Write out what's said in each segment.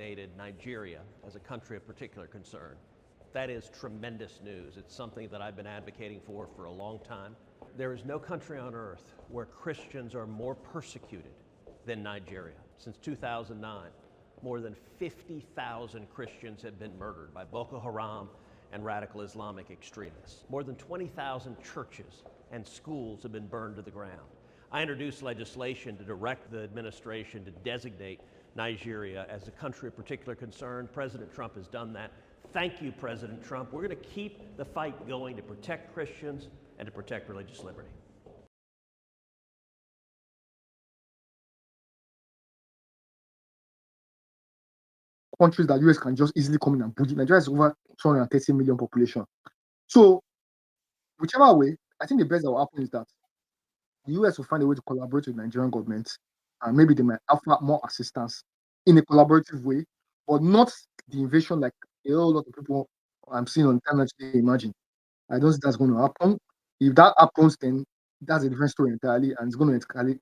designated Nigeria as a country of particular concern. That is tremendous news. It's something that I've been advocating for a long time. There is no country on earth where Christians are more persecuted than Nigeria. Since 2009, more than 50,000 Christians have been murdered by Boko Haram and radical Islamic extremists. More than 20,000 churches and schools have been burned to the ground. I introduced legislation to direct the administration to designate Nigeria as a country of particular concern. President Trump has done that. Thank you, President Trump. We're going to keep the fight going to protect Christians and to protect religious liberty. Countries that US can just easily come in and put it. Nigeria is over 230 million population. So, whichever way, I think the best that will happen is that the US will find a way to collaborate with the Nigerian government, and maybe they might offer more assistance in a collaborative way, but not the invasion like a whole lot of people I'm seeing on internet today imagine. I don't think that's going to happen. If that happens, then that's a different story entirely, and it's going to escalate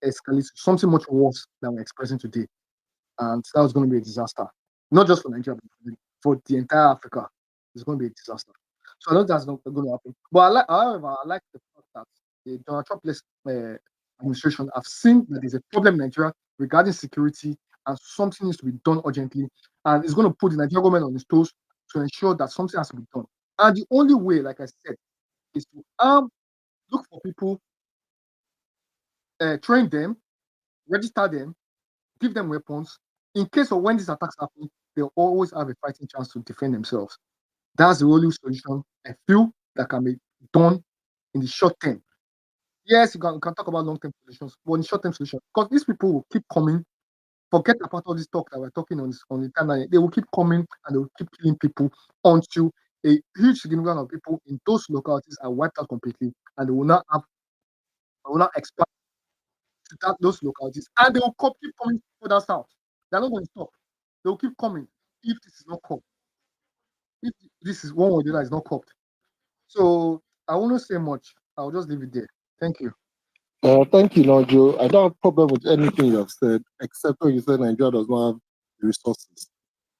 to something much worse than we're expressing today. And that was going to be a disaster, not just for Nigeria, but for the entire Africa. It's going to be a disaster. So I know that's not going to happen. But however, I like the fact that the Donald Trump-less administration have seen that there's a problem in Nigeria regarding security, and something needs to be done urgently. And it's going to put the Nigerian government on its toes to ensure that something has to be done. And the only way, like I said, is to look for people, train them, register them, give them weapons. In case of when these attacks happen, they'll always have a fighting chance to defend themselves. That's the only solution I feel that can be done in the short term. Yes, we can talk about long-term solutions, but in short-term solutions, because these people will keep coming. Forget about all this talk that we're talking on the timeline. They will keep coming and they will keep killing people until a huge significant of people in those localities are wiped out completely, and they will not expand to those localities, and they will keep coming further south. They're not going to stop. They will keep coming if this is not copped. If this is one or the other is not copped. So I won't say much. I'll just leave it there. Thank you. Thank you, Nojo. I don't have a problem with anything you have said, except when you said Nigeria does not have the resources.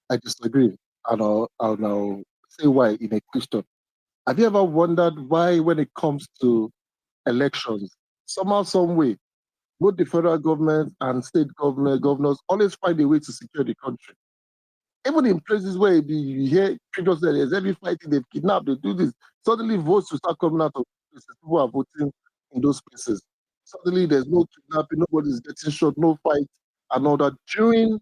I disagree, and I'll now say why in a question. Have you ever wondered why, when it comes to elections, somehow, some way, both the federal government and state governors always find a way to secure the country? Even in places where you hear previously there's every fighting, they've kidnapped, they do this. Suddenly votes will start coming out of places. People are voting in those places. Suddenly there's no kidnapping, nobody's getting shot, no fight, and all that during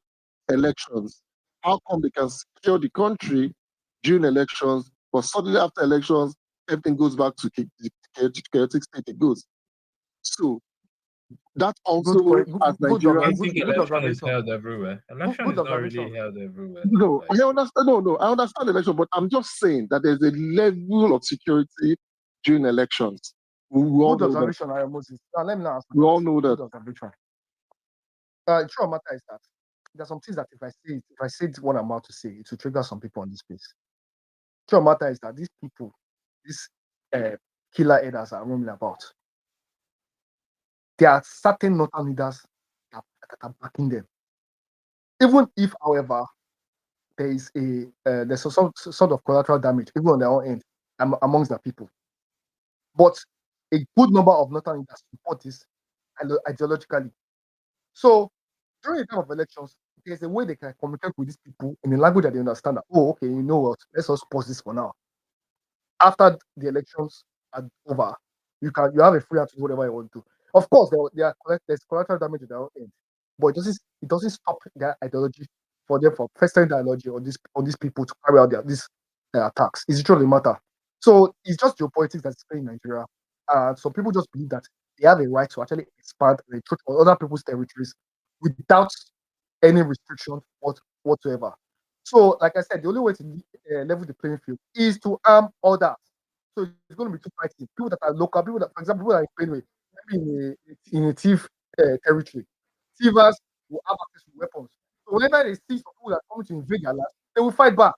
elections. How come they can secure the country during elections, but suddenly after elections, everything goes back to the chaotic state it goes? So that also, as Nigeria, I think election is held everywhere. Election is not really held everywhere. No, I understand. No, I understand election, but I'm just saying that there's a level of security during elections. We all know that. Moses. Now, let me now ask. We all know that. The true matter is that there's some things that if I say what I'm about to say, it will trigger some people on this place. True matter is that these people, these killer headers are roaming about. There are certain northern leaders that are backing them. Even if, however, there is there's some sort of collateral damage, even on their own end, amongst the people. But a good number of northern leaders support this ideologically. So during the time of elections, there's a way they can communicate with these people in a language that they understand. That, oh, okay, you know what? Let's just pause this for now. After the elections are over, you have a free hand to do whatever you want to. Of course, there's collateral damage at their own end, but it doesn't stop their ideology for them for festering the ideology on these people to carry out these attacks. It's truly the matter. So it's just geopolitics that's playing in Nigeria. So people just believe that they have a right to actually expand and encroach on other people's territories without any restriction whatsoever. So, like I said, the only way to level the playing field is to arm others. So it's going to be two fighting. People that are local, people that, for example, people that are in Benue, maybe in a thief territory. Thievers will have access to weapons. So whenever they see some people that are coming to invade their land, they will fight back.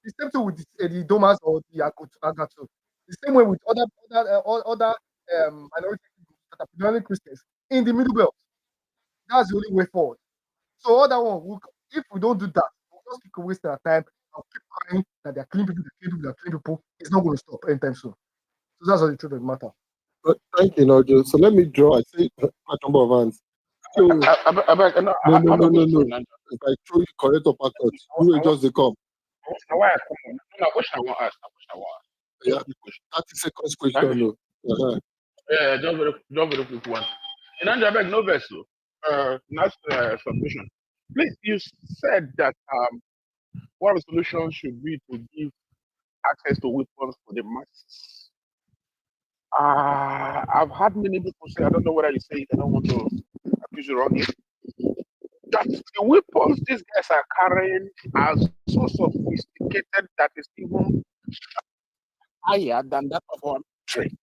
The same thing with the Domas or the Agato. The same way with other minority groups that are predominantly Christians in the Middle Belt. That's the only way forward. So all that one will if we don't do that, we'll just keep wasting our time and keep crying that they're killing people, they're killing people. It's not going to stop anytime soon. So that's the truth of the matter. But thank you, Nojo. So let me draw. I see a number of hands. So, no. If I throw you correct uppercut, you will just come. Why I come on? No, what I want to ask? Yeah, 30 seconds question. No. Yeah, just very quick one. In Andrew, no vessel. Last submission. Please, you said that one of the solutions should be to give access to weapons for the masses. I've had many people say, I don't know whether you say it, I don't want to accuse you wrongly, that the weapons these guys are carrying are so sophisticated that it's even higher than that of our military.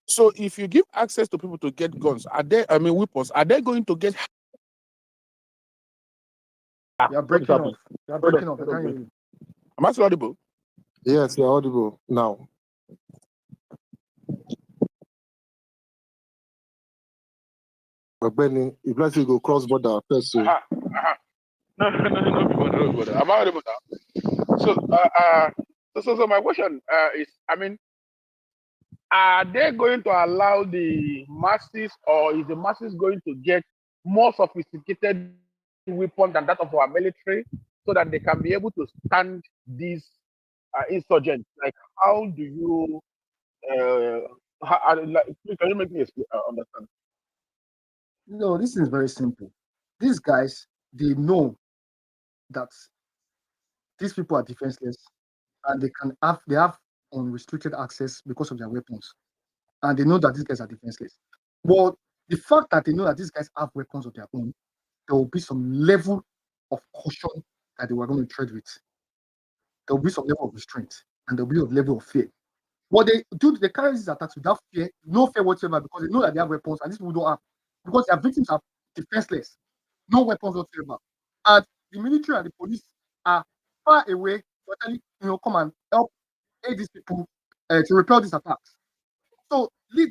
So if you give access to people to get guns, weapons, are they going to get? You're breaking off. You're breaking off. I can't hear you. Am I still audible? Yes, you're audible now. But Benny, if let's say go cross border first, so. No, I'm audible now. So my question is, are they going to allow the masses, or is the masses going to get more sophisticated weapons than that of our military, so that they can be able to stand these insurgents? Like, how do you? Please, can you make me understand? No, this is very simple. These guys, they know that these people are defenseless, and they have unrestricted access because of their weapons, and they know that these guys are defenseless. But the fact that they know that these guys have weapons of their own, there will be some level of caution that they were going to tread with. There will be some level of restraint, and there will be a level of fear. What they do, they carry these attacks without fear, no fear whatsoever, because they know that they have weapons, and these people don't have, because their victims are defenseless, no weapons whatsoever. And the military and the police are far away to actually, come and help aid these people to repel these attacks. So let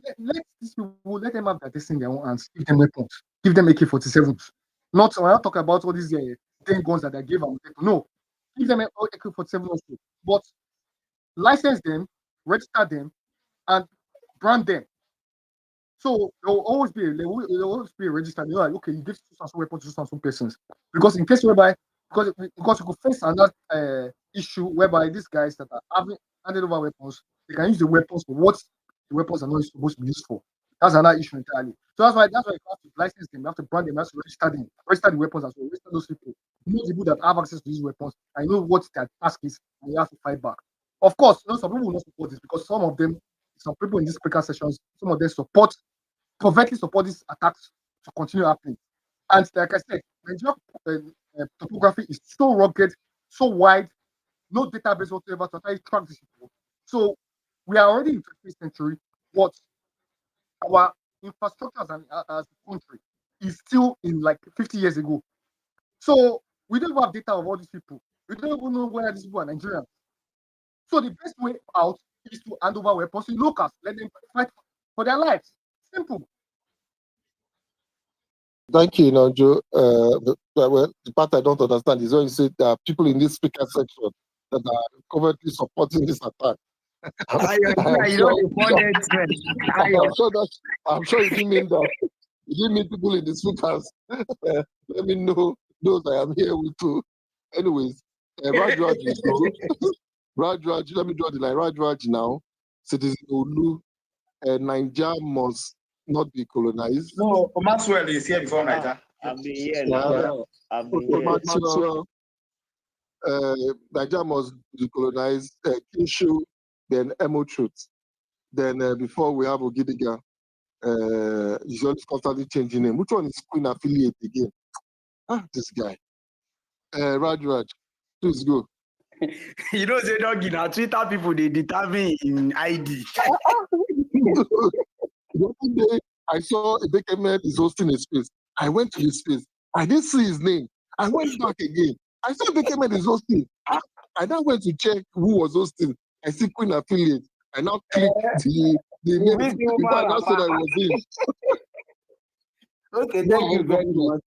these people, let them have this in their own hands, give them weapons, give them AK-47s. Not, when I talk about all these 10 guns that they give them. No, give them AK-47 also, but license them, register them, and brand them. So there will always be a register. You're like, okay, you give some weapons to some persons, because in case whereby because you could face another issue whereby these guys that are having handed over weapons, they can use the weapons for what the weapons are not supposed to be used for. That's another issue entirely. So that's why you have to license them, you have to brand them, you have to register the weapons as well, register those people. You know the people that have access to these weapons, and you know what their task is, and you have to fight back. Of course, some people will not support this, because some people in these speaker sessions, some of them covertly support these attacks to continue happening. And like I said, Nigerian topography is so rugged, so wide, no database whatsoever to actually track these people. So we are already in the 21st century, but our infrastructure as a country is still in like 50 years ago. So we don't have data of all these people. We don't even know whether these people are Nigerians. So the best way out is to hand over weapons to locals, let them fight for their lives. Simple. Thank you, Nojo. The part I don't understand is when you say there are people in this speaker section that are covertly supporting this attack. I'm sure you didn't mean that. You didn't mean people in the speakers. Let me know those I am here with too. Anyways, Raj is Raj, let me draw the line. Raj now, Citizen Olu, Nigeria must not be colonized. No, Maxwell is here before Nigeria. I've been here now. I've been here. Maxwell, Nigeria must be colonized. Kinshu, then Emo Truth. Then before we have Ogidiga, he's always constantly changing name. Which one is Queen affiliate again? This guy. Raj, please go. You know, they don't give our Twitter people, they determine in ID. The other day, I saw Ebekemed is hosting a space. I went to his space. I didn't see his name. I went back again. I saw Ebekemed is hosting. I now went to check who was hosting. I see Queen affiliate. I now clicked the name. Before I now said I was in. Okay, thank you very much.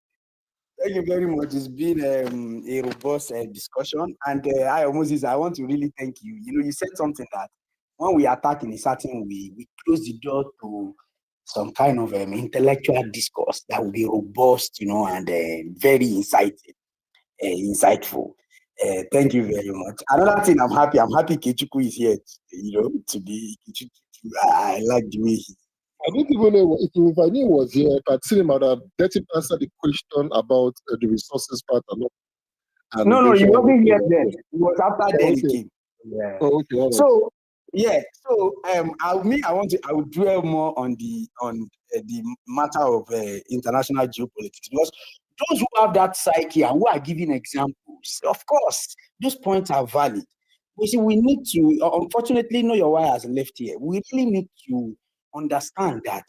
Thank you very much. It's been a robust discussion. And Moses, I want to really thank you. You know, you said something that when we attack in a certain way, we close the door to some kind of intellectual discourse that will be robust, you know, and very insightful. Thank you very much. Another thing, I'm happy Kechuku is here, you know, to be I like the way he. I don't even know if I knew he was here. If I'd seen him, I'd have let him answer the question about the resources part and all. No, he wasn't here then. It was after then he came. Yeah. Oh, okay. All right. So I would dwell more on the matter of international geopolitics, because those who have that psyche and who are giving examples, of course, those points are valid. But see, we need to, unfortunately, Know Your Why has left here. We really need to understand that,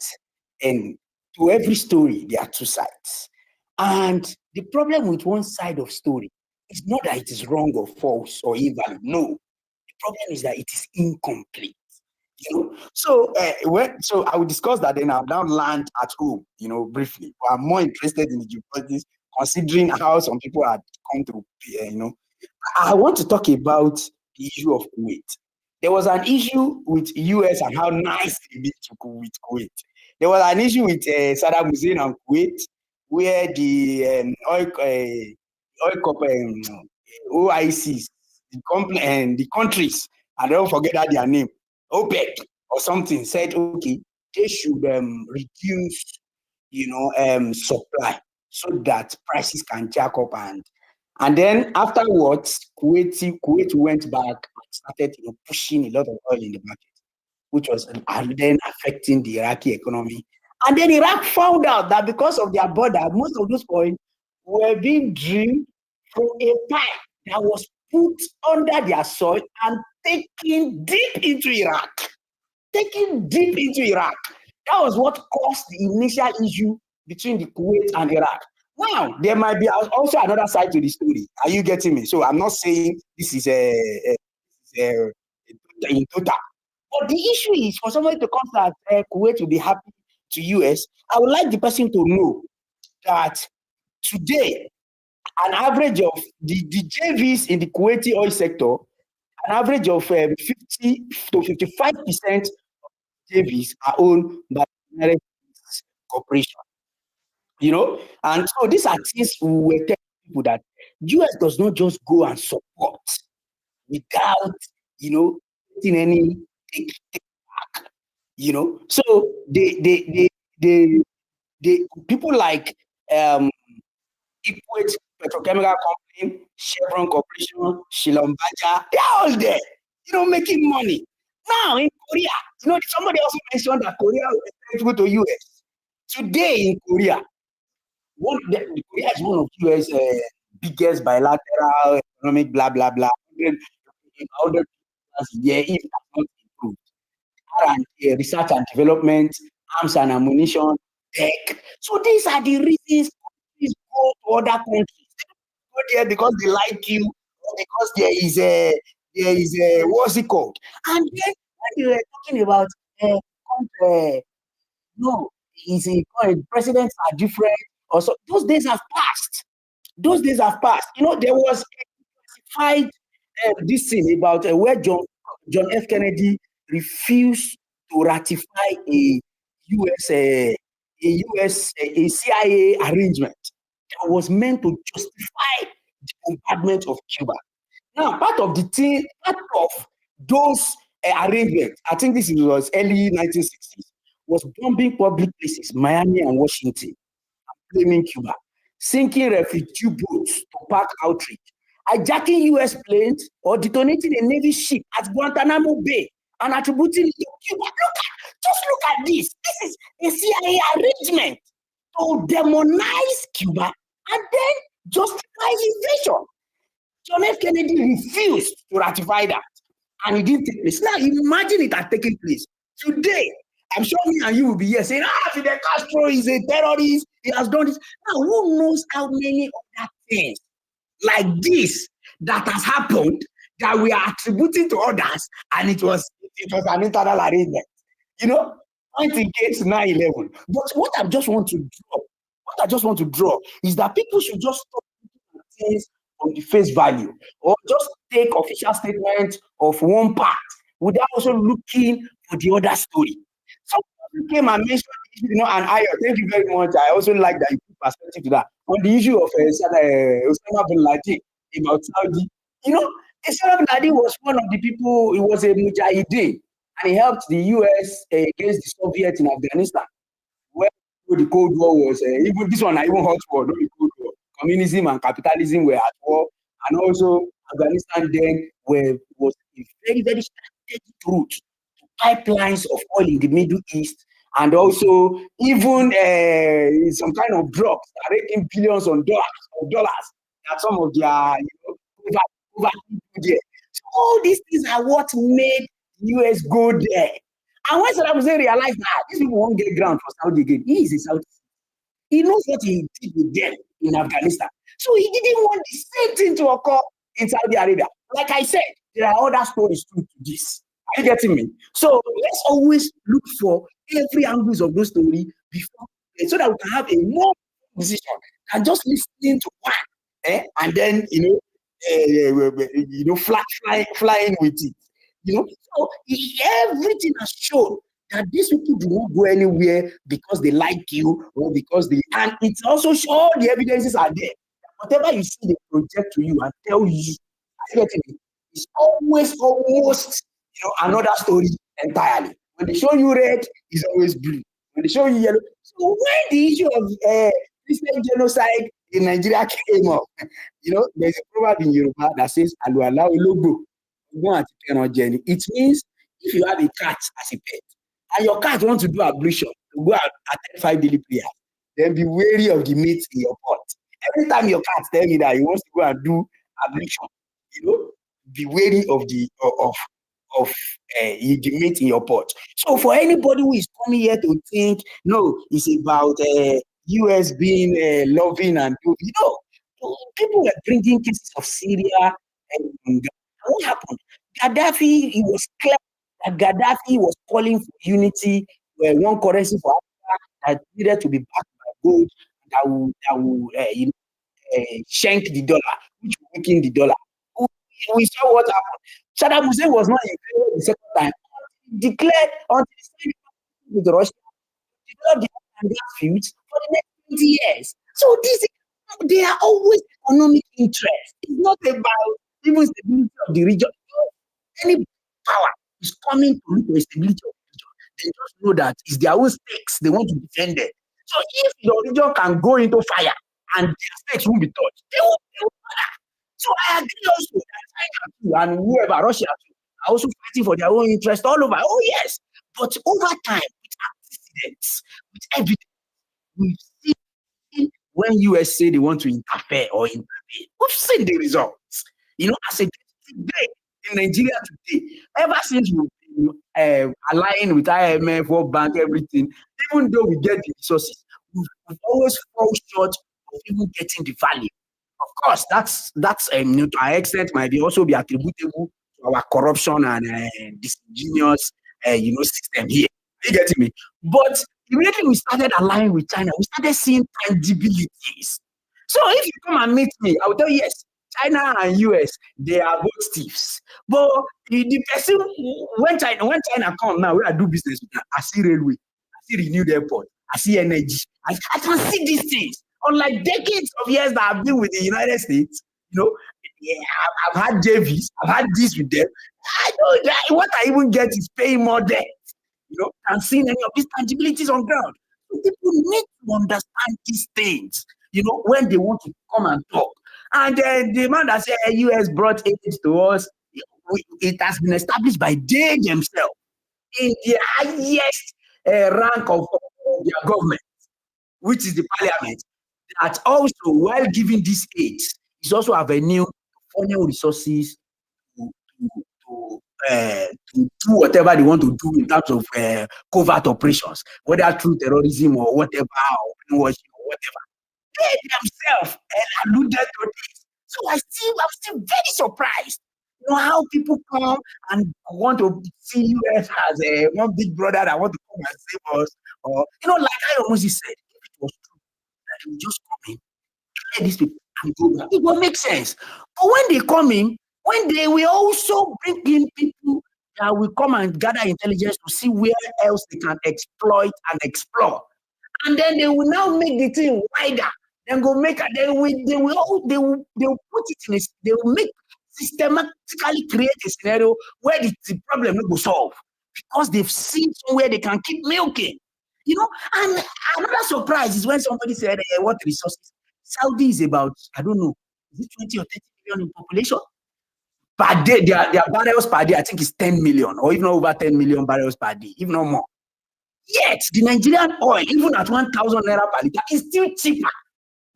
and to every story, there are two sides. And the problem with one side of story is not that it is wrong or false or invalid. No, the problem is that it is incomplete. You know, so I will discuss that, then I'll now land at home, you know, briefly. But I'm more interested in the geopolitics, considering how some people had come to, you know. I want to talk about the issue of Kuwait. There was an issue with US and how nice it is to Kuwait. There was an issue with Saddam Hussein and Kuwait, where the OICs, the countries, I don't forget that their name, OPEC or something, said, okay, they should reduce, you know, supply so that prices can jack up, and then afterwards, Kuwait went back and started, you know, pushing a lot of oil in the market, which was then affecting the Iraqi economy. And then Iraq found out that because of their border, most of those oil were being drilled from a pipe that was put under their soil and taken deep into Iraq. That was what caused the initial issue between the Kuwait and Iraq. Now, there might be also another side to the story. Are you getting me? So I'm not saying this is in total. But the issue is for somebody to come that Kuwait will be happy to US. I would like the person to know that today, an average of the JVs in the Kuwaiti oil sector, an average of 50 to 55% of JVs are owned by the United States corporation. You know, and so these are things we were telling people that US does not just go and support without, you know, getting any take back. You know, so they people like Equate Petrochemical Company, Chevron Corporation, Shillong Baja, they're all there, you know, making money. Now in Korea, you know, somebody also mentioned that Korea is faithful to US. Today in Korea, Korea is one of US biggest bilateral economic blah blah blah. 100 year if not improved. R&D, research and development, arms and ammunition, tech. So these are the reasons countries go to other countries. They go there because they like you, or because there is a what's it called? And then when they were talking about no, presidents are different. Also, those days have passed. You know, there was a classified this thing about where John F. Kennedy refused to ratify a CIA arrangement that was meant to justify the bombardment of Cuba. Now, part of those arrangements, I think this was early 1960s, was bombing public places, Miami and Washington, blaming Cuba, sinking refugee boats to park outreach, hijacking US planes, or detonating a Navy ship at Guantanamo Bay and attributing it to Cuba. Just look at this. This is a CIA arrangement to demonize Cuba and then justify invasion. John F. Kennedy refused to ratify that, and it didn't take place. Now, imagine it had taken place. Today, I'm sure me and you will be here saying, Fidel Castro is a terrorist, he has done this. Now, who knows how many other things like this that has happened that we are attributing to others, and it was an internal arrangement. You know, point in case 9/11. But what I just want to drop What I just want to draw is that people should just stop looking at things on the face value, or just take official statements of one part without also looking for the other story. Some people came and mentioned, and I thank you very much. I also like that you put perspective to that on the issue of Osama bin Laden about Saudi. Osama bin Laden was one of the people. He was a mujahideen, and he helped the U.S. Against the Soviets in Afghanistan. When the Cold War was even this one, even hot war, not the Cold War. Communism and capitalism were at war, and also Afghanistan then was a very, very strategic route to pipelines of oil in the Middle East, and also even some kind of drugs that making billions of dollars that some of their over there. So all these things are what made the US go there. And when Saddam Hussein realized that these people won't get ground for Saudi again, he is a Saudi. He knows what he did with them in Afghanistan. So he didn't want the same thing to occur in Saudi Arabia. Like I said, there are other stories to this. Are you getting me? So let's always look for every angles of those stories before, so that we can have a more decision than just listening to one, and then flying with it. So everything has shown that these people do not go anywhere because they like you or because and it's also all the evidences are there. Whatever you see they project to you and tell you, it's always almost another story entirely. When they show you red, it's always blue. When they show you yellow, so when the issue of Christian genocide in Nigeria came up, there's a proverb in Yoruba that says "Aluala Ologbo." It means if you have a cat as a pet and your cat wants to do ablution, to go out at 5 daily prayers, then be wary of the meat in your pot. Every time your cat tells me that he wants to go and do ablution, be wary of the meat in your pot. So for anybody who is coming here to think, no, it's about US being loving and people were bringing cases of Syria, and what happened? Gaddafi, it was clear that Gaddafi was calling for unity, one currency for Africa that needed to be backed by gold that will shank the dollar, which will weaken the dollar. We saw what happened. Saddam Hussein was not invaded the second time. Declared until he signed with Russia, developed the oil and gas fields for the next 20 years. So they are always economic interest. It's not about even stability of the region. Any power is coming to look for stability of the region. They just know that it's their own stakes they want to defend it. So if your region can go into fire and their stakes won't be touched, they will fire. So I agree also that China too and whoever, Russia too, are also fighting for their own interest all over. Oh yes, but over time, with antecedents, with evidence, we've seen when US say they want to interfere or intervene, we've seen the results. As a today in Nigeria today, ever since we've been aligning with IMF, World Bank, everything, even though we get the resources, we've always fall short of even getting the value. Of course, that's to an extent might also be attributable to our corruption and disingenuous system here. Are you getting me? But immediately we started aligning with China, we started seeing tangibilities. So if you come and meet me, I will tell you yes, China and US, they are both thieves. But the person when China come now, we are do business with them. I see railway, I see renewed airport, I see energy. I can see these things. Unlike decades of years that I've been with the United States, I've had JVs, I've had this with them. I know that what I even get is paying more debt, than seeing any of these tangibilities on ground. So people need to understand these things, when they want to come and talk. And the man that said US brought aid to us, it has been established by they themselves in the highest rank of their government, which is the parliament, that also, while giving this aid, is also avenue to funnel resources to do whatever they want to do in terms of covert operations, whether through terrorism or whatever, or brainwashing or whatever. They themselves alluded to this. So I'm still very surprised. How people come and want to see US as one big brother that want to come and save us, or like I almost said, if it was true They will just come in, clear these people, and go back. It will make sense. But when they come in, when they will also bring in people that will come and gather intelligence to see where else they can exploit and explore. And then they will now make the thing wider. Then go make they will put it in they will make systematically create a scenario where the problem will solve because they've seen somewhere they can keep milking. You know, and another surprise is when somebody said, what resources? Saudi is about, I don't know, is it 20 or 30 million in population? Per day, their barrels per day, I think is 10 million or even over 10 million barrels per day, if not more. Yet, the Nigerian oil, even at 1,000 naira per liter, is still cheaper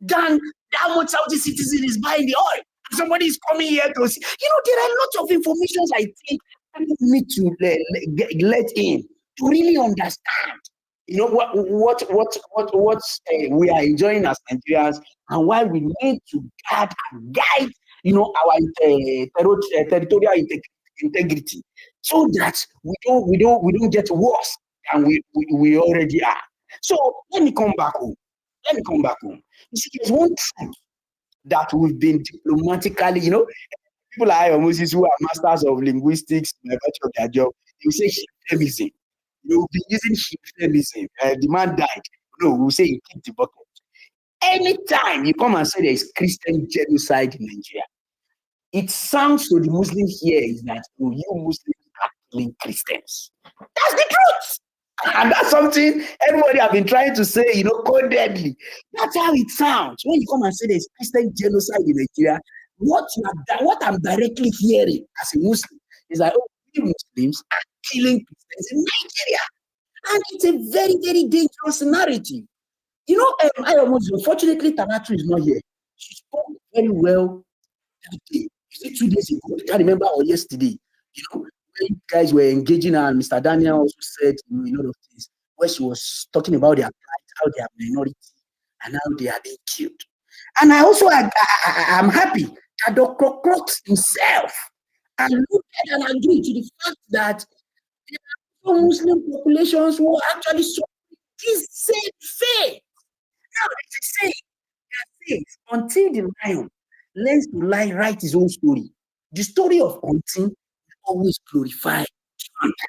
than how much Saudi citizen is buying the oil. And somebody is coming here to see. You know, there are lots of information I think people need to let in to really understand. You know what we are enjoying as Nigerians, and why we need to guard and guide, you know, our territorial integrity, so that we don't get worse than we already are. So let me come back home. You see, there's one truth that we've been diplomatically, you know, people like Moses who are masters of linguistics by virtue of their job, they say feminism. You'll be using feminism. The man died. No, we'll say he kicked the bucket. Anytime you come and say there is Christian genocide in Nigeria, it sounds to the Muslims here is that you Muslims are killing Christians. That's the truth. And that's something everybody have been trying to say, you know, codedly. That's how it sounds. When you come and say there's Christian genocide in Nigeria, what I'm directly hearing as a Muslim is that we Muslims are killing Christians in Nigeria. And it's a very, very dangerous narrative. You know, unfortunately, Tanatu is not here. She spoke very well that day. You see, 2 days ago, I can't remember, or yesterday, you know, when you guys were engaging her, and Mr. Daniel also said, you know, a lot of things, where she was talking about their plight, how they are minority, and how they are being killed. And I also, I'm happy that Dr. Crooks himself alluded and agreed to the fact that there are some Muslim populations who are actually suffering this same fate. Now, they say, until the lion learns to write his own story, the story of hunting will always glorify the hunter.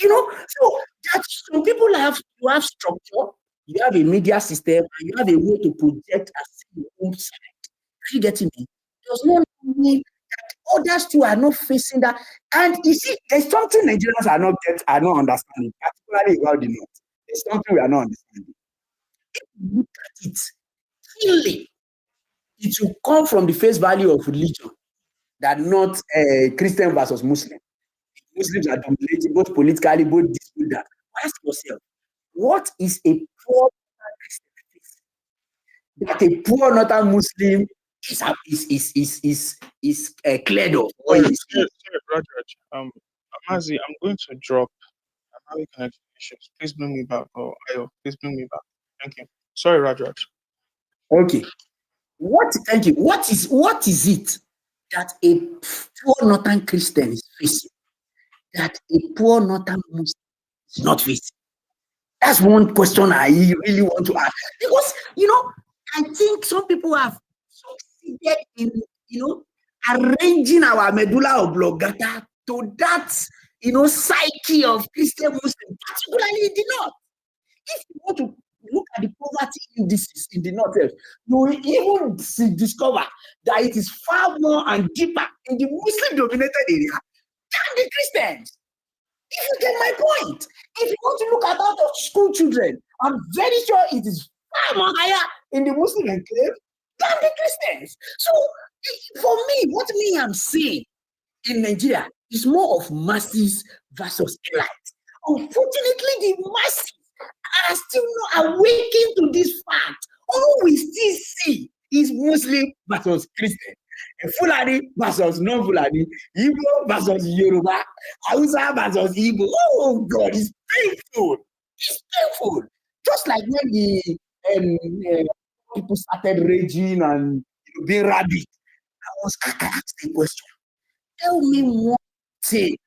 You know, so that some people have structure, you have a media system, and you have a way to project and see your own side. Are you getting me? Does not mean that others too are not facing that. And you see, there's something Nigerians are not understanding, particularly about the North. There's something we are not understanding. If you look at it, clearly, it will come from the face value of religion, that not Christian versus Muslim. Muslims are dominating both politically, both this, both that. Ask yourself, what is a poor Christian face? That a poor northern Muslim is cleared of. Sorry, Raj. Amazi, I'm going to drop. I'm having connection issues. Please bring me back. Or Ayo, please bring me back. Thank you. Sorry, Raj. Okay. Thank you. What is it that a poor northern Christian is facing that a poor northern Muslim is not facing? That's one question I really want to ask. Because, you know, I think some people have succeeded in, you know, arranging our medulla oblongata to that, you know, psyche of Christian Muslim, particularly in the North. If you want to look at the poverty indices in the North, you will even discover that it is far more and deeper in the Muslim-dominated area than the Christians. If you get my point, if you want to look at out of school children, I'm very sure it is far more higher in the Muslim enclave than the Christians. So, for me, what I'm saying in Nigeria is more of masses versus elites. Unfortunately, the masses are still not awakened to this fact. All we still see is Muslim versus Christian, Fulani versus non-Fulani, Igbo versus Yoruba, Hausa versus Igbo. Oh God, it's painful. It's painful. Just like when the people started raging and being rabid, I asked the question. Tell me one thing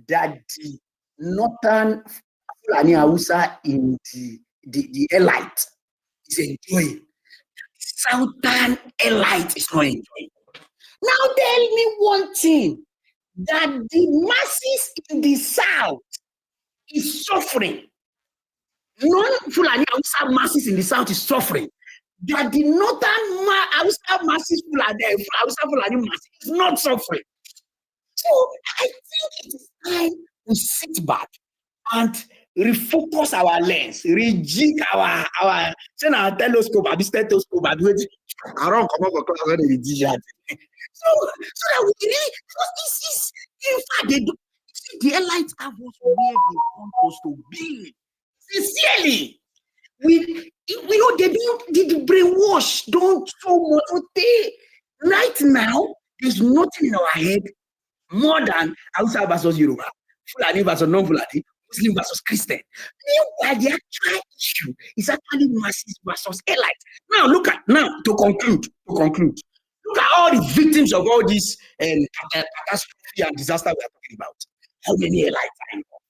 that the northern Fulani Hausa in the elite is enjoying. Southern elite is not enjoying. Now tell me one thing, that the masses in the South is suffering. Non-Fulani Hausa masses in the South is suffering. That the northern Hausa masses, Fulani masses is not suffering. So I think it is time we sit back and refocus our lens, rejig our send our telescope, our stethoscope, around come up when they rejig that. So that we really, because this is, in fact, they do, see, the elites have us where they want us to be. Sincerely, we know they don't, the brainwash don't so much. Right now, there's nothing in our head more than Hausa versus Yoruba, Fulani versus non-Fulani, Muslim versus Christian. Meanwhile, the actual issue is actually masses versus elites. Now to conclude, look at all the victims of all this catastrophe and disaster we are talking about. How many elites are involved?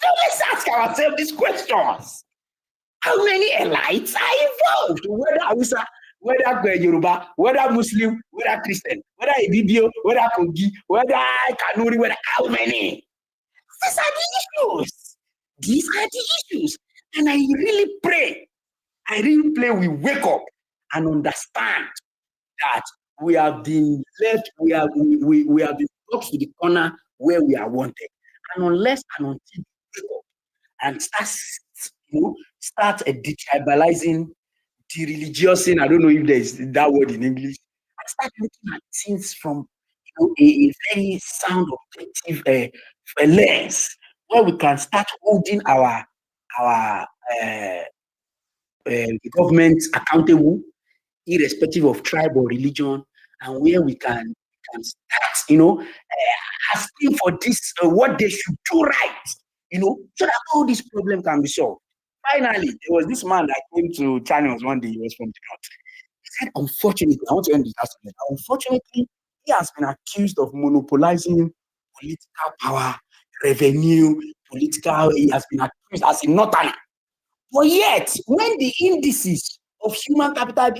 Now let's ask ourselves these questions. How many elites are involved? Whether Hausa, whether Yoruba, whether Muslim, whether Christian, whether Ibibio, whether Kogi, whether Kanuri, whether how many? These are the issues. These are the issues. And I really pray we wake up and understand that we have been left, we have been brought to the corner where we are wanted. And unless and until we wake up and start detribalizing the religious thing, I don't know if there's that word in English, and start looking at things from a very sound, objective lens, where we can start holding our government accountable, irrespective of tribe or religion, and where we can start, asking for this, what they should do right, so that all this problem can be solved. Finally, there was this man that came to channels one day. He was from the north. He said, unfortunately, I want to end this argument. Unfortunately, he has been accused of monopolizing political power, revenue, he has been accused as a northerner. But yet, when the indices of human capital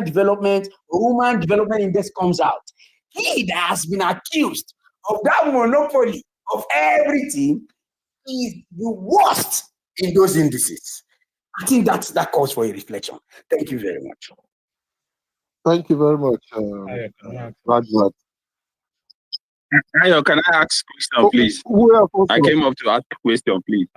development, or human development index comes out, he that has been accused of that monopoly of everything is the worst in those indices. I think that calls for a reflection. Thank you very much. Thank you very much, Rajat. Ayo, can I ask a question, please? I came up to ask a question, please.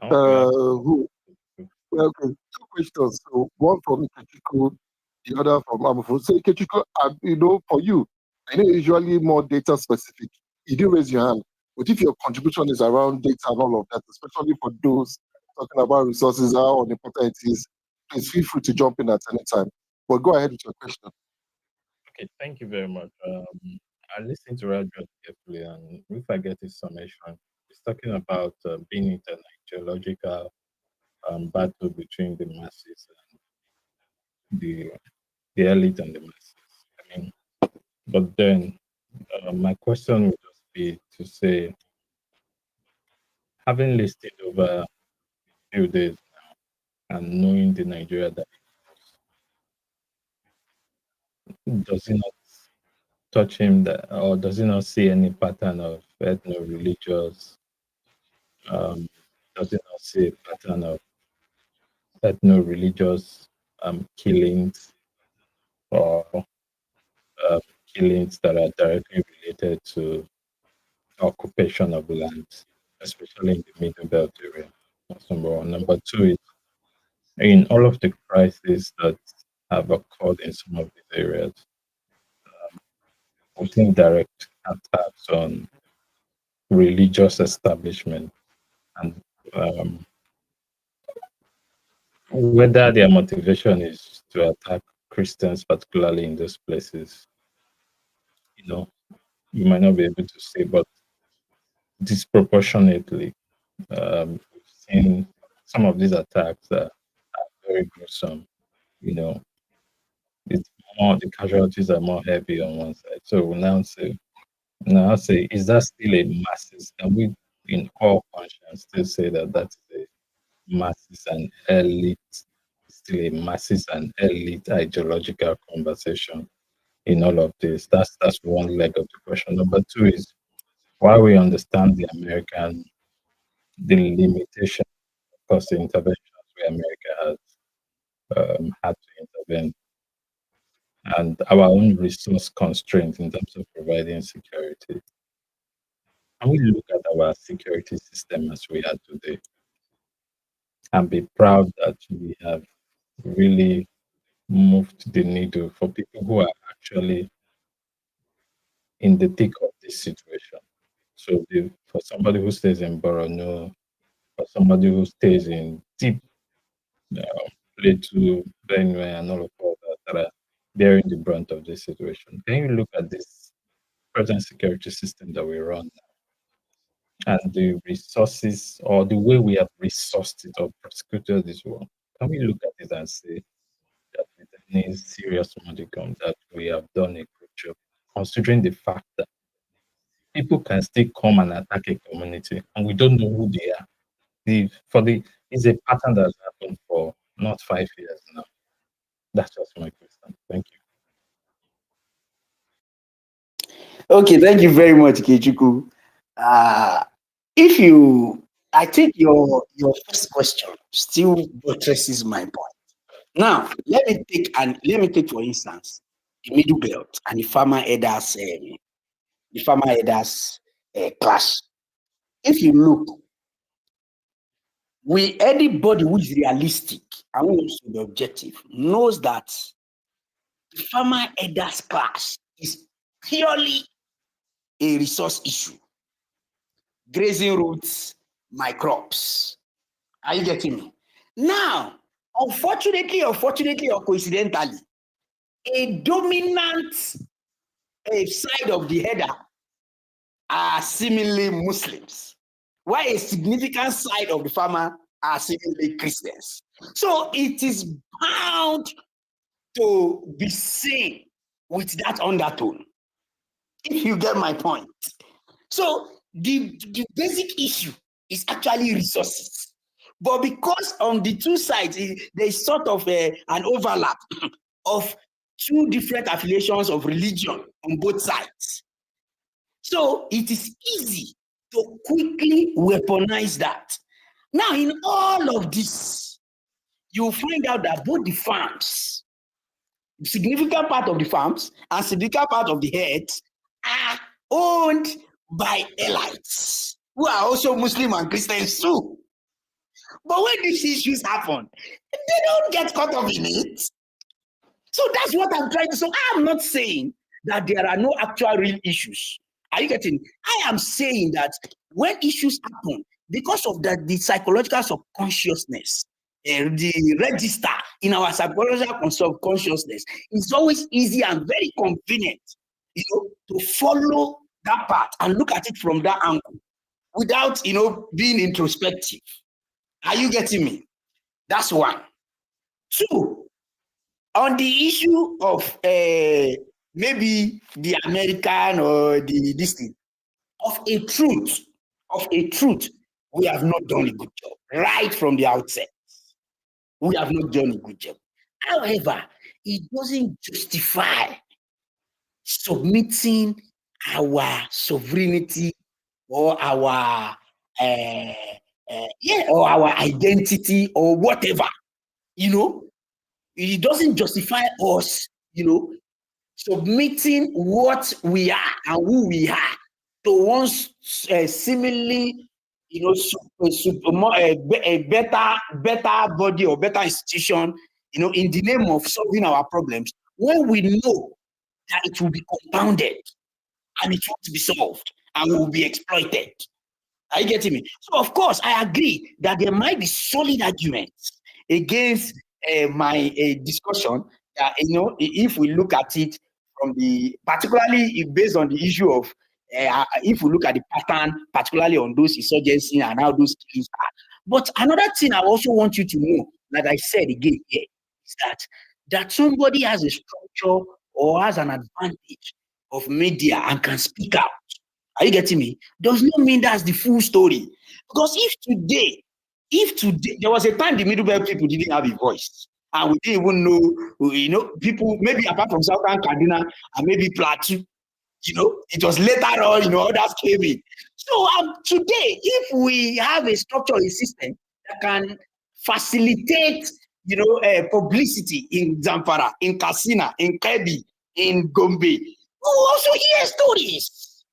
Okay, two questions. So one from Ikechukwu, the other from Amofo. So Ikechukwu, for you, I know usually more data specific. You do raise your hand, but if your contribution is around data and all of that, especially for those talking about resources, how important it is, please feel free to jump in at any time. But go ahead with your question. Okay, thank you very much. I listened to Rajat carefully, and if I get his summation, he's talking about being in an ideological battle between the masses and the elite and the masses. I mean, but then my question would just be to say, having listened over a few days now and knowing the Nigeria that does he not touch him or does he not see any pattern of ethno-religious, does he not see a pattern of ethno-religious killings or killings that are directly related to occupation of land, especially in the Middle Belt area? That's number one. Number two is, in all of the crises that have occurred in some of these areas, we think direct attacks on religious establishment, and whether their motivation is to attack Christians, particularly in those places, you might not be able to say, but disproportionately, we've seen some of these attacks that are very gruesome. It's more, the casualties are more heavy on one side. So we now say, is that still a masses? Can we, in all conscience, still say that that's a masses and elite still a masses and elite ideological conversation in all of this? That's one leg of the question. Number two is why we understand the limitation, of course, the interventions where America has had to intervene, and our own resource constraints in terms of providing security. And we look at our security system as we are today and be proud that we have really moved the needle for people who are actually in the thick of this situation. So for somebody who stays in Borno, for somebody who stays in deep Plateau, Benue, and all of that are bearing the brunt of this situation. Can you look at this present security system that we run now and the resources or the way we have resourced it or prosecuted this one? Can we look at it and say that with any serious modicum that we have done a good job, considering the fact that people can still come and attack a community and we don't know who they are? It's a pattern that's happened for not 5 years now. That's just my question. Thank you. Okay, thank you very much, Kechuku. I think your first question still buttresses my point. Now, let me take for instance the Middle Belt and the farmer elders clash. If you look, anybody who is realistic and who wants to be objective knows that the farmer elders clash is purely a resource issue. Grazing routes, my crops. Are you getting me? Now, unfortunately or coincidentally, a dominant side of the header are seemingly Muslims, while a significant side of the farmer are seemingly Christians. So it is bound to be seen with that undertone, if you get my point. So the basic issue is actually resources. But because on the two sides, there's sort of an overlap of two different affiliations of religion on both sides. So it is easy to quickly weaponize that. Now, in all of this, you'll find out that both the farms, significant part of the farms and significant part of the heads are owned by elites who are also Muslim and Christians too. But when these issues happen, they don't get caught up in it. So that's what I'm trying to say. I'm not saying that there are no actual real issues. Are you getting? I am saying that when issues happen, because of the psychological subconsciousness, the register in our psychological subconsciousness, it's always easy and very convenient, to follow that part and look at it from that angle without, being introspective. Are you getting me? That's one. Two, on the issue of maybe the American or this thing, of a truth, we have not done a good job right from the outset. We have not done a good job. However, it doesn't justify submitting our sovereignty or our or our identity or whatever. It doesn't justify us, submitting what we are and who we are to one seemingly, a better body or better institution, in the name of solving our problems, when we know that it will be compounded and it won't be solved and will be exploited. Are you getting me? So, of course, I agree that there might be solid arguments against my discussion that, if we look at it from particularly based on the issue of, if we look at the pattern, particularly on those insurgencies and how those killings are. But another thing I also want you to know, like I said again here, is that somebody has a structure or has an advantage of media and can speak out. Are you getting me? Does not mean that's the full story. Because if today there was a time the Middle Belt people didn't have a voice, and we didn't even know, people, maybe apart from Southern Kaduna and maybe Plateau, it was later on, others came in. So today, if we have a structure, a system that can facilitate, publicity in Zamfara, in Katsina, in Kebbi, in Gombe, we also hear stories.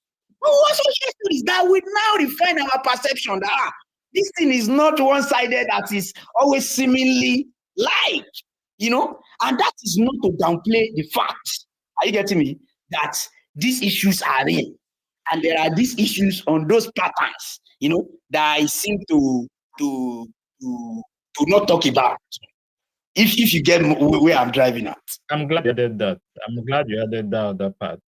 That will now refine our perception that this thing is not one-sided, that is always seemingly light, and that is not to downplay the fact. Are you getting me? That these issues are real, and there are these issues on those patterns, that I seem to not talk about. If you get where I'm driving at. I'm glad you added that. I'm glad you added that other part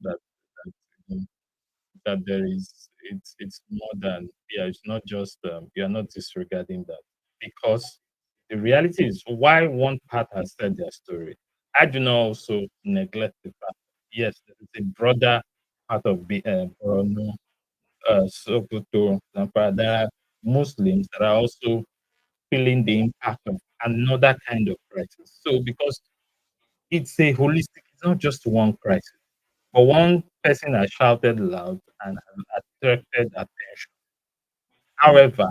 that there is, it's more than, it's not just you are not disregarding that, because the reality is why one part has said their story. I do not also neglect the fact. Yes, there is a broader part of Borno, Sokoto, Zamfara. There are Muslims that are also feeling the impact of another kind of crisis. So because it's a holistic, it's not just one crisis. But one person has shouted loud and has attracted attention. However,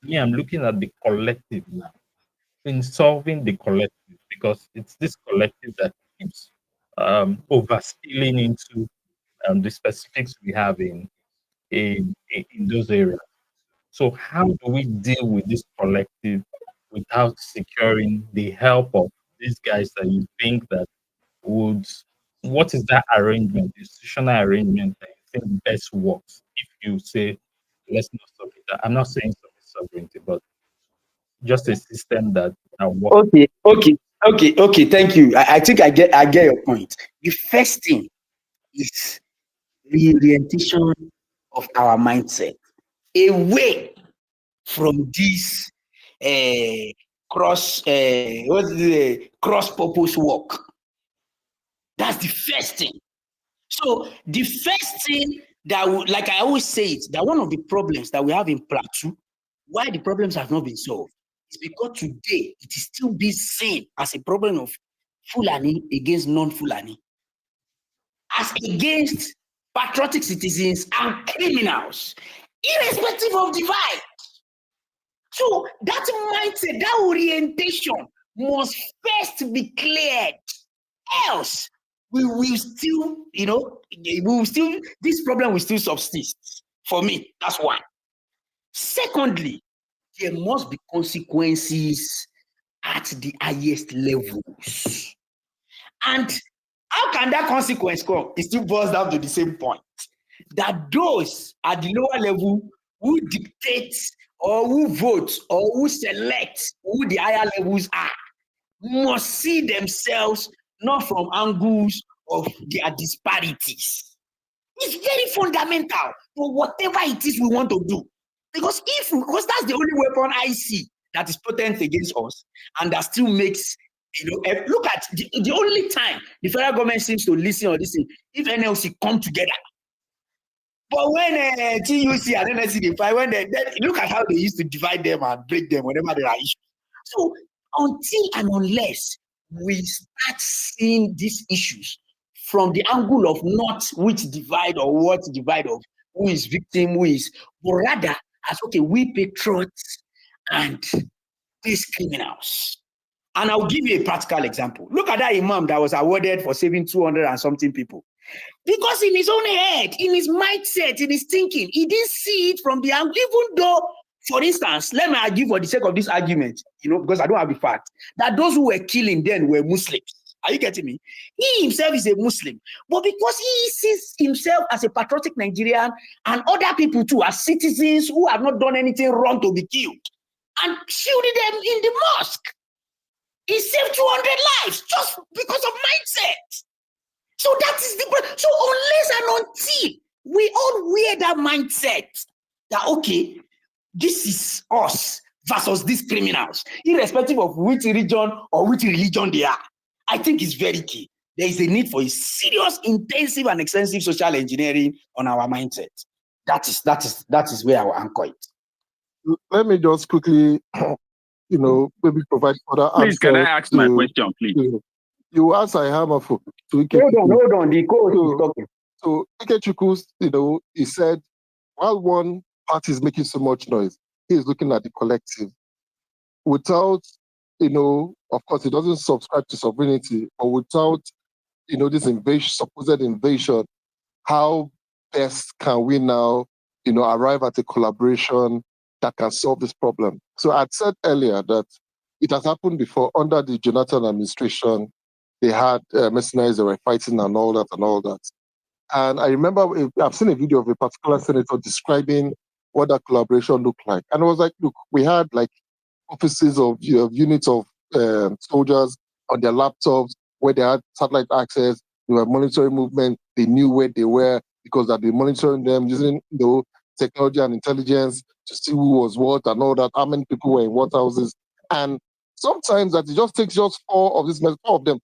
me, I'm looking at the collective now, in solving the collective, because it's this collective that keeps overspilling into the specifics we have in those areas. So how do we deal with this collective without securing the help of these guys that you think that would, what is that arrangement, institutional arrangement that you think best works if you say, let's not submit that? I'm not saying submit sovereignty, but just a system that works. Okay. Thank you. I think I get your point. The first thing is reorientation of our mindset away from this cross purpose work. That's the first thing. So the first thing that, like I always say it, that one of the problems that we have in Plateau, why the problems have not been solved, is because today it is still being seen as a problem of Fulani against non-Fulani, as against patriotic citizens and criminals, irrespective of divide. So that mindset, that orientation must first be cleared. Else, we will still, this problem will still subsist. For me, that's one. Secondly, there must be consequences at the highest levels. And how can that consequence come? It still boils down to the same point, that those at the lower level who dictate or who vote or who select who the higher levels are must see themselves not from angles of their disparities. It's very fundamental for whatever it is we want to do. Because that's the only weapon I see that is potent against us and that still makes, look at the only time the federal government seems to listen or listen if NLC come together. But when TUC and NLC they fight, when they look at how they used to divide them and break them whenever there are issues. So until and unless we start seeing these issues from the angle of not which divide or what divide of who is victim, who is, but rather as, okay, we patriots and these criminals. And I'll give you a practical example. Look at that imam that was awarded for saving 200 and something people. Because in his own head, in his mindset, in his thinking, he didn't see it from the angle, even though, for instance, let me argue for the sake of this argument, because I don't have the fact, that those who were killing then were Muslims. Are you getting me? He himself is a Muslim, but because he sees himself as a patriotic Nigerian and other people too as citizens who have not done anything wrong to be killed and shielded them in the mosque, he saved 200 lives just because of mindset. So that is the, so unless and until we all wear that mindset that, okay, this is us versus these criminals, irrespective of which region or which religion they are, I think it's very key. There is a need for a serious, intensive, and extensive social engineering on our mindset. That is where I will anchor it. Let me just quickly maybe provide further Please, can I answer ask my question, please? You ask I have a to Hold on, the coach is talking. So Ikechukwu, he said, while one party is making so much noise, he is looking at the collective. Without, of course, he doesn't subscribe to sovereignty, or without, this supposed invasion, how best can we now, arrive at a collaboration that can solve this problem? So I'd said earlier that it has happened before under the Jonathan administration. They had mercenaries that were fighting and all that. And I remember I've seen a video of a particular senator describing what that collaboration looked like. And I was like, look, we had like offices of units of soldiers on their laptops where they had satellite access. They were monitoring movement. They knew where they were because they'd been monitoring them using technology and intelligence to see who was what and all that, how many people were in what houses. And sometimes that it just takes just four of them.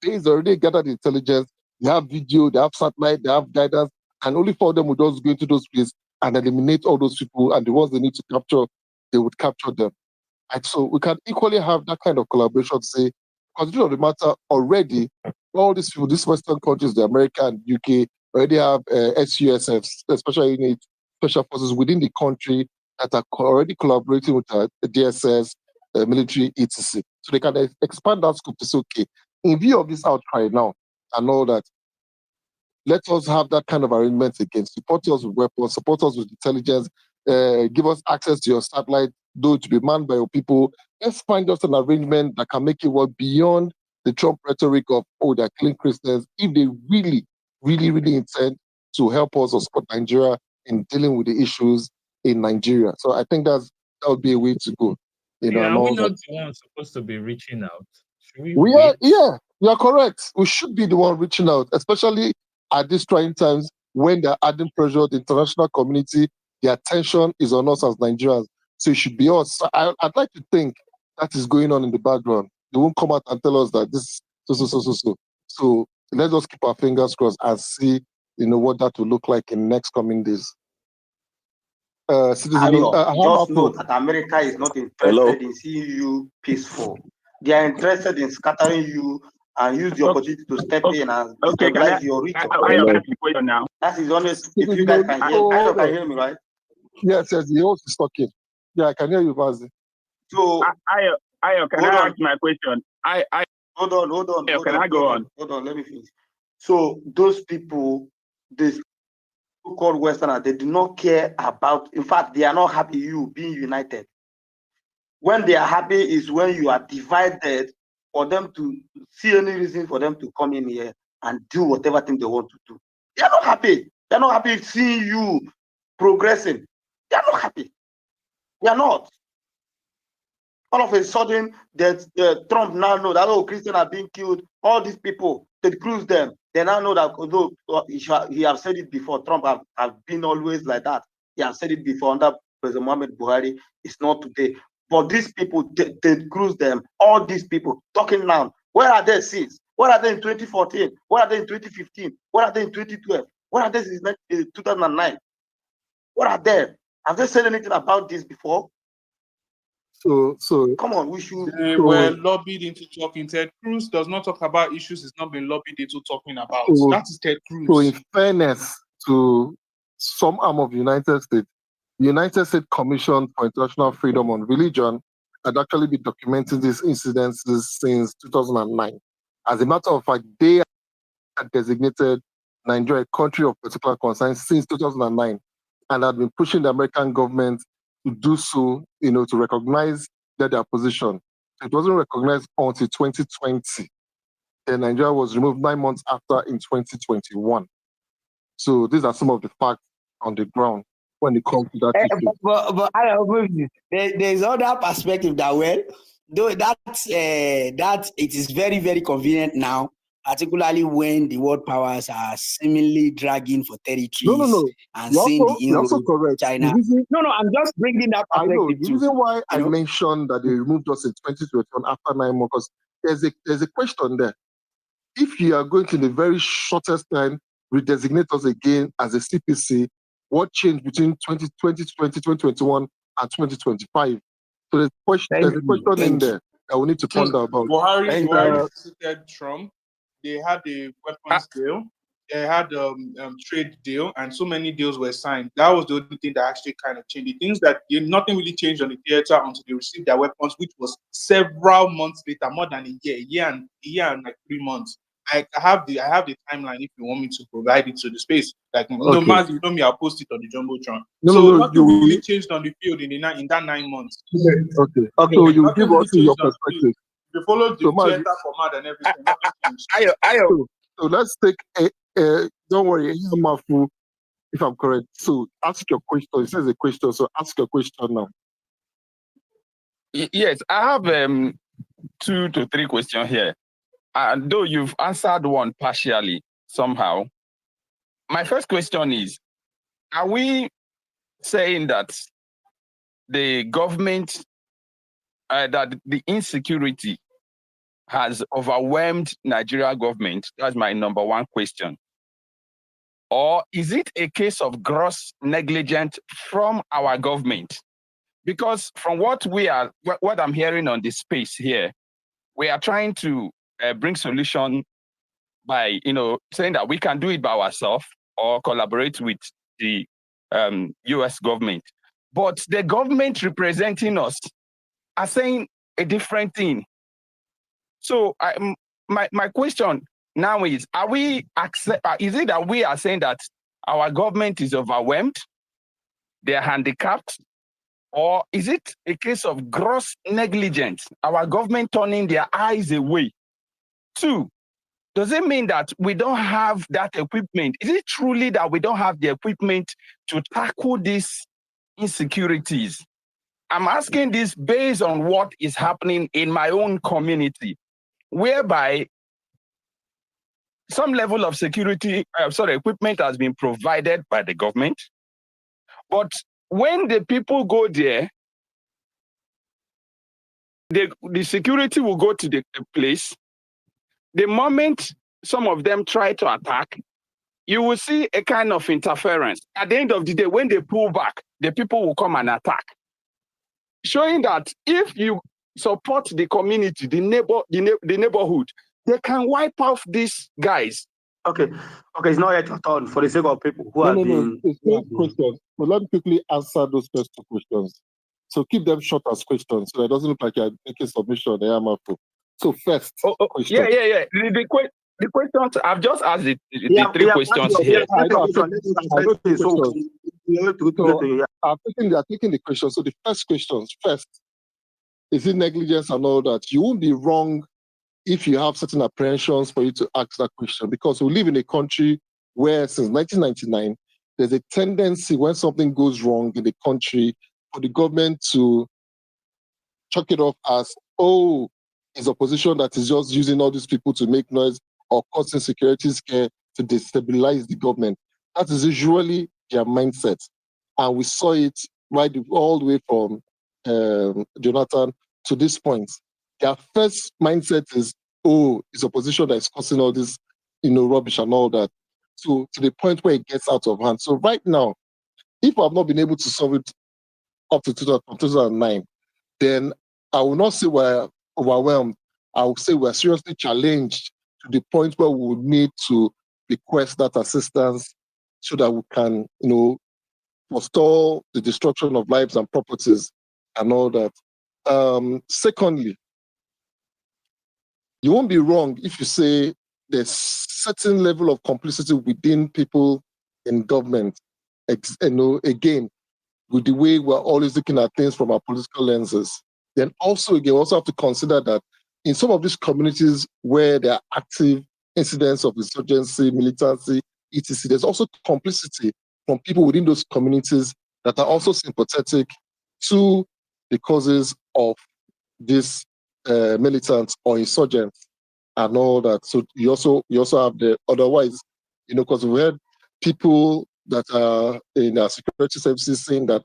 They already gathered intelligence. They have video, they have satellite, they have guidance, and only 4 of them would just go into those places and eliminate all those people, and the ones they need to capture, they would capture them. And so we can equally have that kind of collaboration to say, because the truth of the matter, already, all these people, these Western countries, the America and UK, already have SUSFs, special units, special forces within the country that are already collaborating with the DSS, military, etc. So they can expand that scope to say, okay, in view of this outcry now and all that, let us have that kind of arrangement again. Support us with weapons, support us with intelligence, give us access to your satellite, though to be manned by your people. Let's find just an arrangement that can make it work beyond the Trump rhetoric of, they're killing Christians, if they really, really, really intend to help us or support Nigeria in dealing with the issues in Nigeria. So I think that would be a way to go. Are we not the ones supposed to be reaching out? Yeah, you are correct. We should be the one reaching out, especially at these trying times when they're adding pressure on the international community. The attention is on us as Nigerians. So it should be us. So I'd like to think that is going on in the background. They won't come out and tell us that this so. So let's just keep our fingers crossed and see, what that will look like in next coming days. Just note that America is not interested in seeing you peaceful. They are interested in scattering you and use the opportunity to step in and stabilize your region. That is honest. If you guys can hear, I can hear me, right? Yes, the host is talking. Yeah, I can hear you, Vazi. So, Ayo, can I ask my question? Hold on. Can I go on? Hold on, let me finish. So, those people, this so-called Westerners, they do not care about, in fact, they are not happy you being united. When they are happy is when you are divided, for them to see any reason for them to come in here and do whatever thing they want to do. They are not happy. They are not happy seeing you progressing. They are not happy. They are not. All of a sudden, that Trump now know that Christians are being killed. All these people, Ted Cruz them, they now know that although he have said it before, Trump have been always like that. He has said it before under President Muhammad Buhari. It's not today. But these people, Ted Cruz them, all these people talking now. Where are they since? Where are they in 2014? Where are they in 2015? Where are they in 2012? Where are they in 2009? What are they? Have they said anything about this before? So come on, we should. They were lobbied into talking. Ted Cruz does not talk about issues he's not been lobbied into talking about. That is Ted Cruz. So in fairness to some arm of the United States Commission for International Freedom on Religion had actually been documenting these incidences since 2009. As a matter of fact, they had designated Nigeria a country of particular concern since 2009 and had been pushing the American government to do so, to recognize their position. It wasn't recognized until 2020. And Nigeria was removed 9 months after in 2021. So these are some of the facts on the ground when it comes to that issue. But there's other perspective that though that it is very, very convenient now, particularly when the world powers are seemingly dragging for territories and seeing the inroads China. I'm just bringing that perspective. I know. The reason why I mentioned that they removed us in 2021 after 9 months, because there's a question there. If you are going to, in the very shortest time, redesignate us again as a CPC, what changed between 2020, 2021, and 2025? So there's a question in there that we need to ponder about. Buhari visited Trump. They had a weapons deal. They had trade deal, and so many deals were signed. That was the only thing that actually kind of changed. The things that nothing really changed on the theater until they received their weapons, which was several months later, more than a year and like 3 months. I have the timeline if you want me to provide it to the space. Like no, Maz, you know me, I'll post it on the Jumbotron. Nothing really changed on the field in that 9 months. Okay. So you give us your perspective. You followed the theater format and everything. Nothing changed. So let's take don't worry, Mafu, if I'm correct. So ask your question. It says a question, so ask your question now. Yes, I have 2 to 3 questions here. Though you've answered one partially somehow. My first question is, are we saying that the government, that the insecurity has overwhelmed Nigeria government? That's my number 1 question. Or is it a case of gross negligence from our government? Because from what I'm hearing on this space here, we are trying to bring solution by, saying that we can do it by ourselves or collaborate with the US government. But the government representing us are saying a different thing. So my question now is, is it that we are saying that our government is overwhelmed, they're handicapped, or is it a case of gross negligence, our government turning their eyes away? 2, does it mean that we don't have that equipment? Is it truly that we don't have the equipment to tackle these insecurities? I'm asking this based on what is happening in my own community, whereby some level of equipment has been provided by the government. But when the people go there, the security will go to the place. The moment some of them try to attack, you will see a kind of interference. At the end of the day, when they pull back, the people will come and attack. Showing that if you support the community, the neighborhood, they can wipe off these guys. Okay, it's not yet your turn for the sake of people who have been. It's not questions. But let me quickly answer those first 2 questions. So keep them short as questions, so it doesn't look like you're making submission. So first, question. Yeah. The questions I've just asked the 3 questions here. I'm taking the question. So the first question, is it negligence and all that? You won't be wrong if you have certain apprehensions for you to ask that question, because we live in a country where since 1999, there's a tendency when something goes wrong in the country for the government to chalk it off as, it's opposition that is just using all these people to make noise or causing security scare to destabilize the government. That is usually their mindset. And we saw it right all the way from Jonathan to this point. Their first mindset is, it's opposition that is causing all this, rubbish and all that. So to the point where it gets out of hand. So right now, if I've not been able to solve it up to 2009, then I will not say we're overwhelmed. I will say we're seriously challenged to the point where we would need to request that assistance so that we can, forestall the destruction of lives and properties and all that. Secondly, you won't be wrong if you say there's certain level of complicity within people in government. Again, with the way we're always looking at things from our political lenses. Then also, again, we also have to consider that in some of these communities where there are active incidents of insurgency, militancy, etc., there's also complicity from people within those communities that are also sympathetic to the causes of these militants or insurgents and all that. So you also have the otherwise, because we had people that are in our security services saying that,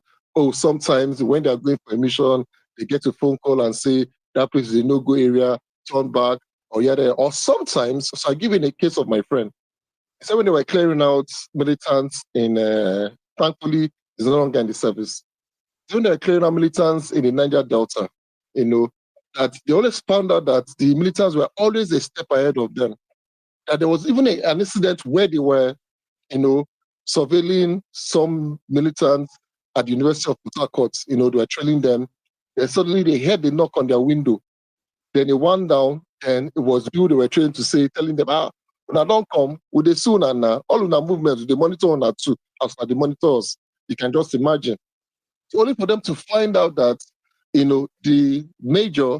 sometimes when they're going for a mission, they get a phone call and say that place is a no-go area, turn back, or sometimes, so I give you a case of my friend. He said when they were clearing out militants in, thankfully, he's no longer in the service. When they're clearing out militants in the Niger Delta, that they always found out that the militants were always a step ahead of them. That there was even an incident where they were, surveilling some militants at the University of Port Harcourt. They were trailing them. Then suddenly they heard the knock on their window. Then they went down, and it was you they were trying to say, telling them, when I don't come, with the soon and all of our movements, they monitor on that too, as for the monitors. You can just imagine. So only for them to find out that, the major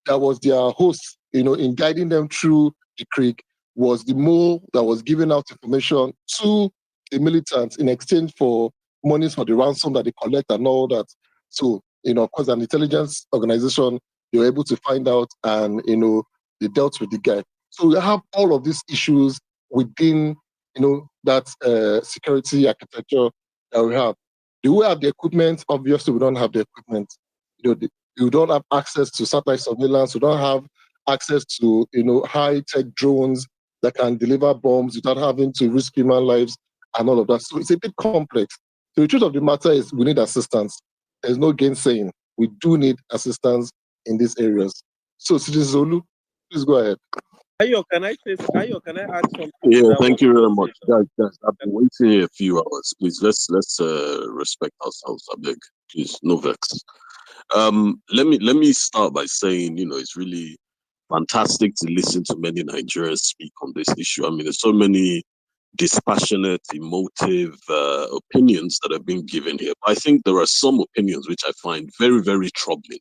that was their host, in guiding them through the creek was the mole that was giving out information to the militants in exchange for monies for the ransom that they collect and all that. So, of course, an intelligence organization, they were able to find out and, they dealt with the guy. So we have all of these issues within, that security architecture that we have. Do we have the equipment? Obviously, we don't have the equipment. You don't have access to satellite surveillance. You don't have access to, high-tech drones that can deliver bombs without having to risk human lives and all of that. So it's a bit complex. So the truth of the matter is we need assistance. There's no gainsaying. We do need assistance in these areas. So, Citizen Zolu, please go ahead. Ayo, can I add something? Yeah, thank you very much. Guys, I've been waiting here a few hours. Please, let's respect ourselves. I beg. Please, no vex. Let me start by saying, it's really fantastic to listen to many Nigerians speak on this issue. I mean, there's so many dispassionate, emotive opinions that have been given here. But I think there are some opinions which I find very, very troubling.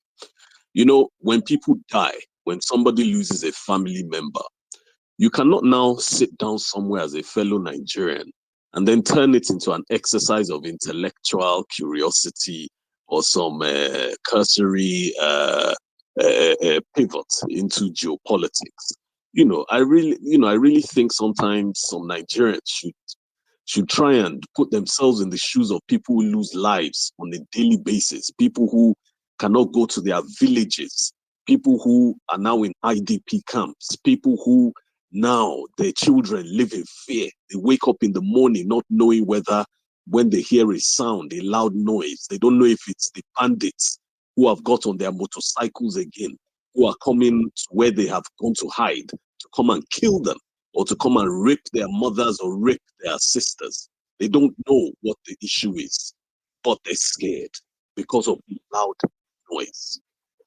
When people die, when somebody loses a family member, you cannot now sit down somewhere as a fellow Nigerian and then turn it into an exercise of intellectual curiosity or some cursory pivot into geopolitics. I really think sometimes some Nigerians should try and put themselves in the shoes of people who lose lives on a daily basis, people who cannot go to their villages, people who are now in IDP camps, people who now their children live in fear. They wake up in the morning not knowing whether when they hear a sound, a loud noise, they don't know if it's the bandits who have got on their motorcycles again, who are coming to where they have gone to hide, to come and kill them, or to come and rape their mothers or rape their sisters. They don't know what the issue is, but they're scared because of the loud noise.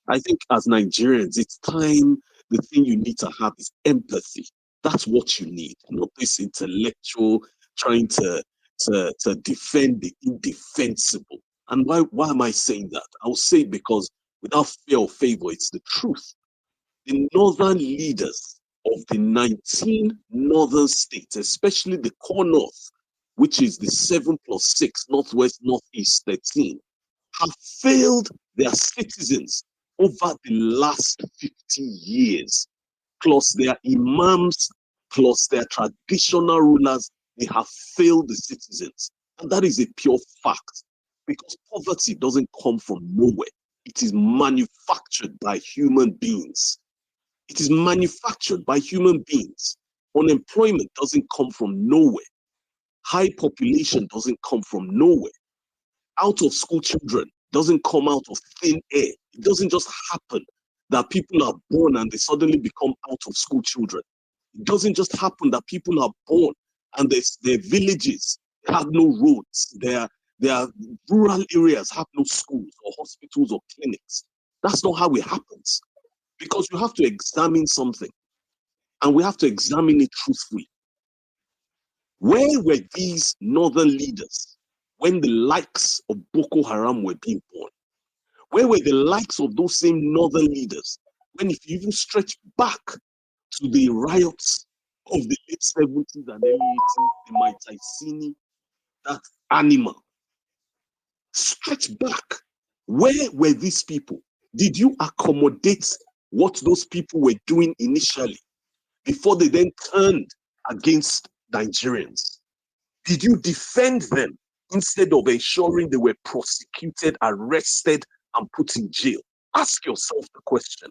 I think as Nigerians, it's time. The thing you need to have is empathy. That's what you need, not this intellectual trying to defend the indefensible. And why am I saying that? I'll say it because without fear or favor, it's the truth. The northern leaders of the 19 northern states, especially the core north, which is the 7+6, northwest, northeast, 13, have failed their citizens over the last 50 years, plus their imams, plus their traditional rulers, they have failed the citizens. And that is a pure fact, because poverty doesn't come from nowhere. It is manufactured by human beings. It is manufactured by human beings. Unemployment doesn't come from nowhere. High population doesn't come from nowhere. Out of school children doesn't come out of thin air. It doesn't just happen that people are born and they suddenly become out of school children. It doesn't just happen that people are born and their villages have no roads. Their rural areas have no schools or hospitals or clinics. That's not how it happens. Because you have to examine something, and we have to examine it truthfully. Where were these northern leaders when the likes of Boko Haram were being born? Where were the likes of those same northern leaders when, if you even stretch back to the riots of the late 70s and early 80s, the Maitaisini, that animal, stretch back. Where were these people? Did you accommodate what those people were doing initially before they then turned against Nigerians? Did you defend them instead of ensuring they were prosecuted, arrested, and put in jail? Ask yourself the question.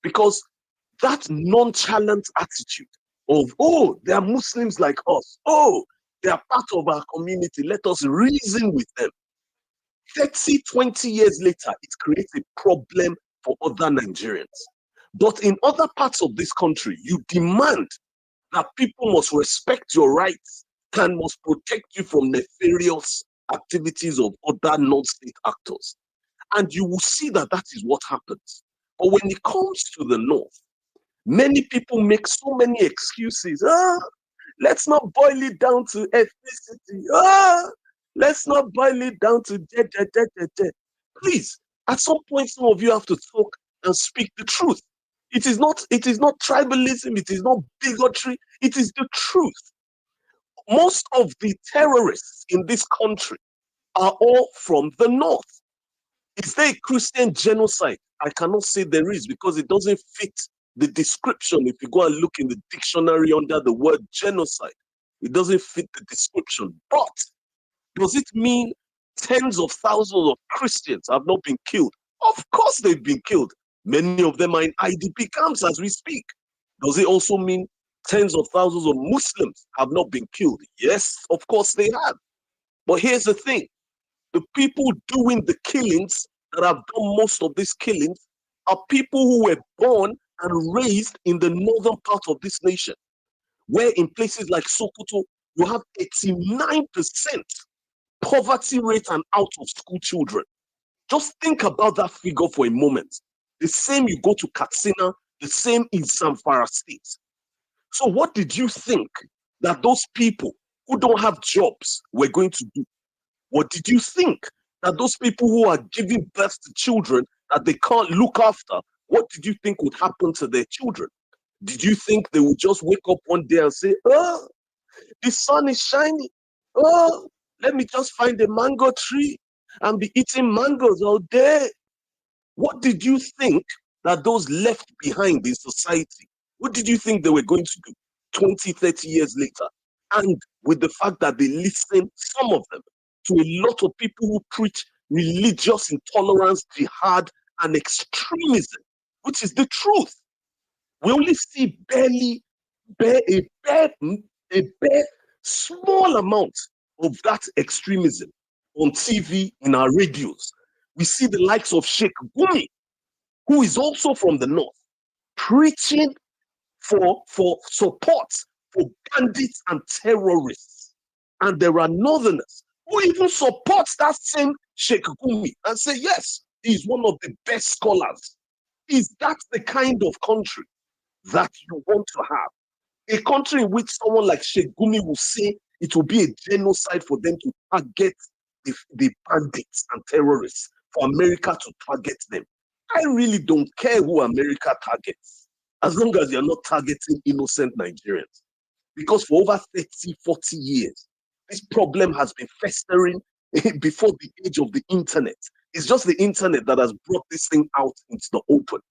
Because that nonchalant attitude of, oh, they are Muslims like us. Oh, they are part of our community. Let us reason with them. 30, 20 years later, it creates a problem for other Nigerians. But in other parts of this country, you demand that people must respect your rights and must protect you from nefarious activities of other non-state actors. And you will see that that is what happens. But when it comes to the North, many people make so many excuses. Let's not boil it down to ethnicity. Let's not boil it down to Please, at some point, some of you have to talk and speak the truth. It is not tribalism, it is not bigotry, it is the truth. Most of the terrorists in this country are all from the North. Is there a Christian genocide? I cannot say there is, because it doesn't fit the description. If you go and look in the dictionary under the word genocide, it doesn't fit the description. But does it mean tens of thousands of Christians have not been killed? Of course they've been killed. Many of them are in IDP camps as we speak. Does it also mean tens of thousands of Muslims have not been killed? Yes, of course they have. But here's the thing. The people doing the killings that have done most of these killings are people who were born and raised in the northern part of this nation, where in places like Sokoto, you have 89% poverty rate and out of school children. Just think about that figure for a moment. The same you go to Katsina, the same in Zamfara State. So what did you think that those people who don't have jobs were going to do? What did you think that those people who are giving birth to children that they can't look after, what did you think would happen to their children? Did you think they would just wake up one day and say, oh, the sun is shining. Oh, let me just find a mango tree and be eating mangoes all day? What did you think that those left behind in society, what did you think they were going to do 20, 30 years later? And with the fact that they listen, some of them, to a lot of people who preach religious intolerance, jihad, and extremism, which is the truth. We only see a bare small amount of that extremism on TV, in our radios. We see the likes of Sheikh Gumi, who is also from the North, preaching for support for bandits and terrorists. And there are Northerners who even support that same Sheikh Gumi and say, yes, he's one of the best scholars. Is that the kind of country that you want to have? A country in which someone like Sheikh Gumi will say it will be a genocide for them to target the bandits and terrorists, for America to target them. I really don't care who America targets, as long as you're not targeting innocent Nigerians. Because for over 30, 40 years, this problem has been festering before the age of the internet. It's just the internet that has brought this thing out into the open.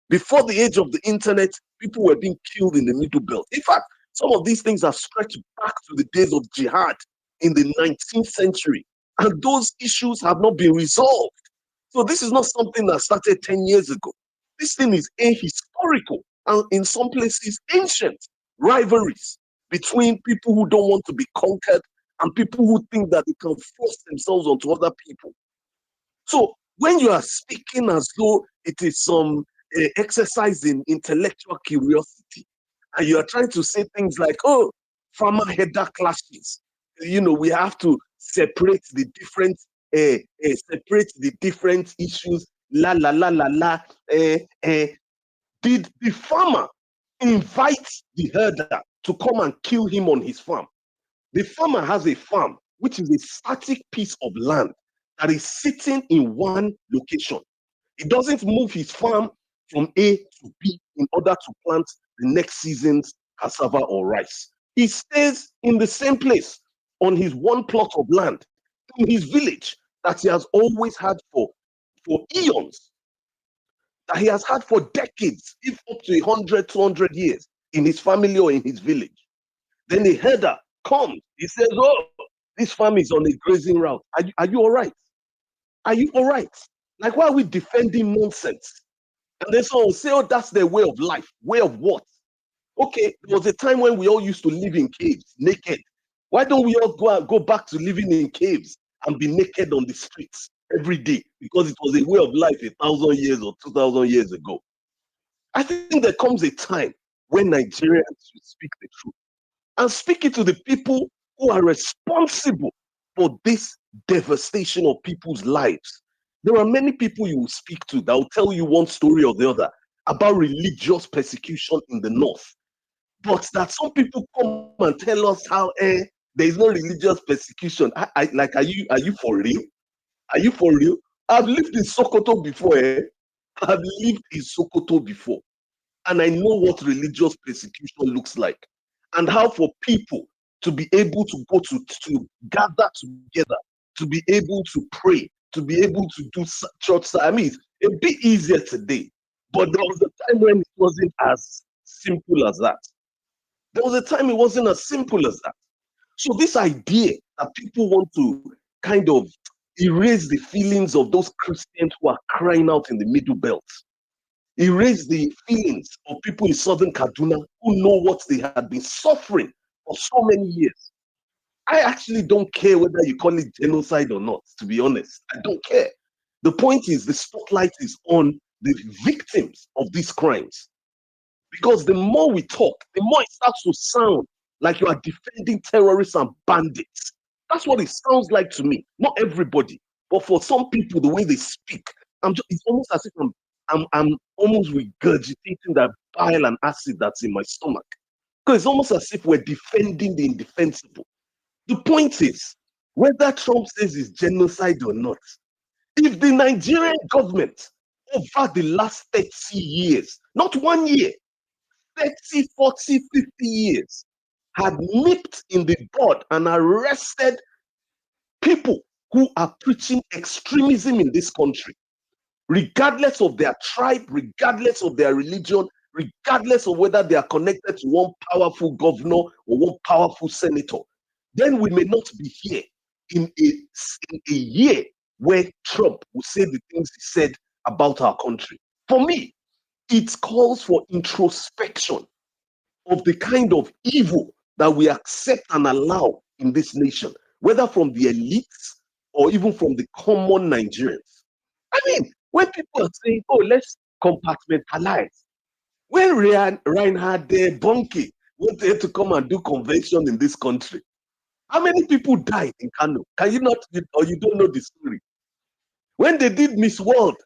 Before the age of the internet, people were being killed in the Middle Belt. In fact, some of these things are stretched back to the days of jihad in the 19th century. And those issues have not been resolved. So this is not something that started 10 years ago. This thing is ahistorical and in some places ancient rivalries between people who don't want to be conquered and people who think that they can force themselves onto other people. So when you are speaking as though it is some exercise in intellectual curiosity, and you are trying to say things like, oh, farmer header clashes, we have to separate the different issues. Did the farmer invite the herder to come and kill him on his farm? The farmer has a farm, which is a static piece of land that is sitting in one location. He doesn't move his farm from A to B in order to plant the next season's cassava or rice. He stays in the same place on his one plot of land in his village that he has always had for eons, that he has had for decades, if up to 100, 200 years in his family or in his village. Then the herder comes, he says, oh, this farm is on a grazing route. Are you all right? Are you all right? Like, why are we defending nonsense? And then someone will say, oh, that's their way of life. Way of what? Okay, there was a time when we all used to live in caves, naked. Why don't we all go back to living in caves and be naked on the streets? every day because it was a way of life 1,000 years or 2,000 years ago. I think there comes a time when Nigerians should speak the truth and speak it to the people who are responsible for this devastation of people's lives. There are many people you will speak to that will tell you one story or the other about religious persecution in the north. But that some people come and tell us how there is no religious persecution. Like, are you for real? Are you for real? I've lived in Sokoto before. I've lived in Sokoto before. And I know what religious persecution looks like. And how for people to be able to go to gather together, to be able to pray, to be able to do church. I mean, it's a bit easier today. But there was a time when it wasn't as simple as that. There was a time it wasn't as simple as that. So this idea that people want to kind of erase the feelings of those Christians who are crying out in the Middle Belt, erase the feelings of people in Southern Kaduna who know what they had been suffering for so many years. I actually don't care whether you call it genocide or not, to be honest. I don't care. The point is the spotlight is on the victims of these crimes. Because the more we talk, the more it starts to sound like you are defending terrorists and bandits. That's what it sounds like to me. Not everybody, but for some people, the way they speak, it's almost as if I'm almost regurgitating that bile and acid that's in my stomach. Because it's almost as if we're defending the indefensible. The point is, whether Trump says it's genocide or not, if the Nigerian government over the last 30 years, not 1 year, 30, 40, 50 years, had nipped in the bud and arrested people who are preaching extremism in this country, regardless of their tribe, regardless of their religion, regardless of whether they are connected to one powerful governor or one powerful senator, then we may not be here in a year where Trump will say the things he said about our country. For me, it calls for introspection of the kind of evil that we accept and allow in this nation, whether from the elites or even from the common Nigerians. I mean, when people are saying, oh, let's compartmentalize, when Reinhard Bonnke wanted to come and do convention in this country, how many people died in Kano? Can you not, or you don't know the story? When they did Miss World,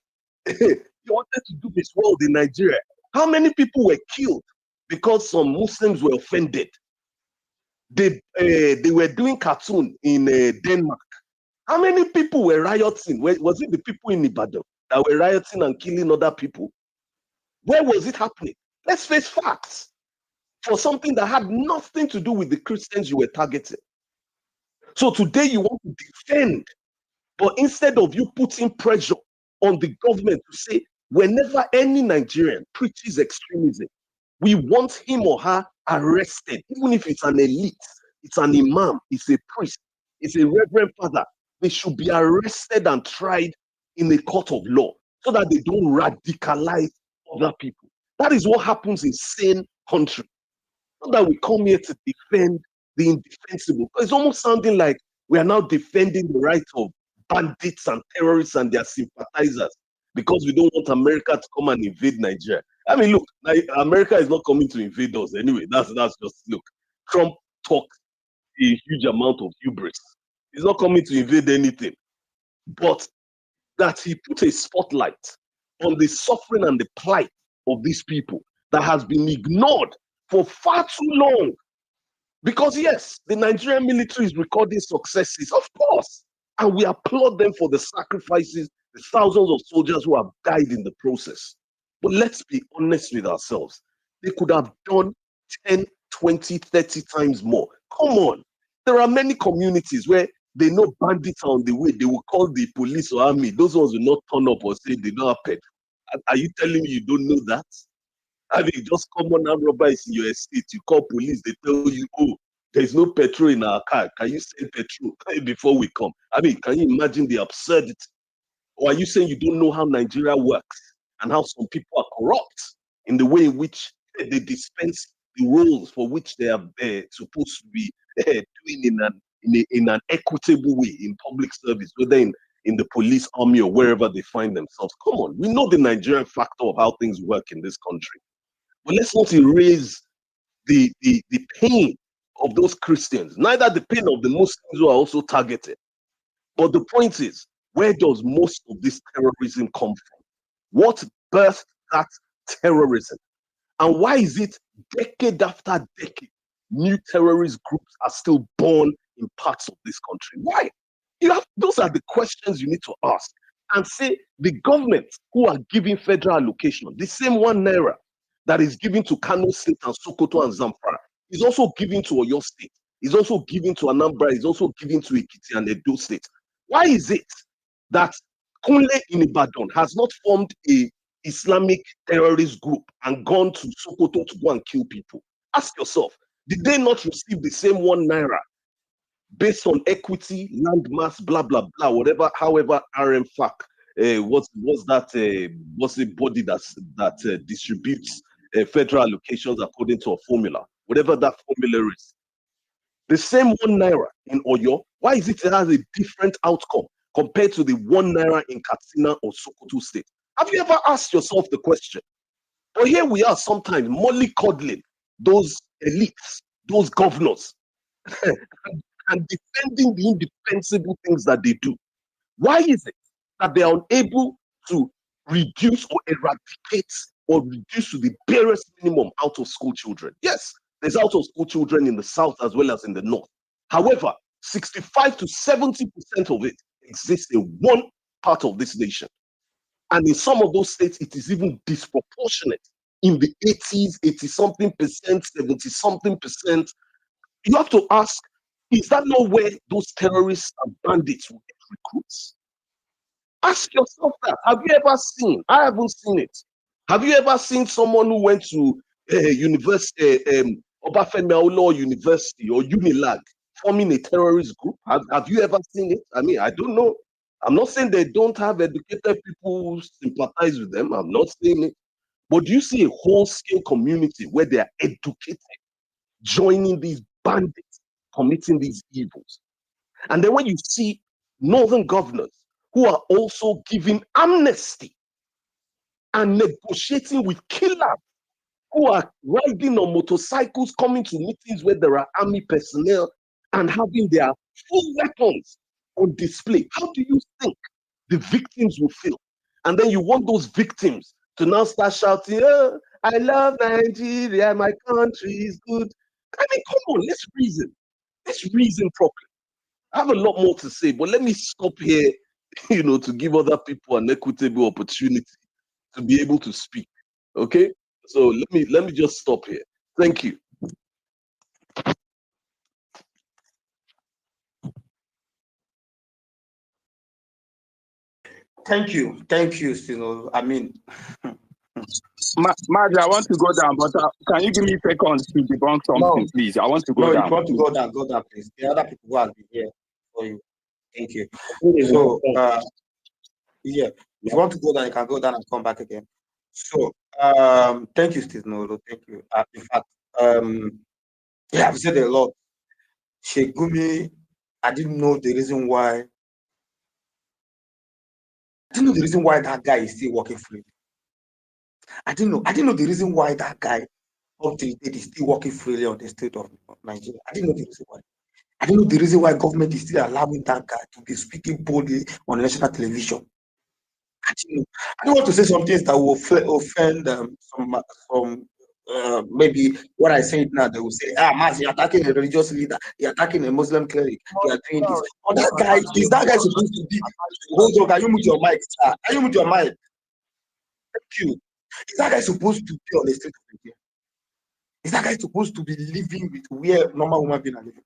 they wanted to do Miss World in Nigeria. How many people were killed because some Muslims were offended? They were doing cartoon in Denmark. How many people were rioting? Was it the people in Ibadan that were rioting and killing other people? Where was it happening? Let's face facts. For something that had nothing to do with the Christians you were targeting. So today you want to defend, but instead of you putting pressure on the government to say, whenever any Nigerian preaches extremism, we want him or her arrested, even if it's an elite, it's an imam, it's a priest, it's a reverend father, they should be arrested and tried in a court of law so that they don't radicalize other people. That is what happens in sane countries. Not that we come here to defend the indefensible. It's almost sounding like we are now defending the rights of bandits and terrorists and their sympathizers because we don't want America to come and invade Nigeria. I mean, look, America is not coming to invade us anyway. That's just, look, Trump talks a huge amount of hubris. He's not coming to invade anything. But that he put a spotlight on the suffering and the plight of these people that has been ignored for far too long. Because yes, the Nigerian military is recording successes, of course, and we applaud them for the sacrifices, the thousands of soldiers who have died in the process. But let's be honest with ourselves. They could have done 10, 20, 30 times more. Come on. There are many communities where they know bandits are on the way. They will call the police or army. Those ones will not turn up or say they don't have petrol. Are you telling me you don't know that? I mean, just common armed robbers in your estate. You call police, they tell you, oh, there's no petrol in our car. Can you send petrol before we come? I mean, can you imagine the absurdity? Or are you saying you don't know how Nigeria works and how some people are corrupt in the way in which they dispense the roles for which they are supposed to be doing in an equitable way in public service, whether in in the police, army, or wherever they find themselves. Come on, we know the Nigerian factor of how things work in this country. But let's not erase the pain of those Christians, neither the pain of the Muslims who are also targeted. But the point is, where does most of this terrorism come from? What birthed that terrorism? And why is it decade after decade, new terrorist groups are still born in parts of this country? Why? Those are the questions you need to ask. And say the government who are giving federal allocation, the same ₦1 that is given to Kano State and Sokoto and Zamfara, is also given to Oyo State, is also given to Anambra, is also given to Ekiti and Edo State. Why is it that Kunle in Ibadan has not formed a Islamic terrorist group and gone to Sokoto to go and kill people? Ask yourself, did they not receive the same ₦1 based on equity, land mass, blah, blah, blah, whatever, however, RMFAC, what's the body that distributes federal allocations according to a formula, whatever that formula is. The same ₦1 in Oyo, why is it has a different outcome compared to the ₦1 in Katsina or Sokoto State? Have you ever asked yourself the question? But here we are sometimes mollycoddling those elites, those governors, and defending the indefensible things that they do. Why is it that they are unable to reduce or eradicate or reduce to the barest minimum out of school children? Yes, there's out of school children in the south as well as in the north. However, 65 to 70% of it exists in one part of this nation. And in some of those states, it is even disproportionate. In the 80s, 80-something percent, 70-something percent. You have to ask, is that not where those terrorists and bandits will get recruits? Ask yourself that. Have you ever seen? I haven't seen it. Have you ever seen someone who went to university, Obafemi Awolowo University or Unilag, forming a terrorist group? Have you ever seen it? I mean, I don't know. I'm not saying they don't have educated people who sympathize with them. I'm not saying it. But do you see a whole-scale community where they are educated, joining these bandits, committing these evils? And then when you see northern governors who are also giving amnesty and negotiating with killers who are riding on motorcycles, coming to meetings where there are army personnel and having their full weapons on display, how do you think the victims will feel? And then you want those victims to now start shouting, oh, I love Nigeria, my country is good. I mean, come on, let's reason. Let's reason properly. I have a lot more to say, but let me stop here, to give other people an equitable opportunity to be able to speak. Okay? So let me just stop here. Thank you. Thank you, Stino. I mean, Margie, I want to go down, but can you give me seconds to debunk something, please? I want to go down. If you want to go down, please. The other people who have been here for you. Thank you. So, yeah, if you want to go down, you can go down and come back again. So, thank you, Stino. Thank you. In fact, I've said a lot. Shegumi, I didn't know the reason why. I didn't know the reason why that guy is still working freely. I didn't know the reason why that guy up to date is still working freely on the state of Nigeria. I didn't know the reason why. I didn't know the reason why government is still allowing that guy to be speaking boldly on national television. I don't want to say some things that will offend some maybe what I say now, they will say, Mas, you're attacking a religious leader, you're attacking a Muslim cleric, you're doing this. But that guy, is that guy supposed to be? Hold on, can you mute your mic, sir? Can you mute your mic? Thank you. Is that guy supposed to be on the street of Nigeria? Is that guy supposed to be living with where normal human beings are living?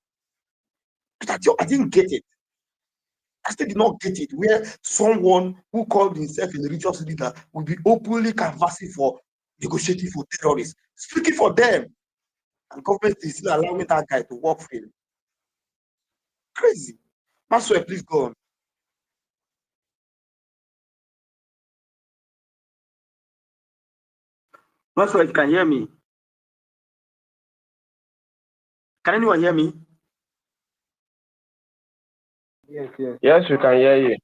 I didn't get it. I still did not get it, where someone who called himself a religious leader will be openly canvassing for negotiating for terrorists, speaking for them, and government is still allowing that guy to work freely. Crazy. Maxwell, please go on. Maxwell, you can hear me? Can anyone hear me? Yes. Yes, we can hear you.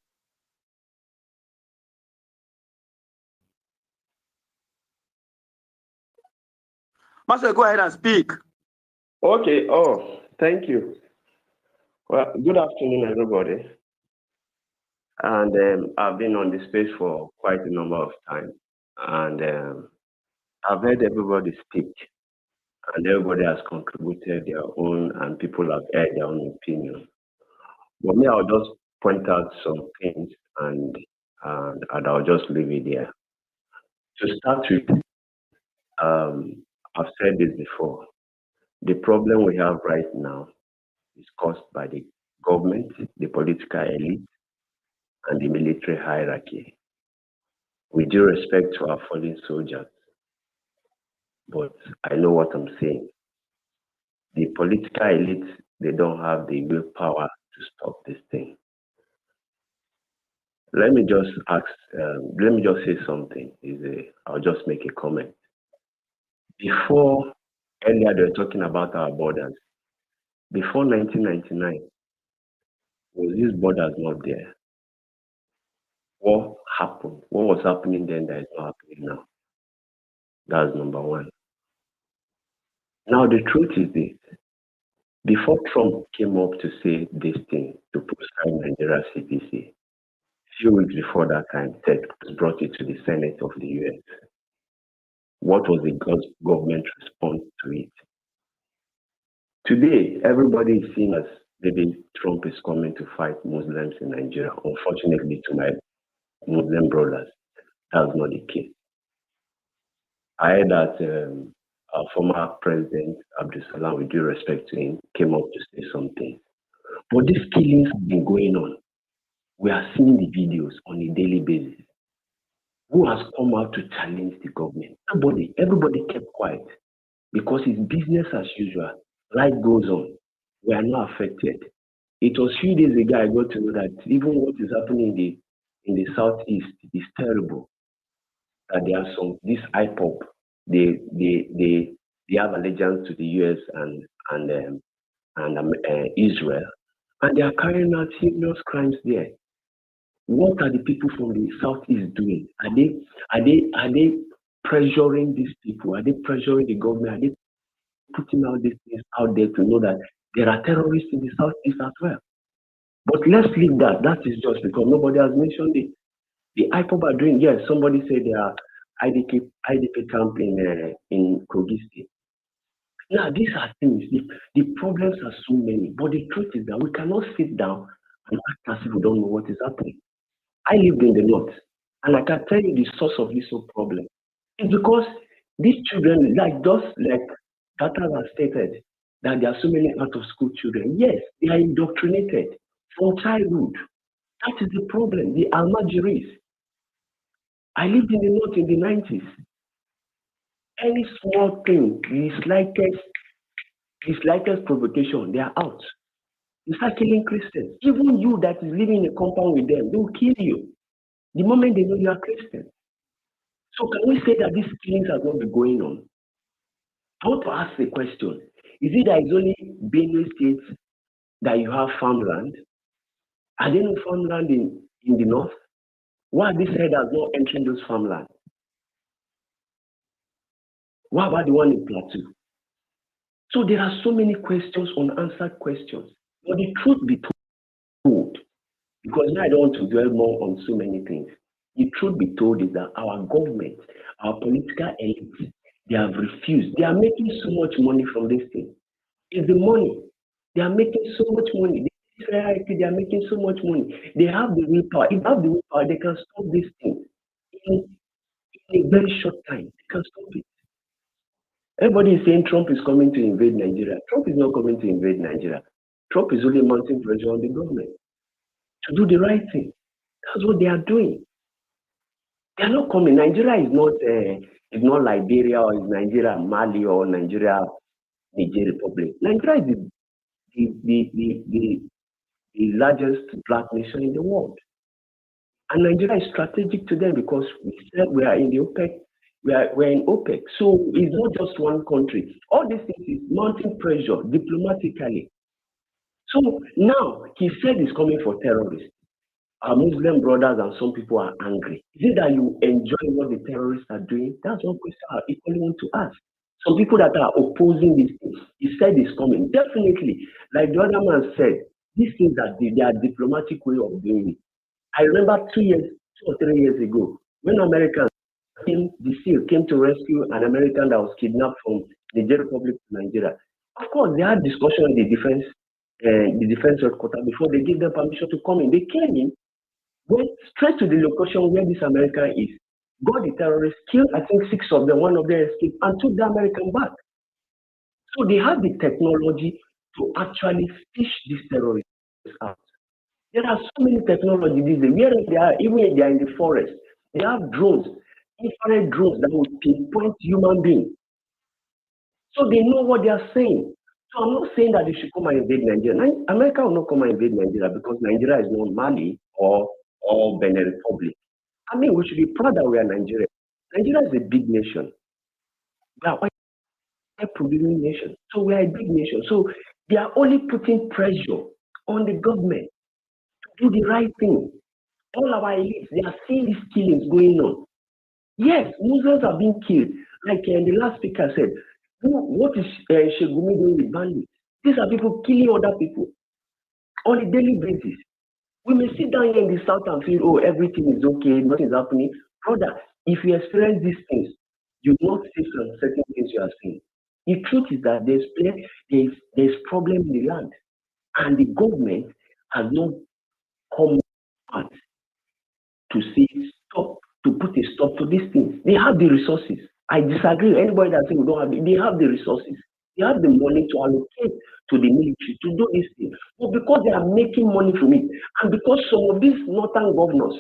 Master, go ahead and speak. Okay. Oh, thank you. Well, good afternoon, everybody. And I've been on this space for quite a number of times, and I've heard everybody speak, and everybody has contributed their own, and people have heard their own opinion. But me, I'll just point out some things, and I'll just leave it there. To start with, I've said this before. The problem we have right now is caused by the government, the political elite, and the military hierarchy. With due respect to our fallen soldiers, but I know what I'm saying. The political elite, they don't have the willpower to stop this thing. Let me just say something. I'll just make a comment. Before, earlier they were talking about our borders. Before 1999, was these borders not there? What happened? What was happening then that is not happening now? That's number one. Now the truth is this. Before Trump came up to say this thing, to prescribe Nigeria CPC, few weeks before that time, Ted brought it to the Senate of the US. What was the government response to it? Today, everybody is seen as maybe Trump is coming to fight Muslims in Nigeria. Unfortunately, to my Muslim brothers, that's not the case. I heard that our former president, Abdul Salam, with due respect to him, came up to say something. But these killings have been going on. We are seeing the videos on a daily basis. Who has come out to challenge the government? Nobody. Everybody kept quiet because it's business as usual. Life goes on. We are not affected. It was few days ago I got to know that even what is happening in the southeast is terrible. That there are this IPOP, they have allegiance to the US and Israel, and they are carrying out serious crimes there. What are the people from the southeast doing? Are they pressuring these people? Are they pressuring the government? Are they putting out these things out there to know that there are terrorists in the southeast as well? But let's leave that. That is just because nobody has mentioned it. The IPOB are doing, yes, somebody said they are IDP camp in Kogi State. Now, these are things, the problems are so many, but the truth is that we cannot sit down and act as if we don't know what is happening. I lived in the north, and I can tell you the source of this whole problem. It's because these children, just like Tata has stated, that there are so many out-of-school children. Yes, they are indoctrinated from childhood. That is the problem, the Almajiris. I lived in the north in the 90s. Any small thing, the slightest provocation, they are out. You start killing Christians. Even you that is living in a compound with them, they will kill you the moment they know you are Christian. So can we say that these killings are going to be going on? I want to ask a question. Is it that it's only Benue State that you have farmland? Are there no farmland in the north? Why are these herders not entering those farmland? What about the one in Plateau? So there are so many questions, unanswered questions. But the truth be told, because now I don't want to dwell more on so many things. The truth be told is that our government, our political elites, they have refused. They are making so much money from this thing. It's the money. They are making so much money. They are making so much money. They have the willpower. If they have the willpower, they can stop this thing in a very short time. They can stop it. Everybody is saying Trump is coming to invade Nigeria. Trump is not coming to invade Nigeria. Trump is only mounting pressure on the government to do the right thing. That's what they are doing. They are not coming. Nigeria is not Liberia, or is Nigeria Mali, or Nigeria Niger Republic. Nigeria is the largest black nation in the world. And Nigeria is strategic to them because we said we are in the OPEC. We're in OPEC. So it's not just one country. All these things is mounting pressure diplomatically. So now he said he's coming for terrorists. Our Muslim brothers and some people are angry. Is it that you enjoy what the terrorists are doing? That's one question I equally want to ask. Some people that are opposing this thing, he said it's coming. Definitely, like the other man said, these things are they are diplomatic way of doing it. I remember 2 or 3 years ago, when Americans the SEAL came to rescue an American that was kidnapped from the Niger Republic to Nigeria. Of course, they had discussion with the defense headquarters before they gave them permission to come in. They came in, went straight to the location where this American is, got the terrorists, killed I think 6 of them, one of them escaped, and took the American back. So they have the technology to actually fish these terrorists out. There are so many technologies these days. Wherever they are, even if they are in the forest, they have drones, infrared drones that will pinpoint human beings. So they know what they are saying. So I'm not saying that they should come and invade Nigeria. America will not come and invade Nigeria because Nigeria is not Mali or Benin Republic. I mean, we should be proud that we are Nigeria. Nigeria is a big nation. We are quite a producing nation. So we are a big nation. So they are only putting pressure on the government to do the right thing. All our elites, they are seeing these killings going on. Yes, Muslims are being killed. Like the last speaker said, what is Shegumi doing with bandits? These are people killing other people on a daily basis. We may sit down here in the south and feel, oh, everything is okay, nothing is happening. Brother, if you experience these things, you will not see some certain things you are seeing. The truth is that there's problem in the land, and the government has not come out to say stop, to put a stop to these things. They have the resources. I disagree with anybody that says we don't have it. They have the resources. They have the money to allocate to the military to do these things. But because they are making money from it, and because some of these northern governors,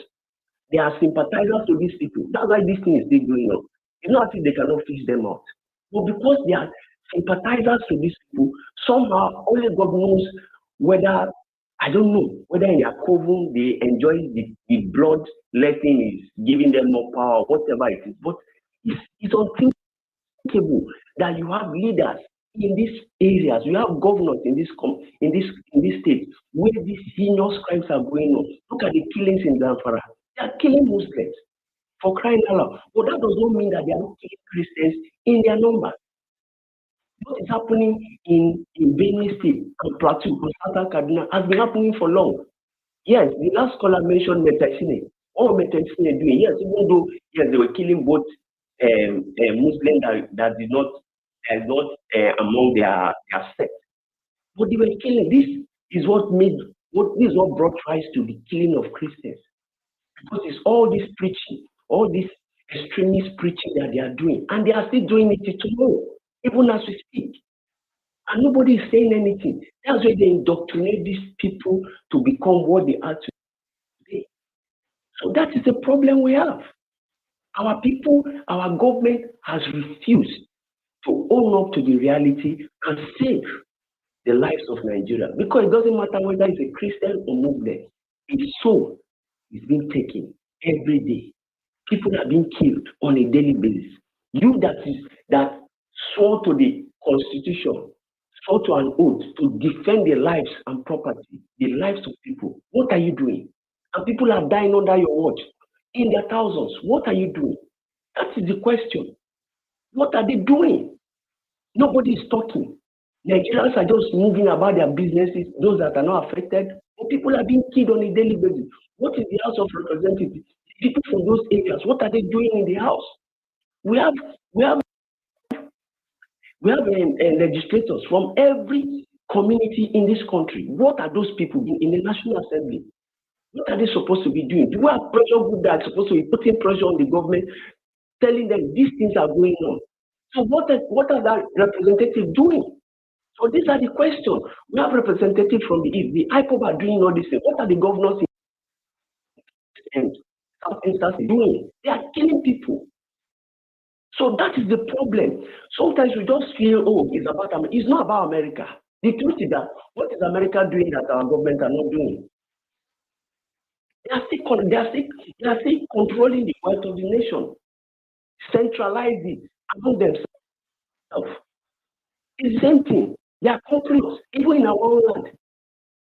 they are sympathizers to these people. That's why this thing is still going on. It's not as if they cannot fish them out. But because they are sympathizers to these people, somehow only God knows whether, I don't know, whether in their coven they enjoy the blood letting is giving them more power, whatever it is. But it's unthinkable that you have leaders in these areas, you have governors in this state where these heinous crimes are going on. Look at the killings in Zamfara. They are killing Muslims for crying out loud. But that does not mean that they are not killing Christians in their number. What is happening in Benue State and Plateau, Southern Kaduna has been happening for long. Yes, the last caller mentioned Metasine. What Metasine doing? Yes, even though yes, they were killing both Muslims that is not among their sect, but they were killing. This is what brought rise to the killing of Christians, because it's all this preaching, all this extremist preaching that they are doing, and they are still doing it till tomorrow, even as we speak. And nobody is saying anything. That's why they indoctrinate these people to become what they are today. So that is the problem we have. Our people, our government has refused to own up to the reality and save the lives of Nigeria. Because it doesn't matter whether it's a Christian or Muslim, its soul is being taken every day. People are being killed on a daily basis. You that swore to the Constitution, swore to an oath to defend their lives and property, the lives of people. What are you doing? And people are dying under your watch in their thousands. What are you doing? That is the question. What are they doing? Nobody is talking. Nigerians are just moving about their businesses, those that are not affected, but people are being killed on a daily basis. What is the House of Representatives? People from those areas, what are they doing in the House? We have legislators from every community in this country. What are those people in the National Assembly? What are they supposed to be doing? Do we have pressure group that are supposed to be putting pressure on the government, telling them these things are going on? So what are that representatives doing? So these are the questions. We have representatives from the East. The IPOB are doing all this thing. What are the governors in South Instance doing? They are killing people. So that is the problem. Sometimes we just feel, oh, it's not about America. The truth is that what is America doing that our government are not doing? They are still controlling the wealth of the nation, centralize it among themselves. It's the same thing. They are companies, even in our own land.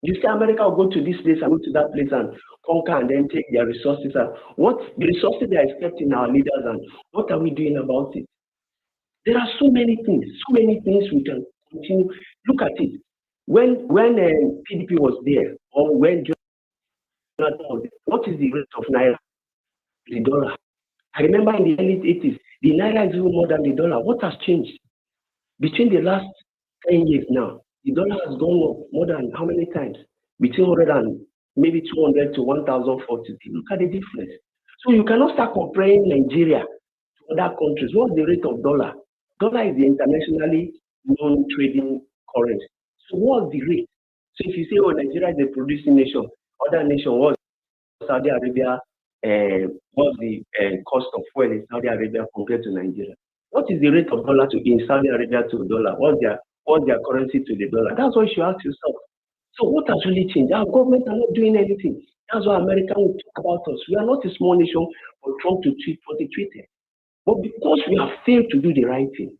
You say America will go to this place and go to that place and conquer and then take their resources. What the resources they are expecting our leaders, and what are we doing about it? There are so many things we can continue. Look at it. When PDP was there, or when Jonathan was there, what is the rate of naira, the dollar? I remember in the early 80s, the naira is even more than the dollar. What has changed between the last 10 years now? The dollar has gone up more than how many times? Between 100 and maybe 200 to 1,040. Look at the difference. So you cannot start comparing Nigeria to other countries. What's the rate of dollar? Dollar is the internationally known trading currency. So what's the rate? So if you say, oh, Nigeria is a producing nation, other nation, what's Saudi Arabia, what's the cost of fuel in Saudi Arabia compared to Nigeria? What is the rate of dollar in Saudi Arabia to dollar? What's their currency to the dollar? That's what you should ask yourself. So what has really changed? Our government are not doing anything. That's why America will talk about us. We are not a small nation for Trump to tweet what he tweeted. But because we have failed to do the right thing,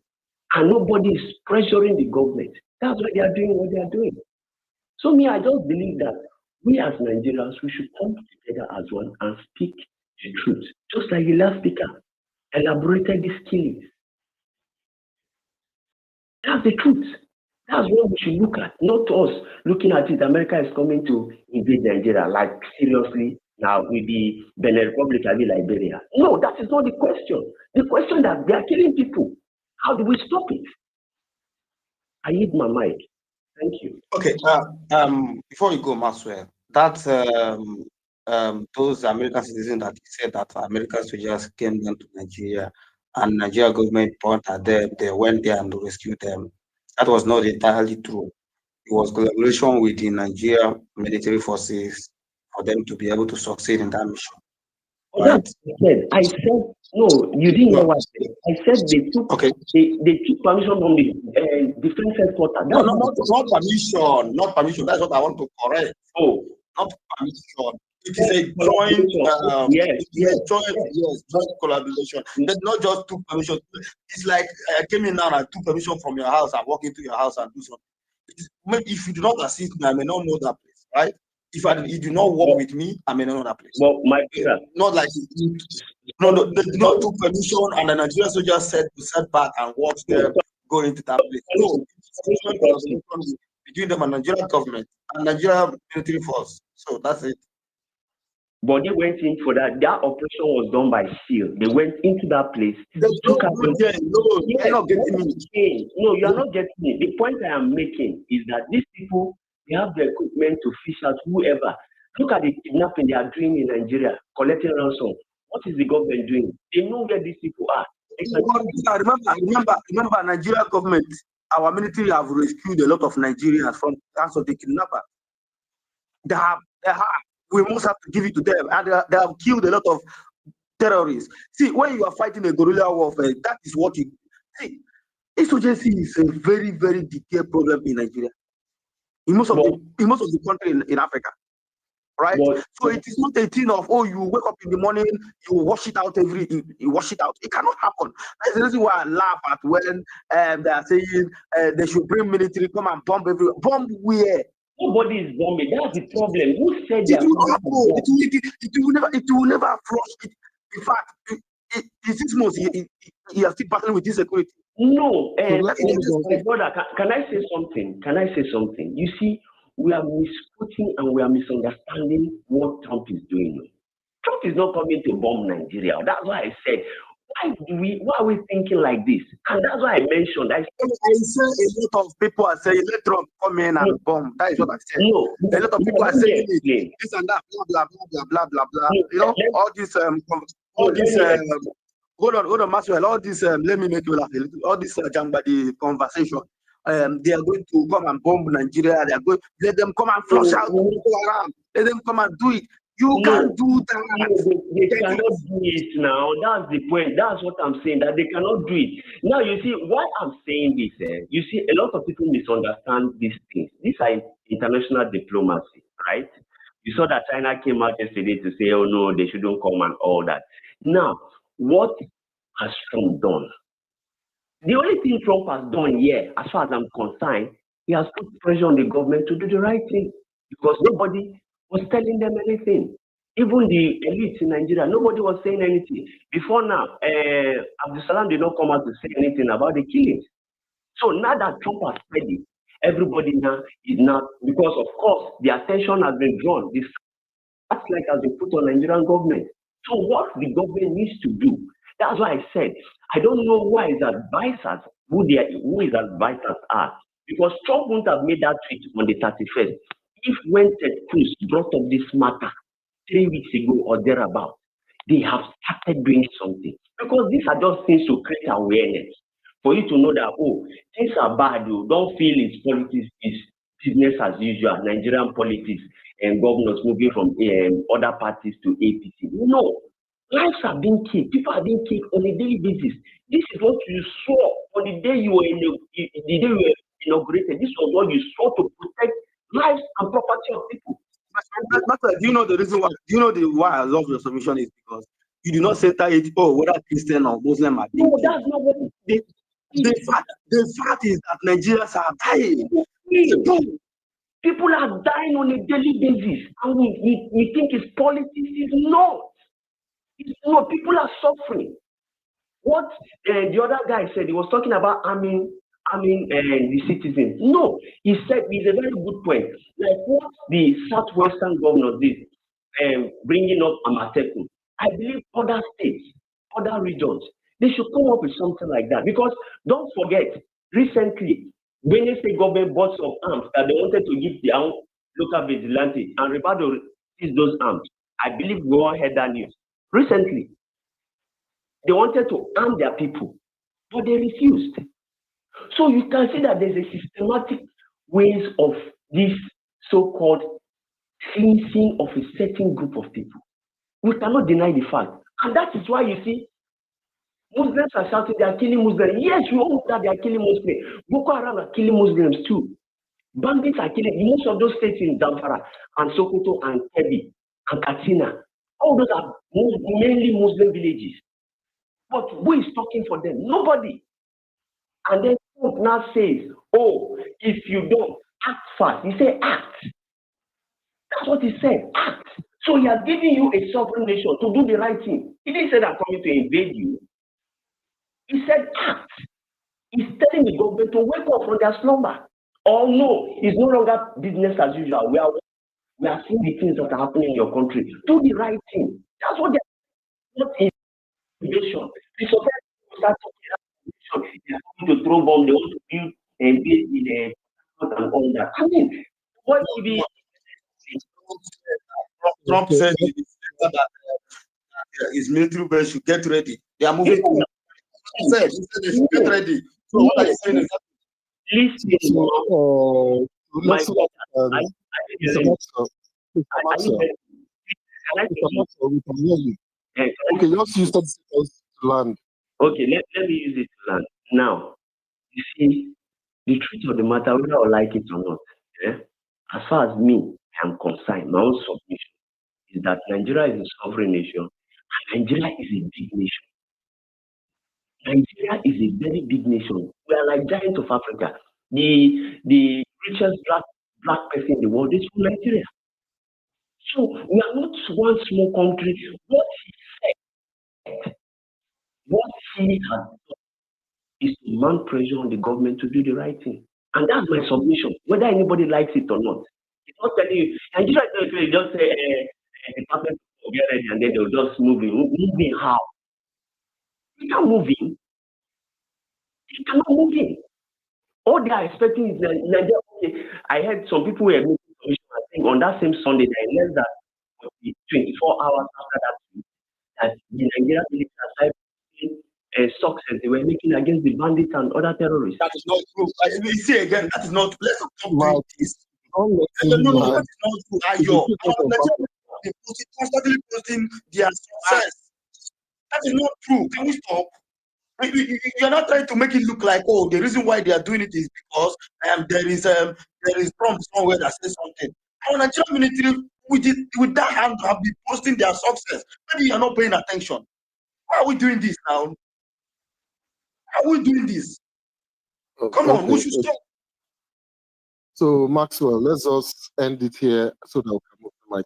and nobody is pressuring the government, that's why they are doing what they are doing. So I just believe that we as Nigerians, we should come together as one and speak the truth. Just like the last speaker elaborated these killings. That's the truth. That's what we should look at, not us looking at it. America is coming to invade Nigeria, like seriously now with the Benin Republic and Liberia. No, that is not the question. The question that they are killing people. How do we stop it? I need my mic. Thank you. Okay. Before you go, Maxwell, that those American citizens that said that American soldiers came down to Nigeria and Nigeria government pointed at them, they went there and rescued them. That was not entirely true. It was collaboration with the Nigeria military forces for them to be able to succeed in that mission. Right? I said no. You didn't know what I said. I said they took permission from the defense headquarters. No, not permission. That's what I want to correct. Oh, not permission. It is a joint collaboration. There's not just two permission. It's like I came in now and I took permission from your house and walk into your house and do something. Maybe if you do not assist me, I may not know that place, right? If you do not work with me, I may not know that place. Well, my brother, not like no, they did not took permission and the Nigerian soldiers said to set back and watch them go into that place. No, it's between them and Nigerian government and Nigerian military force. So that's it. But they went in for that. That operation was done by SEAL. They went into that place. They don't go there. No, you're not getting me. No, you are not getting me. The point I am making is that these people, they have the equipment to fish out whoever. Look at the kidnapping they are doing in Nigeria, collecting ransom. What is the government doing? They know where these people are. Remember, Nigeria government, our military have rescued a lot of Nigerians from the hands of the kidnapper. They have. We must have to give it to them, and they have killed a lot of terrorists. See, when you are fighting a guerrilla warfare, that is what you see. Insurgency is a very, very detailed problem in Nigeria. In most of the country in Africa, right? So it is not a thing of you wake up in the morning, you wash it out you wash it out. It cannot happen. That's the reason why I laugh at when they are saying they should bring military, come and bomb everywhere. Bomb where? Nobody is bombing. That's the problem. Who said it will happen? It will never flush it. In fact, in 6 months, he has still battling with insecurity. No, my brother, can I say something? You see, we are misquoting and we are misunderstanding what Trump is doing. Trump is not coming to bomb Nigeria. That's why I said, why are we thinking like this? And that's why I mentioned. I said a lot of people are saying, let Trump come in and bomb. That is what I said. No, a lot of people are saying this and that, blah, blah, blah, blah, blah, blah. You know, all this, hold on, Maxwell, all this, let me make you laugh a little. All this Jangbadi conversation. They are going to come and bomb Nigeria. They are going, let them come and flush out. Let them come and do it. You can't do that. They cannot do it now. That's the point. That's what I'm saying, that they cannot do it. Now, you see, why I'm saying this, you see, a lot of people misunderstand these things. These are international diplomacy, right? You saw that China came out yesterday to say, oh, no, they shouldn't come and all that. Now, what has Trump done? The only thing Trump has done here, as far as I'm concerned, he has put pressure on the government to do the right thing because nobody was telling them anything. Even the elites in Nigeria, nobody was saying anything. Before now, Abdul Salam did not come out to say anything about the killings. So now that Trump has said it, everybody now is now, because of course the attention has been drawn. This like has been put on Nigerian government. So what the government needs to do, that's why I said, I don't know why his advisors, who his advisors are, because Trump wouldn't have made that tweet on the 31st if when Ted Cruz brought up this matter 3 weeks ago or thereabout, they have started doing something. Because these are just things to create awareness. For you to know that, oh, things are bad, you don't feel it's politics, it's business as usual, Nigerian politics, and governors moving from other parties to APC. No, lives are being killed. People are being killed on a daily basis. This is what you saw on the day you were inaugurated. This was what you saw to protect lives and property of people. Do you know the reason why? Do you know why I love your submission is because you do not center it. Oh, whether Christian or Muslim are being killed. No, that's not what it is. The fact is that Nigerians are dying. People are dying on a daily basis, and we think it's politics. It's not. It's not. People are suffering. What the other guy said, he was talking about arming the citizens. No, he said it's a very good point. Like what the southwestern governors did, bringing up Amateku. I believe other states, other regions, they should come up with something like that. Because don't forget, recently, Benue State government bought some arms that they wanted to give their own local vigilante, and Ribado seized those arms. I believe we all heard that news. Recently, they wanted to arm their people, but they refused. So you can see that there's a systematic ways of this so-called cleansing of a certain group of people. We cannot deny the fact. And that is why you see Muslims are shouting they are killing Muslims. Yes, we all know that they are killing Muslims. Boko Haram are killing Muslims too. Bandits are killing most of those states in Zamfara and Sokoto and Kebbi and Katsina. All those are mainly Muslim villages. But who is talking for them? Nobody. And then Trump now says, oh, if you don't act fast, he said act. That's what he said, act. So he has given you a sovereign nation to do the right thing. He didn't say I'm coming to invade you. He said act. He's telling the government to wake up from their slumber. Oh no, it's no longer business as usual. We are seeing the things that are happening in your country. Do the right thing. That's what they're not invasion. The society will start talking about invasion. They are going to throw bombs, they want to build and build in and all that. I mean, what will be Trump said that his military base should get ready. They are moving. He said they should get ready. So what are you saying is Okay, let's use that to land. Okay, let me use it to land. Now, you see, the truth of the matter, whether I like it or not, as far as me, I am concerned, my own submission is that Nigeria is a sovereign nation, and Nigeria is a big nation. Nigeria is a very big nation. We are like giants of Africa. The richest black person in the world is from Nigeria. So we are not one small country. What he has done is to mount pressure on the government to do the right thing. And that's my submission, whether anybody likes it or not. It's not telling you, Nigeria just say, the government will get ready and then they'll just move in. Move in how? You can't move in. You cannot move in. All they are expecting is Nigeria. Okay, I heard some people were making submission, I think on that same Sunday, they less than 24 hours after that the Nigerian military started success they were making against the bandits and other terrorists. That is not true. You see again, that is not. Let's stop this. No, that is not true. They constantly posting their success. That is not true. Can we stop? You're not trying to make it look like, oh, the reason why they are doing it is because there is Trump somewhere that says something. Our Nigerian military with that hand have been posting their success. Maybe you're not paying attention. Why are we doing this now? How are we doing this? Come on, we should stop. So Maxwell, let's just end it here so that we can move to Mike.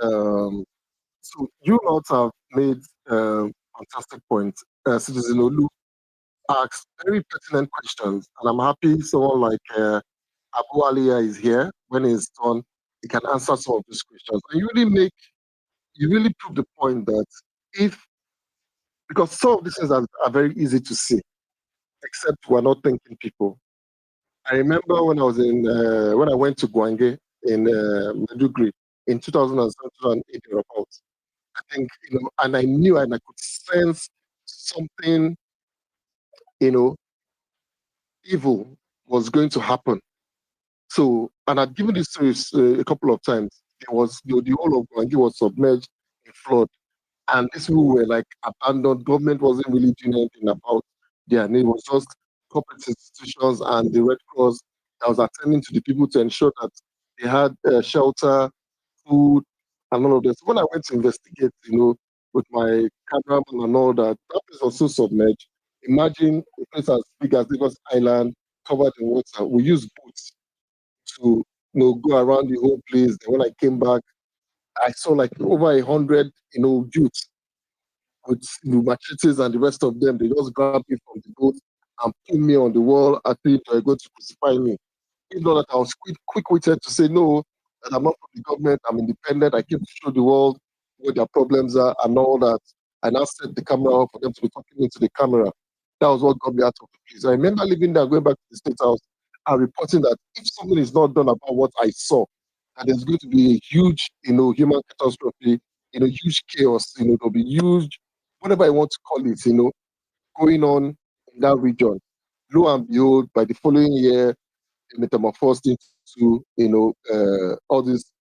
So you lot have made fantastic points. Citizen Olu asked very pertinent questions, and I'm happy someone like Abu Aliya is here. When he's done, he can answer some of these questions. And you really prove the point that because some of these things are very easy to see, except we're not thinking people. I remember when I went to Gwange in Medugri in 2007, 2008 thereabouts. I think, and I knew and I could sense something, evil was going to happen. So, and I'd given this stories a couple of times. There was the whole of Gwange was submerged in flood, and these people were like abandoned. Government wasn't really doing anything about their name. It was just corporate institutions and the Red Cross that was attending to the people to ensure that they had shelter, food, and all of this. When I went to investigate, with my cameraman and all that, that place was so submerged. Imagine a place as big as Lagos Island covered in water. We used boats to go around the whole place. Then when I came back, I saw like over 100 youths with machetes and the rest of them. They just grabbed me from the boat and pinned me on the wall. I think they're going to crucify me. Even though that I was quick-witted to say no, that I'm not from the government, I'm independent, I came to show the world what their problems are and all that. I now set the camera up for them to be talking into the camera. That was what got me out of the place. I remember living there, going back to the State House and reporting that if something is not done about what I saw, that there's going to be a huge, human catastrophe, huge chaos, there'll be huge, whatever I want to call it, going on in that region. Lo and behold, by the following year, it metamorphosed into, all these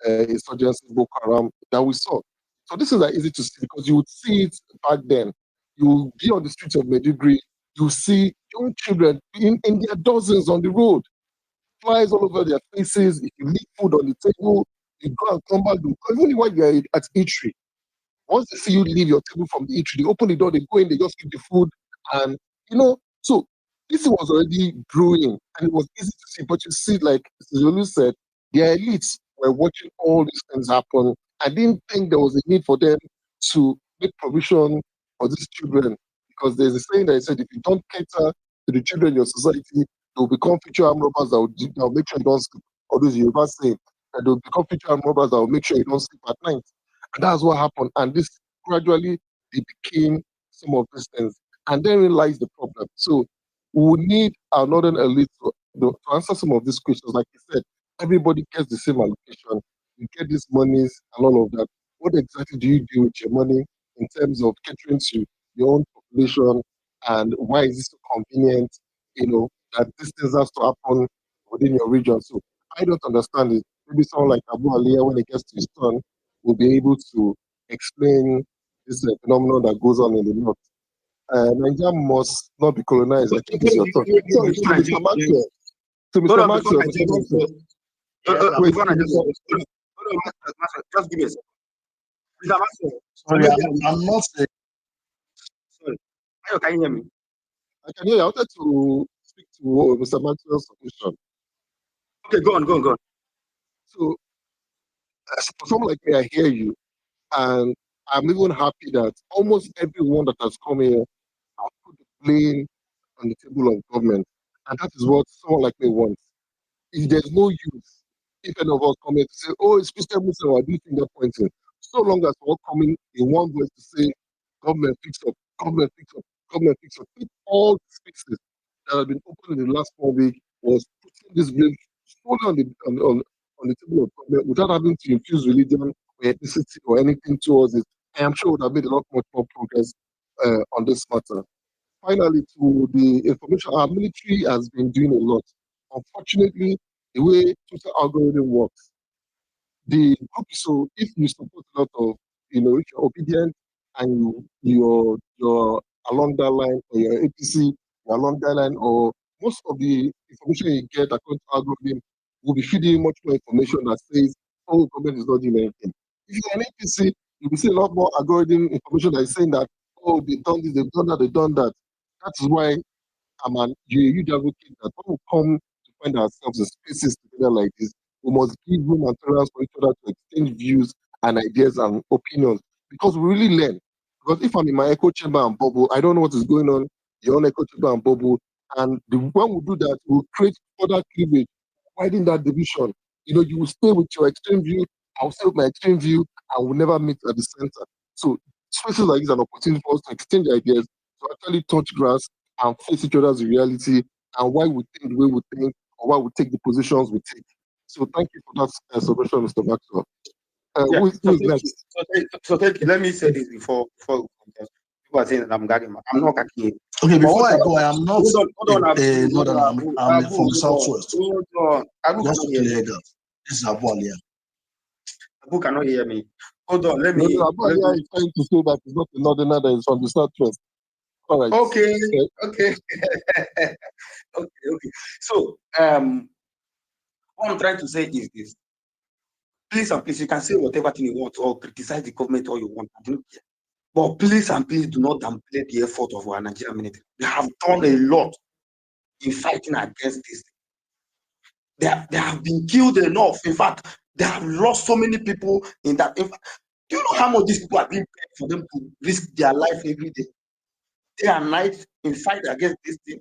insurgency, Boko Haram that we saw. So this is easy to see because you would see it back then. You will be on the streets of Meduguri, you see young children in their dozens on the road, flies all over their faces. If you leave food on the table, you go and come back. Even when you're at eatery, once they see you leave your table from the eatery, they open the door, they go in, they just keep the food. And, so this was already brewing and it was easy to see. But you see, like Zulu said, the elites were watching all these things happen. I didn't think there was a need for them to make provision for these children because there's a saying that said if you don't cater to the children in your society, they'll become future armed robbers that will make sure you don't sleep. Or those Yoruba saying that they'll become future armed robbers that will make sure you don't sleep at night. And that's what happened. And this gradually they became some of these things. And therein lies the problem. So we need our northern elite to answer some of these questions. Like you said, everybody gets the same allocation. You get these monies and all of that. What exactly do you do with your money in terms of catering to your own population? And why is this so convenient, that these things has to happen within your region? So I don't understand it. Maybe someone like Abu Aliya, when it gets to his turn, will be able to explain this phenomenon that goes on in the north. Nigeria must not be colonized. I think it's your turn. Sorry, to Mr. Maxwell. To Mr. Maxwell. Just give me a second. Mr. Maxwell. Sorry, I'm not saying. Sorry. Ayo, can you hear me? I can hear you. I wanted to speak to Mr. Maxwell's question. Okay, go on. So, for someone like me, I hear you. And I'm even happy that almost everyone that has come here has put the blame on the table of government. And that is what someone like me wants. If there's no use, if any of us come here to say, oh, it's Christian Muslim, or do finger pointing, so long as we're coming in one voice to say, government fix up, government fix up, government fix up. If all the spaces that have been opened in the last 4 weeks was putting this blame solely on the table of government without having to infuse religion or ethnicity or anything towards it, I am sure would have made a lot much more progress on this matter. Finally, to the information, our military has been doing a lot. Unfortunately, the way Twitter algorithm works, the group, so if you support a lot of, if you're obedient and you're along that line, or you're APC, you're along that line, or most of the information you get according to algorithm will be feeding you much more information that says, oh, government is not doing anything. If you're an APC, you'll be seeing a lot more algorithm information that is saying that, oh, they've done this, they've done that, they've done that. That is why I'm a huge advocate that when we come to find ourselves in spaces together like this, we must give room and tolerance for each other to exchange views and ideas and opinions because we really learn. Because if I'm in my echo chamber and bubble, I don't know what is going on. Your own echo chamber and bubble, and when we do that, we'll create further cleavage, widen that division. You will stay with your extreme view, I'll stay with my extreme view, and we'll never meet at the center. So spaces like this are an opportunity for us to exchange ideas, to actually touch grass and face each other's reality and why we think the way we think or why we take the positions we take. So thank you for that submission, Mr. Maxwell. Yeah. Who is So next? thank you. Let me say this before because people are saying that I'm gagging. I'm not gagging. Okay, But before what I go, I am not hold on, a northern, I'm Abu, from the hold southwest. on. Abu Just cannot to hear clear me. that. This is Abu Alia. Abu cannot hear me. Hold on, let No, me. Abu Alia is trying to say that it's not a northerner, that is from the southwest. All right. Okay. Okay. So what I'm trying to say is this. Please and please, you can say whatever thing you want or criticize the government all you want. I don't care. But please and please do not downplay the effort of our Nigerian military. They have done a lot in fighting against this. They have been killed enough. In fact, they have lost so many people in that. In fact, do you know how much these people are being paid for them to risk their life every day and night in fight against this thing?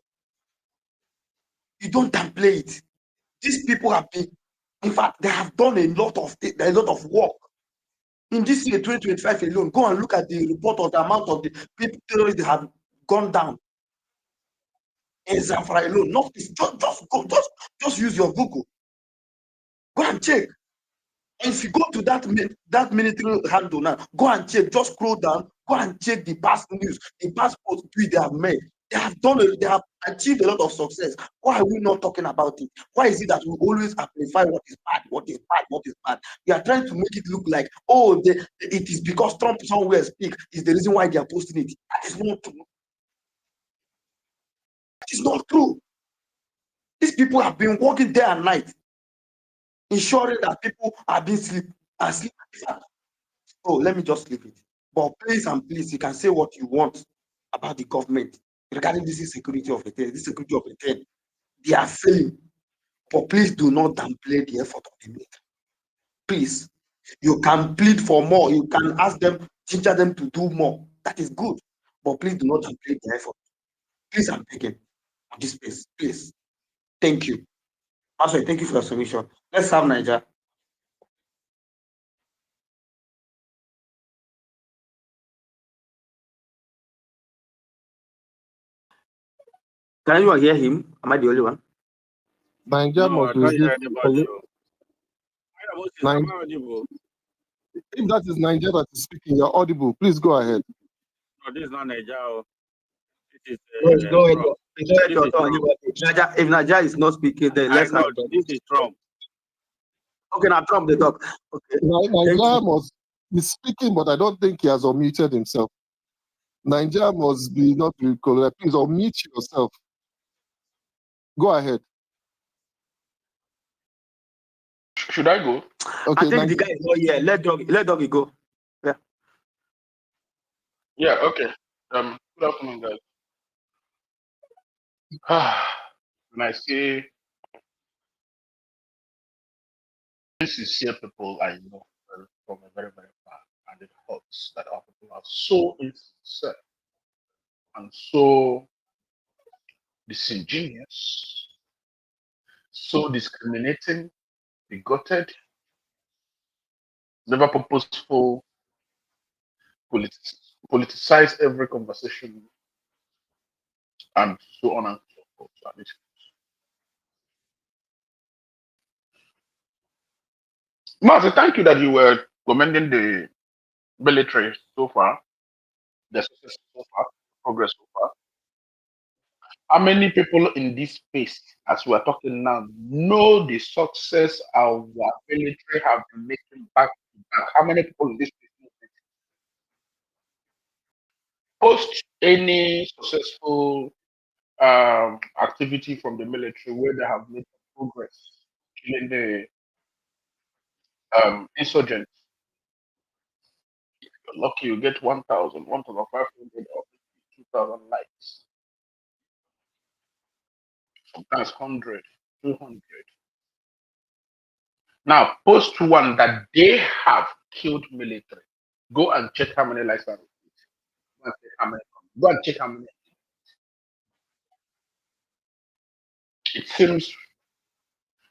You don't downplay it. These people have been, in fact, they have done a lot of work. In this year, 2025 alone, go and look at the report of the amount of the people terrorists that have gone down in Zamfara alone. Not just use your Google. Go and check. And if you go to that military handle now, go and check. Just scroll down. Go and check the past news, the past post tweet they have made. They have achieved a lot of success. Why are we not talking about it? Why is it that we always amplify what is bad, what is bad, what is bad? We are trying to make it look like, it is because Trump somewhere speak is the reason why they are posting it. That is not true. That is not true. These people have been working day and night, ensuring that people are being asleep. Oh, let me just leave it. But please and please, you can say what you want about the government regarding this insecurity of return. This security of return, they are failing. But please do not downplay the effort of the military. Please, you can plead for more. You can ask them, ginger them to do more. That is good. But please do not downplay the effort. Please, I'm begging on this space. Please. Thank you. Also, thank you for the submission. Let's have Niger. Can you hear him? Am I the only one? Niger No, I must can't hear resist. anybody. If that is Niger that is speaking, you're audible. Please go ahead. No, this is not Nigeria. This is Go ahead. Trump. If Niger is not speaking, then let's know this is Trump. Okay, now Trump the talk. Okay. Niger must be speaking, but I don't think he has unmuted himself. Niger must be not recorded. Please unmute yourself. Go ahead. Should I go? I Okay, think the guy is not here. Let doggy go. Yeah. Yeah, okay. Good afternoon, guys. When I say sincere people, I know from a very, very far, and it hurts that our people are so insincere and so disingenuous, so discriminating, bigoted, never purposeful, politicize every conversation, and so on and so forth. Martha, thank you that you were commending the military so far, the success so far, progress so far. How many people in this space, as we are talking now, know the success our military have been making back to back? How many people in this space know it? Post any successful activity from the military where they have made progress in the insurgents, you're lucky you get 1,000, 1,500 or 2,000 likes. Sometimes 100, 200. Now, post one that they have killed military. Go and check how many lives are. Go and check how many. It seems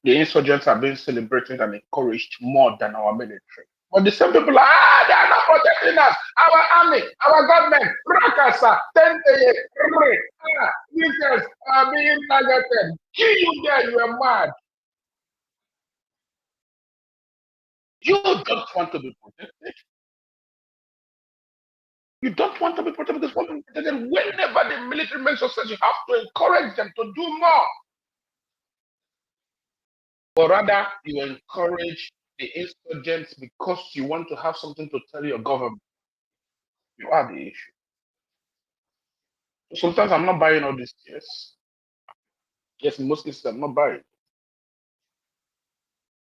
the insurgents are being celebrated and encouraged more than our military. But the same people are, they are not protecting us. Our army, our government, Rakasa, 10 users are being targeted. Kill you there, you are mad. You don't want to be protected. You don't want to be protected because whenever the military makes success, you have to encourage them to do more. Or rather, you encourage the insurgents because you want to have something to tell your government. You are the issue. Sometimes I'm not buying all this. Yes, in most cases I'm not buying.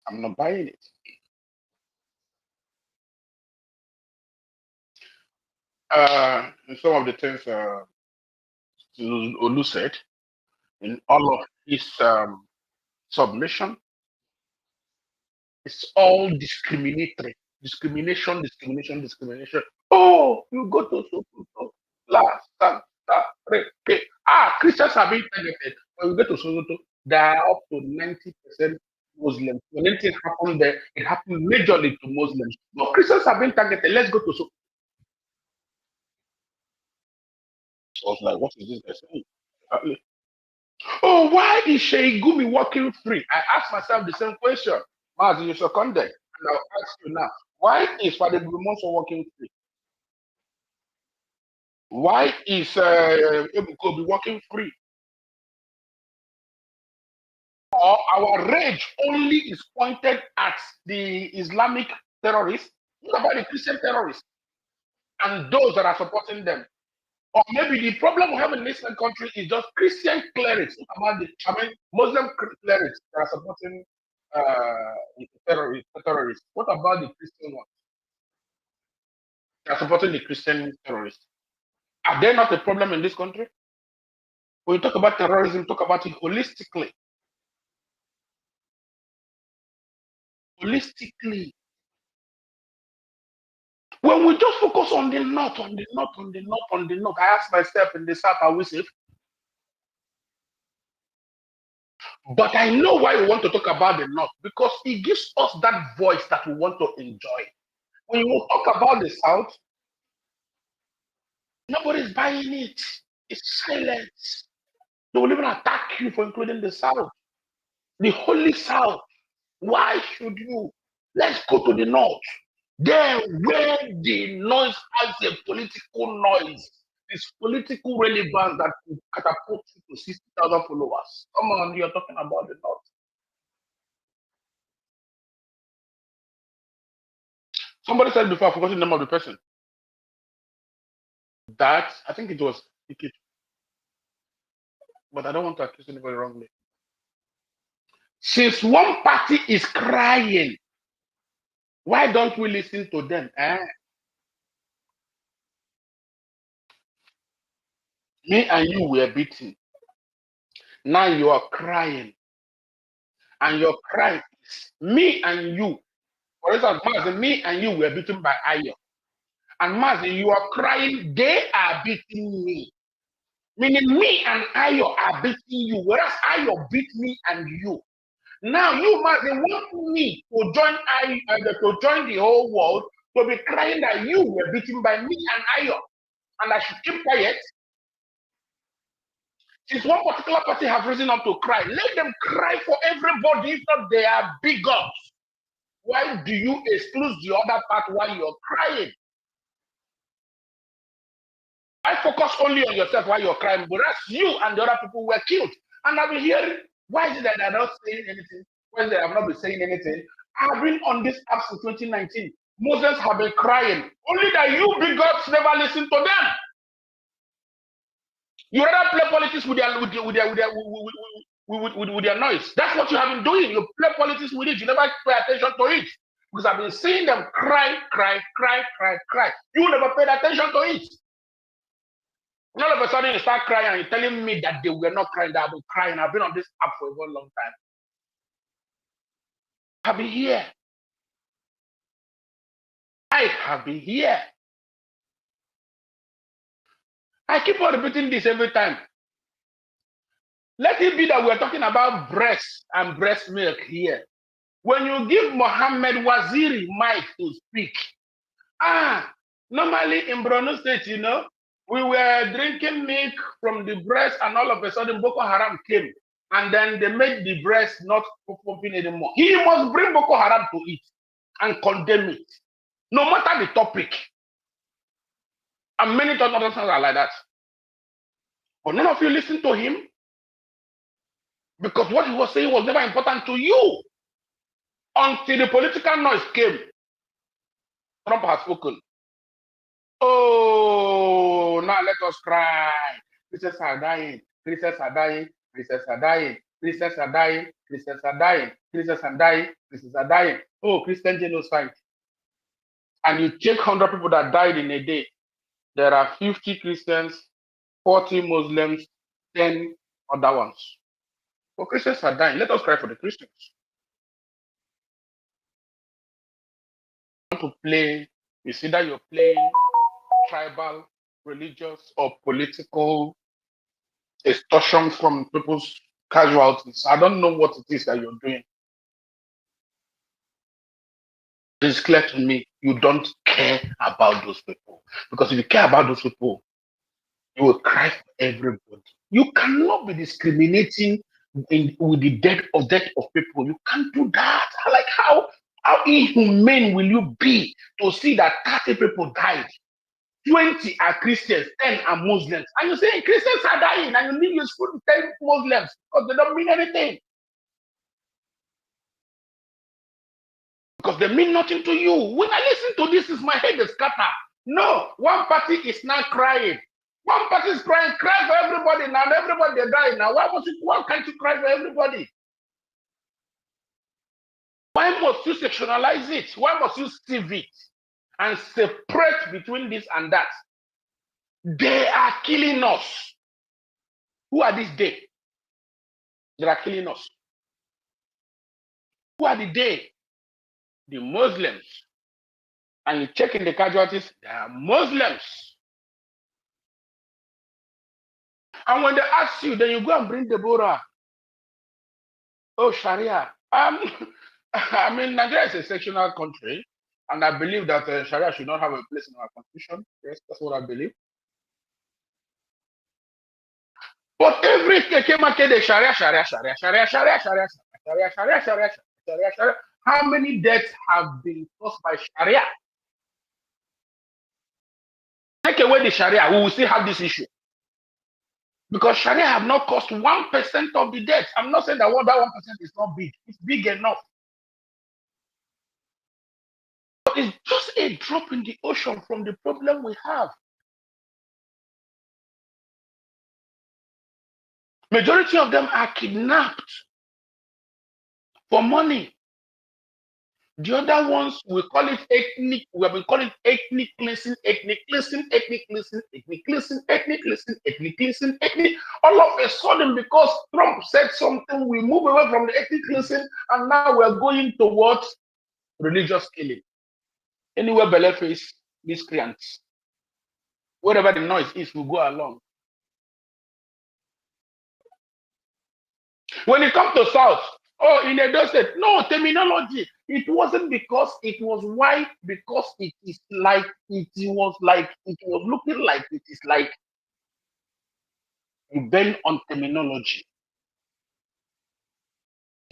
I'm not buying it. In some of the things Olu said, in all of his submission, it's all discriminatory. Discrimination. Oh, you go to Sokoto, Christians are being targeted. When we go to Sokoto, there are up to 90% Muslims. When anything happened there, it happened majorly to Muslims. But Christians are being targeted. Let's go to Sokoto. I was like, what is this guy saying? Oh, why is Sheikh Gumi walking free? I asked myself the same question. Mazi, you seconded. And I'll ask you now. Why is Father Gumonso walking free? Why is Ebukobi walking free? Or our rage only is pointed at the Islamic terrorists, not about the Christian terrorists, and those that are supporting them. Or maybe the problem we have in this country is just Christian clerics, Muslim clerics that are supporting terrorists. What about the Christian ones? They are supporting the Christian terrorists. Are there not a problem in this country? When you talk about terrorism, talk about it holistically. Holistically. When we just focus on the north, I ask myself in the south, are we safe? But I know why we want to talk about the north, because it gives us that voice that we want to enjoy. When you talk about the south, nobody's buying it. It's silence. They will even attack you for including the south. The holy south. Why should you? Let's go to the north. There where the noise has a political noise. It's political relevance that could catapult you to 60,000 followers. Come on, you're talking about the north. Somebody said before, I forgot the name of the person. That, I think it was Ikit. But I don't want to accuse anybody wrongly. Since one party is crying, why don't we listen to them? Me and you were beaten. Now you are crying. And your cry is me and you. For instance, Mazi, me and you were beaten by Ayo. And Mazi, you are crying, they are beating me. Meaning me and Ayo are beating you, whereas Ayo beat me and you. Now you Mazi want me to join the whole world to be crying that you were beaten by me and Ayo. And I should keep quiet. Since one particular party have risen up to cry, let them cry for everybody, if not they are bigots. Why do you exclude the other part while you're crying? I focus only on yourself while you're crying, but that's you and the other people were killed. And I've been hearing, why is it that they're not saying anything? Why is it they have not been saying anything? I've been on this app since 2019. Muslims have been crying. Only that you bigots never listen to them. You rather play politics with their noise. That's what you have been doing. You play politics with it. You never pay attention to it. Because I've been seeing them cry. You never paid attention to it. All of a sudden you start crying and you're telling me that they were not crying, that I've been crying. I've been on this app for a very long time. I've been here. might have been here. I keep on repeating this every time. Let it be that we're talking about breast and breast milk here. When you give Mohammed Waziri mic to speak, normally in Borno State, you know, we were drinking milk from the breast, and all of a sudden Boko Haram came, and then they made the breast not pumping anymore. He must bring Boko Haram to it and condemn it, no matter the topic. And many other things are like that. But none of you listen to him, because what he was saying was never important to you until the political noise came. Trump has spoken. Oh, now let us cry. Christians are dying. Christians are dying. Christians are dying. Christians are dying. Christians are dying. Christians are dying. Christians are dying. Oh, Christian genocide. And you check 100 people that died in a day. There are 50 Christians, 40 Muslims, 10 other ones. But Christians are dying. Let us cry for the Christians. To play, you see that you're playing tribal, religious, or political extortion from people's casualties. I don't know what it is that you're doing. It's clear to me you don't care about those people. Because if you care about those people, you will cry for everybody. You cannot be discriminating with the death of people. You can't do that. Like how inhumane will you be to see that 30 people died? 20 are Christians, 10 are Muslims. And you say Christians are dying, and you leave your school to 10 Muslims because they don't mean anything. Because they mean nothing to you. When I listen to this, my head is scattered. No, one party is not crying. One party is crying, cry for everybody now. Everybody they die now. Why can't you cry for everybody? Why must you sectionalize it? Why must you sieve it and separate between this and that? They are killing us. Who are these they? They are killing us. Who are the they? The Muslims. And you check in the casualties, they are Muslims. And when they ask you, then you go and bring Deborah. Oh, Sharia. I mean, Nigeria is a sectional country, and I believe that Sharia should not have a place in our constitution. Yes, that's what I believe. But every Keke market, the Sharia. How many deaths have been caused by Sharia? Take away the Sharia, we will still have this issue. Because Sharia have not caused 1% of the deaths. I'm not saying that that 1% is not big. It's big enough. But it's just a drop in the ocean from the problem we have. Majority of them are kidnapped for money. The other ones, we call it ethnic. We have been calling ethnic cleansing. All of a sudden, because Trump said something, we move away from the ethnic cleansing, and now we're going towards religious killing. Anywhere Belefe is miscreants. Wherever the noise is, we go along. When it comes to South, in Edo State, no terminology. It wasn't because it was white, because it was looking like it is like you bend on terminology.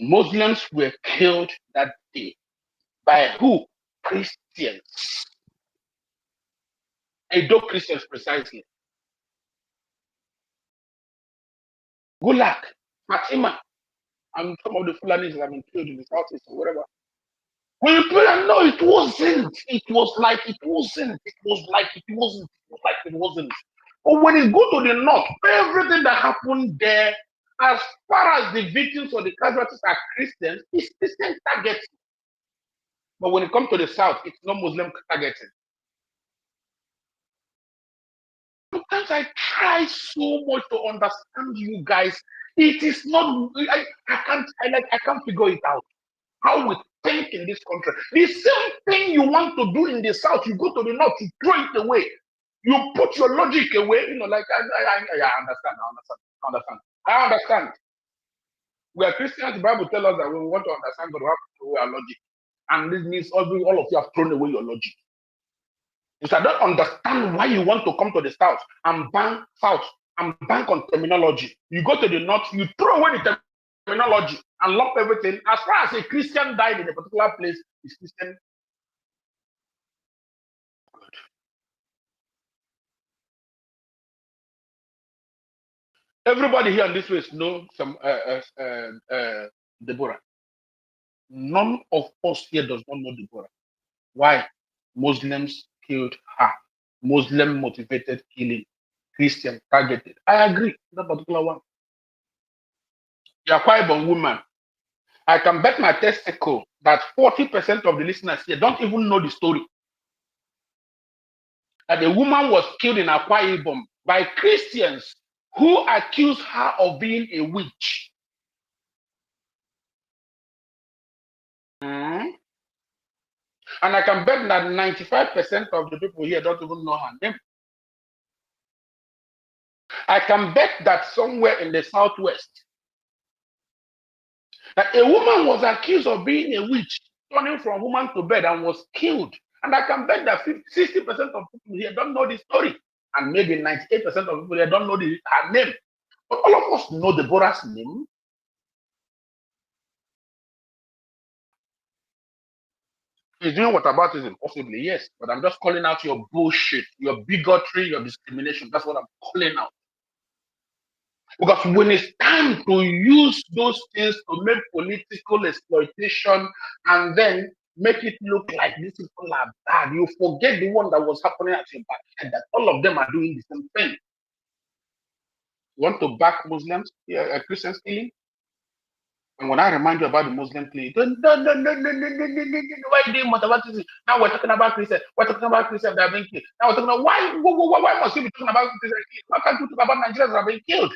Muslims were killed that day. By who? Christians. Edo Christians precisely. Gulak, Fatima, and some of the Fulanis have been killed in the southeast or whatever. When you put it, no, it wasn't. It was like it wasn't. It was like it wasn't. It was like it wasn't. But when it go to the north, everything that happened there, as far as the victims or the casualties are Christians, it's Christian targeting. But when it comes to the south, it's not Muslim targeting. Sometimes I try so much to understand you guys. It is not. I can't figure it out. How we stink in this country. The same thing you want to do in the south, you go to the north, you throw it away. You put your logic away, like I understand. We are Christians, the Bible tells us that when we want to understand God, we have to throw away our logic. And this means all of you have thrown away your logic. If I don't understand why you want to come to the south and bank on terminology. You go to the north, you throw away the terminology and lump everything. As far as a Christian died in a particular place, is Christian good. Everybody here in this place know some Deborah. None of us here does not know Deborah. Why? Muslims killed her. Muslim motivated killing. Christian targeted. I agree with that particular one. You are quite a woman. I can bet my testicle that 40% of the listeners here don't even know the story. That a woman was killed in Akwa Ibom by Christians who accused her of being a witch. And I can bet that 95% of the people here don't even know her name. I can bet that somewhere in the southwest, that a woman was accused of being a witch, turning from woman to bed, and was killed. And I can bet that 60% of people here don't know the story. And maybe 98% of people here don't know her name. But all of us know Deborah's name. He's doing whataboutism, possibly, yes. But I'm just calling out your bullshit, your bigotry, your discrimination. That's what I'm calling out. Because when it's time to use those things to make political exploitation and then make it look like these people are bad, you forget the one that was happening at your back, and that all of them are doing the same thing. You want to back Muslims, Christians killing? And when I remind you about the Muslim killing, no, why are you doing motivatism? Now we're talking about Christians. We're talking about Christians that are being killed. Now we're talking about why must you be talking about Christians? Why can't you talk about Nigerians that are being killed?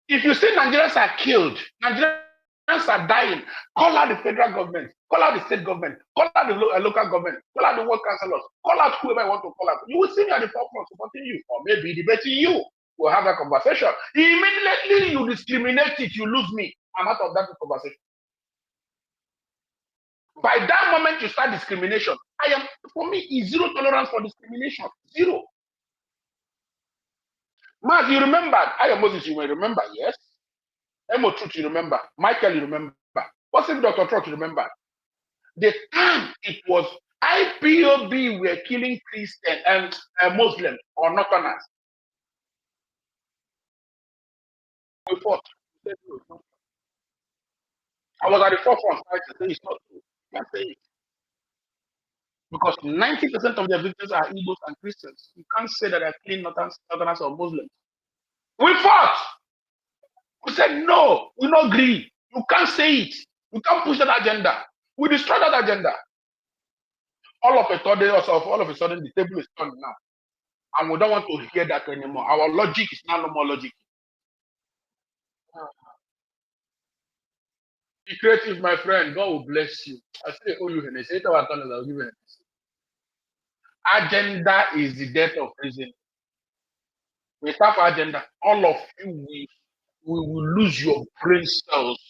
If you say Nigerians are killed, Nigerians are dying, call out the federal government, call out the state government, call out the local government, call out the world councillors, call out whoever you want to call out. You will see me at the forefront supporting you, or maybe debating you. We'll have that conversation. Immediately you discriminate it, you lose me. I'm out of that conversation. By that moment you start discrimination, for me, is zero tolerance for discrimination. Zero. Mark, you remember, Moses, you may remember, yes? Emo Truth, you remember? Michael, you remember? What's if Dr. Truth, you remember? The time it was IPOB were killing Christian and Muslims or Northerners. We fought. I was at the forefront fighting. It's not true. You can't say it. Because 90% of their victims are Igbos and Christians. You can't say that they're killing Northerners or Muslims. We fought. We said no, we don't agree. You can't say it. You can't push that agenda. We destroy that agenda. All of a sudden, the table is turned now. And we don't want to hear that anymore. Our logic is now no more logic. Be creative, my friend. God will bless you. I say, oh, you can say it our tongues, I'll give you. Agenda is the death of reason. We have agenda. All of you, we will lose your brain cells.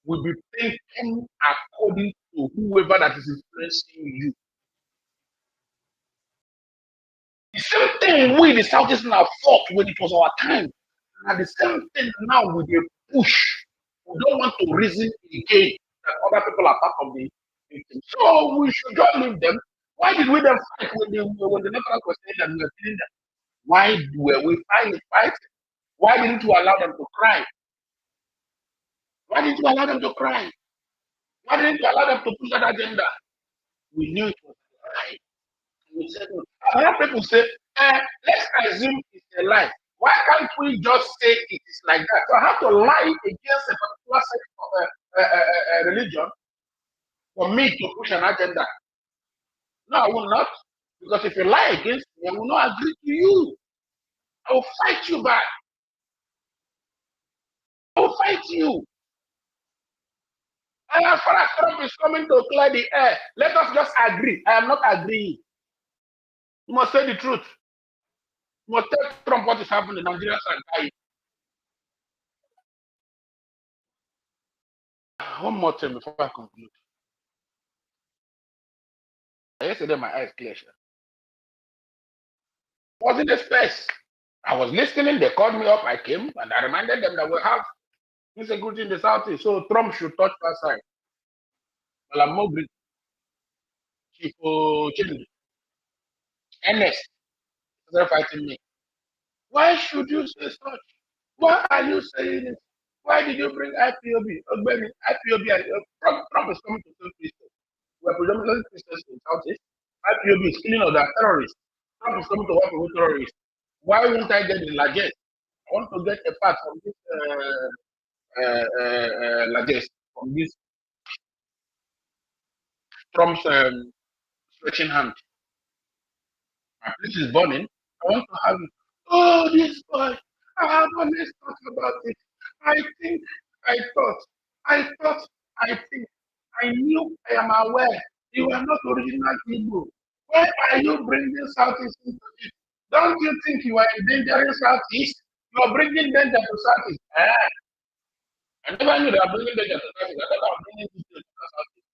We'll be thinking according to whoever that is influencing you. The same thing we, the Southeastern, have fought when it was our time. And the same thing now with the push. We don't want to reason again that other people are part of the victim. So we should just leave them. Why did we then fight when the Northerners were saying that we were killing them? Why were we fighting? Why didn't you allow them to cry? Why didn't you allow them to cry? Why didn't you allow them to push that agenda? We knew it was right. We said, no. I heard people say, let's assume it's a lie. Why can't we just say it is like that? So I have to lie against a particular sect of religion for me to push an agenda. No, I will not. Because if you lie against me, I will not agree to you. I will fight you back. I will fight you. And as far as Trump is coming to clear the air, let us just agree. I am not agreeing. You must say the truth. You must tell Trump what is happening. Nigerians are dying. One more thing before I conclude. Yesterday, my eyes clear. I was in the space. I was listening. They called me up. I came and I reminded them that we have insecurity in the southeast. So Trump should touch that side. Well, I'm more Greek. People change. Ernest, they're fighting me. Why should you say such? Why are you saying this? Why did you bring IPOB? IPOB, Trump is coming to kill Christians. We're predominantly Christians in Southeast. IPOB is killing other terrorists. Trump is coming to work with terrorists. Why won't I get the largest? I want to get a part from this largest, from this Trump's stretching hand. My place is burning. I want to have it. Oh, this boy. I have honest thought about it. I think, I thought, I think, I knew, I am aware. You are not original Igbo. Why are you bringing Southeast into it? Don't you think you are endangering Southeast? You are bringing danger to Southeast. I never knew they are bringing danger to Southeast. I thought I was bringing danger to Southeast.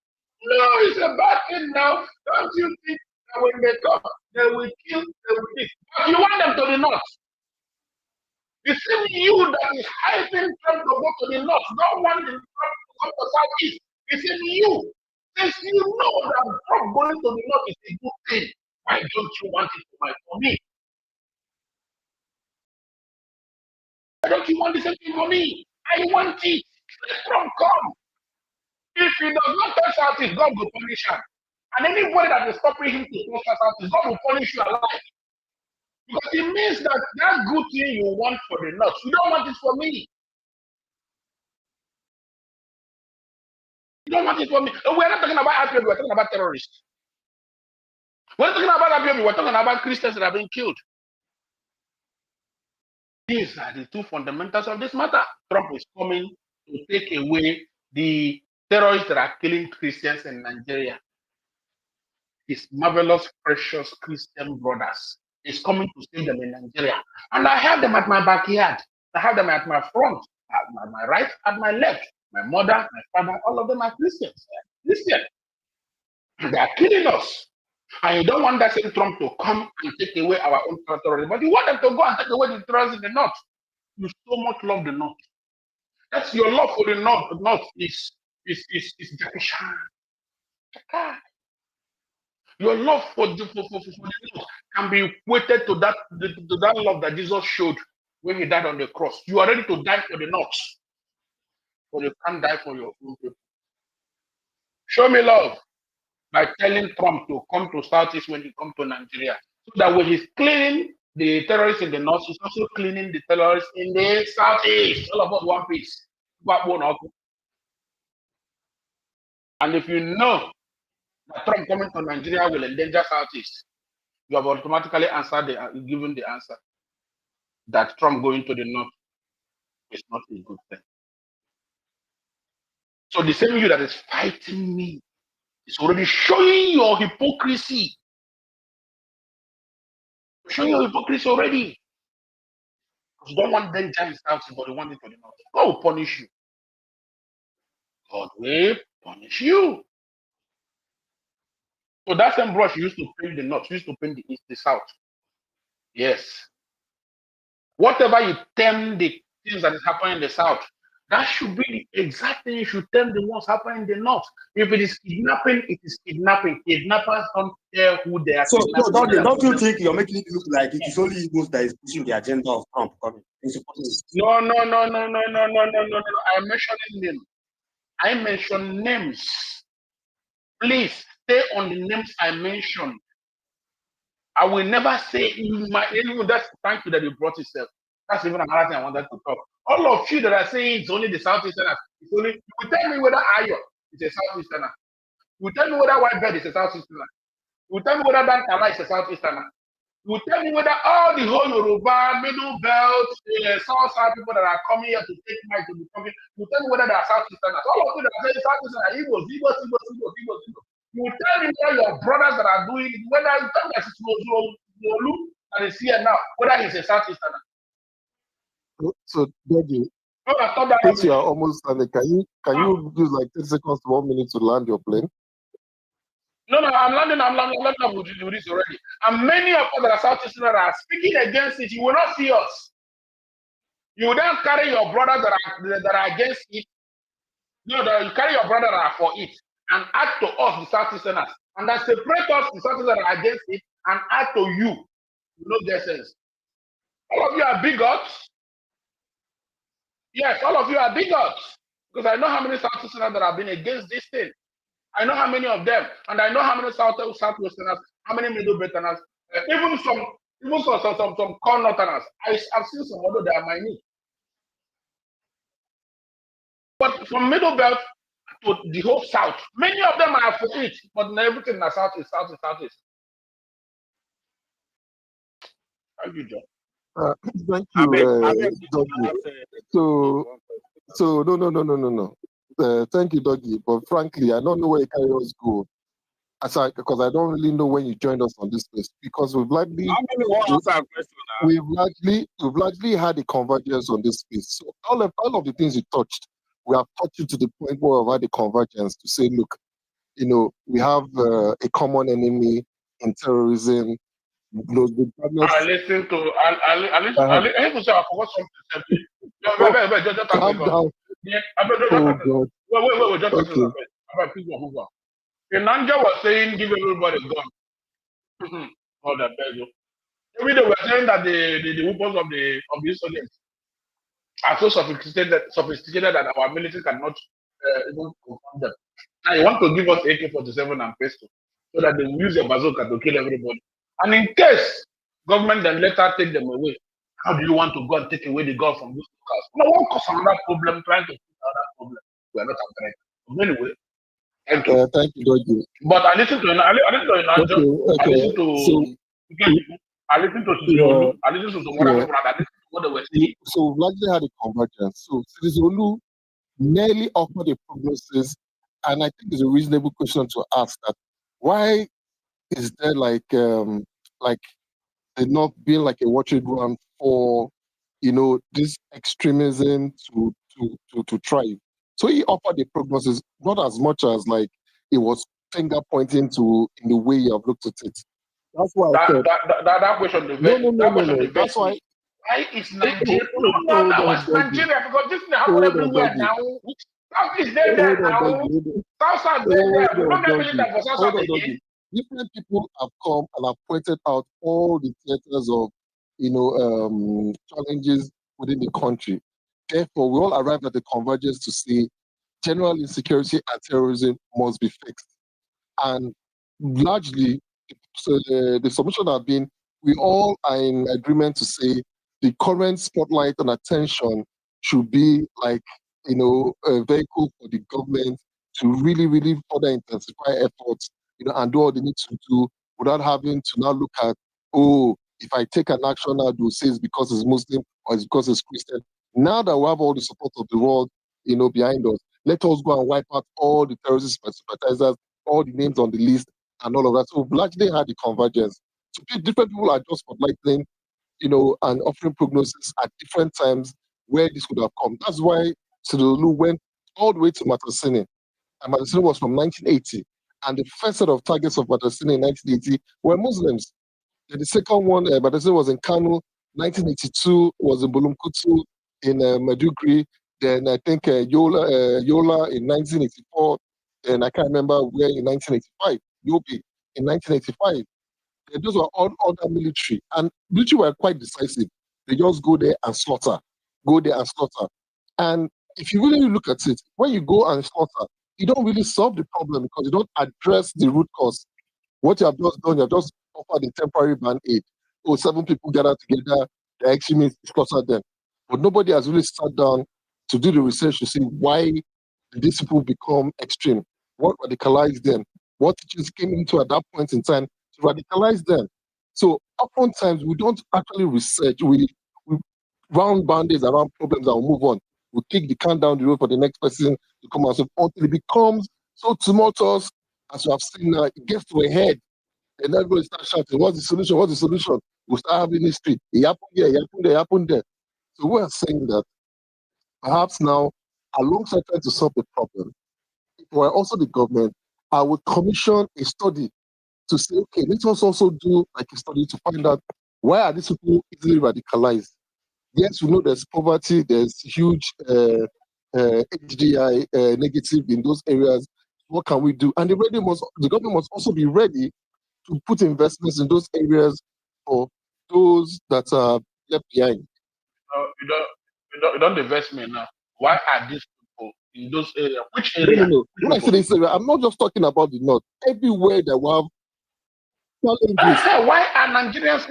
No, it's a bad thing now. Don't you think that when they come, they will kill, they will kill? But you want them to the north. The same you that is hyping Trump to go to the north, don't want the Trump to come to southeast. The same you. Since you know that Trump going to the north is a good thing, why don't you want it for me? Why don't you want the same thing for me? I want it. Let Trump come. If he does not touch southeast, God will punish him. And anybody that is stopping him to touch southeast, God will punish you alive. Because it means that that good thing you want for the north, you don't want it for me. You don't want it for me. And we're not talking about IPOB, we're talking about terrorists. We're not talking about IPOB, we're talking about Christians that have been killed. These are the two fundamentals of this matter. Trump is coming to take away the terrorists that are killing Christians in Nigeria. His marvelous, precious Christian brothers is coming to save them in Nigeria. And I have them at my backyard. I have them at my front, at my right, at my left. My mother, my father, all of them are Christians. Christian. They are killing us. And you don't want that same Trump to come and take away our own territory. But you want them to go and take away the terrorists in the north. You so much love the north. That's your love for the north. The north is Jackie Chan. Your love for the north can be equated to that love that Jesus showed when he died on the cross. You are ready to die for the north, but you can't die for your own people. Show me love by telling Trump to come to Southeast when he comes to Nigeria. So that when he's cleaning the terrorists in the north, he's also cleaning the terrorists in the Southeast. All of us one piece. And if you know that Trump coming to Nigeria will endanger Southeast, you have automatically given the answer that Trump going to the north is not a good thing. So the same you that is fighting me is already showing your hypocrisy. Showing your hypocrisy already. You don't want danger in Southeast, but you want it to the north. God will punish you. God will punish you. So that same brush used to paint the north, used to paint the east, the south. Yes. Whatever you term the things that is happening in the south, that should be the exact thing you should term the ones happening in the north. If it is kidnapping, it is kidnapping. Kidnappers don't care who they are. So don't you think you're making it look like it is only Igbos that is pushing the agenda of Trump coming? No. I'm mentioning names. I mention names. Please stay on the names I mentioned. I will never say that's thank you that you brought yourself. That's even another thing I wanted to talk. All of you that are saying it's only the Southeasterners, it's only you will tell me whether Ayo is a Southeasterner. You will tell me whether White Bird is a Southeasterner. You will tell me whether Dan Kala is a Southeasterner. You tell me whether all the whole Yoruba, Middle Belt, South people that are coming here to take mic to be talking, you tell me whether they are Southeasterners. All of you that are saying Southeasterners, Igbos. You tell me whether your brothers that are doing it, whether you tell me that it's Molu that is here now, whether he's a Southeasterner. So, Daddy, No, that's not that since you are rubbish. almost landing, can you use like 30 seconds to 1 minute to land your plane? No, I'm landing up with this already. And many of us that are Southeasterners are speaking against it. You will not see us. You will then carry your brothers that are against it. No, you carry your brothers that are for it and add to us, the Southeasterners. And then separate us, the Southeasterners that are against it, and add to you. You know their sense. All of you are bigots. Yes, all of you are bigots. Because I know how many Southeasterners that have been against this thing. I know how many of them, and I know how many Southwesterners, how many Middle Belterners, even some Corn Northerners. I've seen some other that are my need. But from Middle Belt to the whole South, many of them are for it, but not everything in the South is Southeast. Thank you, John. Thank you, Doggy. So no. Thank you, Doggy. But frankly, I don't know where you carry us go. Because I don't really know when you joined us on this place. Because we've largely had a convergence on this space. So all of the things you touched, we have touched you to the point where we've had a convergence to say, look, we have a common enemy in terrorism. I listened to. I forgot something. Just calm down. Wait, just okay. Nanja was saying, give everybody a gun. Hold that, beg you. Maybe they were saying that the weapons of the insurgents are so sophisticated that our military cannot even confront them. Now you want to give us AK-47 and pistol so that they will use a bazooka to kill everybody. And in case government then later take them away, how do you want to go and take away the gun from these cars? No one cause another problem trying to fix another problem. We are not afraid. Anyway. Thank you, Doggy. But I listen to Nanja. I listen to I listen to Zulu. I listen to some other people. I listen to what they were saying. So we've largely had a convergence. So Zulu nearly offered a prognosis, and I think it's a reasonable question to ask that why is there like there not being like a watering ground for this extremism to thrive? So he offered a prognosis, not as much as like it was finger pointing to in the way you have looked at it. That's why that question. No. That's why. Why is Nigeria? No, it's Nigeria because this is happening everywhere now. South is there now. South is there. We don't get that for South again. Different people have come and have pointed out all the theaters of challenges within the country. Therefore, we all arrived at the convergence to say general insecurity and terrorism must be fixed. And largely, the submission have been, we all are in agreement to say the current spotlight and attention should be like, a vehicle for the government to really, really further intensify efforts, and do all they need to do without having to now look at, if I take an action now, do say it's because it's Muslim or it's because it's Christian. Now that we have all the support of the world, behind us, let us go and wipe out all the terrorist sympathizers, all the names on the list, and all of that. So we've largely had the convergence. So different people are just spotlighting, and offering prognosis at different times where this could have come. That's why Sidolu went all the way to Matasini. And Matasini was from 1980. And the first set of targets of Matasini in 1980 were Muslims. And the second one, Matasini was in Kano. 1982 was in Bulumkutu, in Madugri. Then I think Yola in 1984. And I can't remember where in 1985. Yobe in 1985. And those were all other military. And military were quite decisive. They just go there and slaughter. And if you really look at it, when you go and slaughter, you don't really solve the problem because you don't address the root cause. What you have just done, you have just offered a temporary band-aid. 7 people gather together, the extremists slaughter them. But nobody has really sat down to do the research to see why these people become extreme. What radicalized them? What teachings came into at that point in time to radicalize them? So oftentimes we don't actually research. We round boundaries around problems and we move on. We kick the can down the road for the next person to come and solve until it becomes so tumultuous, as you have seen now, it gets to a head, and everybody starts shouting, "What's the solution? What's the solution?" We start having history. It happened here, it happened there, it happened there. So we are saying that perhaps now, alongside trying to solve the problem, if we're also the government, I would commission a study to say, okay, let us also do like a study to find out why are these people easily radicalized. Yes, we know there's poverty, there's huge HDI negative in those areas. What can we do? And the government must also be ready to put investments in those areas for those that are left behind. You don't invest me now. Why are these people in those areas? Which No, area? no, no. When I say this area, I'm not just talking about the north. Everywhere that we have challenges. Why are Nigerians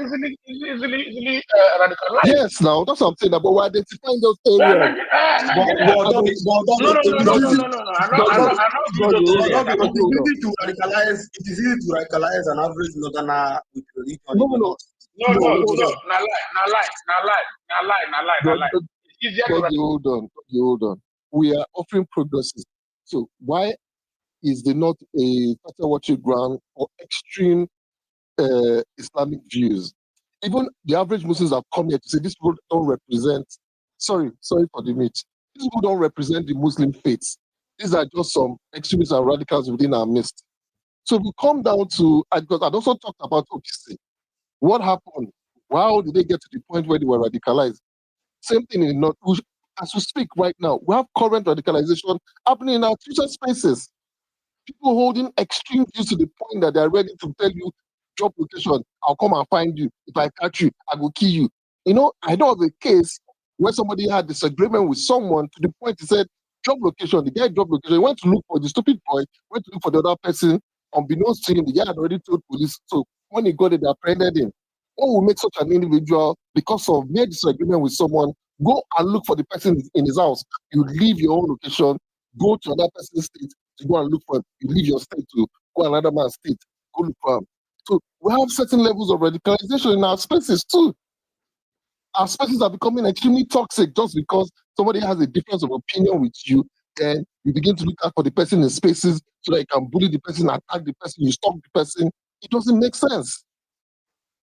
easily radicalized? Yes, now that's what I'm saying. But we're identifying those areas. No. It is easy to radicalize. It is easy to radicalize an average northerner with religion. No. It's easier to Hold on. We are offering progresses. So why is there not a better watching ground for extreme Islamic views? Even the average Muslims have come here to say these people don't represent. Sorry for the meat. These people don't represent the Muslim faith. These are just some extremists and radicals within our midst. So we come down to, because I'd also talked about OPC. What happened? How did they get to the point where they were radicalized? Same thing in North. As we speak right now, we have current radicalization happening in our Twitter spaces. People holding extreme views to the point that they're ready to tell you, job location, I'll come and find you. If I catch you, I will kill you. You know, I know of a case where somebody had disagreement with someone to the point he said, job location, the guy job location, he went to look for the stupid boy, went to look for the other person, unbeknownst to him, the guy had already told police. So when he got it, they apprehended him. What will make such an individual, because of mere disagreement with someone, go and look for the person in his house? You leave your own location, go to another person's state to go and look for him. You leave your state to go another man's state, go look for him. So we have certain levels of radicalization in our spaces too. Our spaces are becoming extremely toxic just because somebody has a difference of opinion with you. Then you begin to look out for the person in spaces so that you can bully the person, attack the person, you stop the person. It doesn't make sense.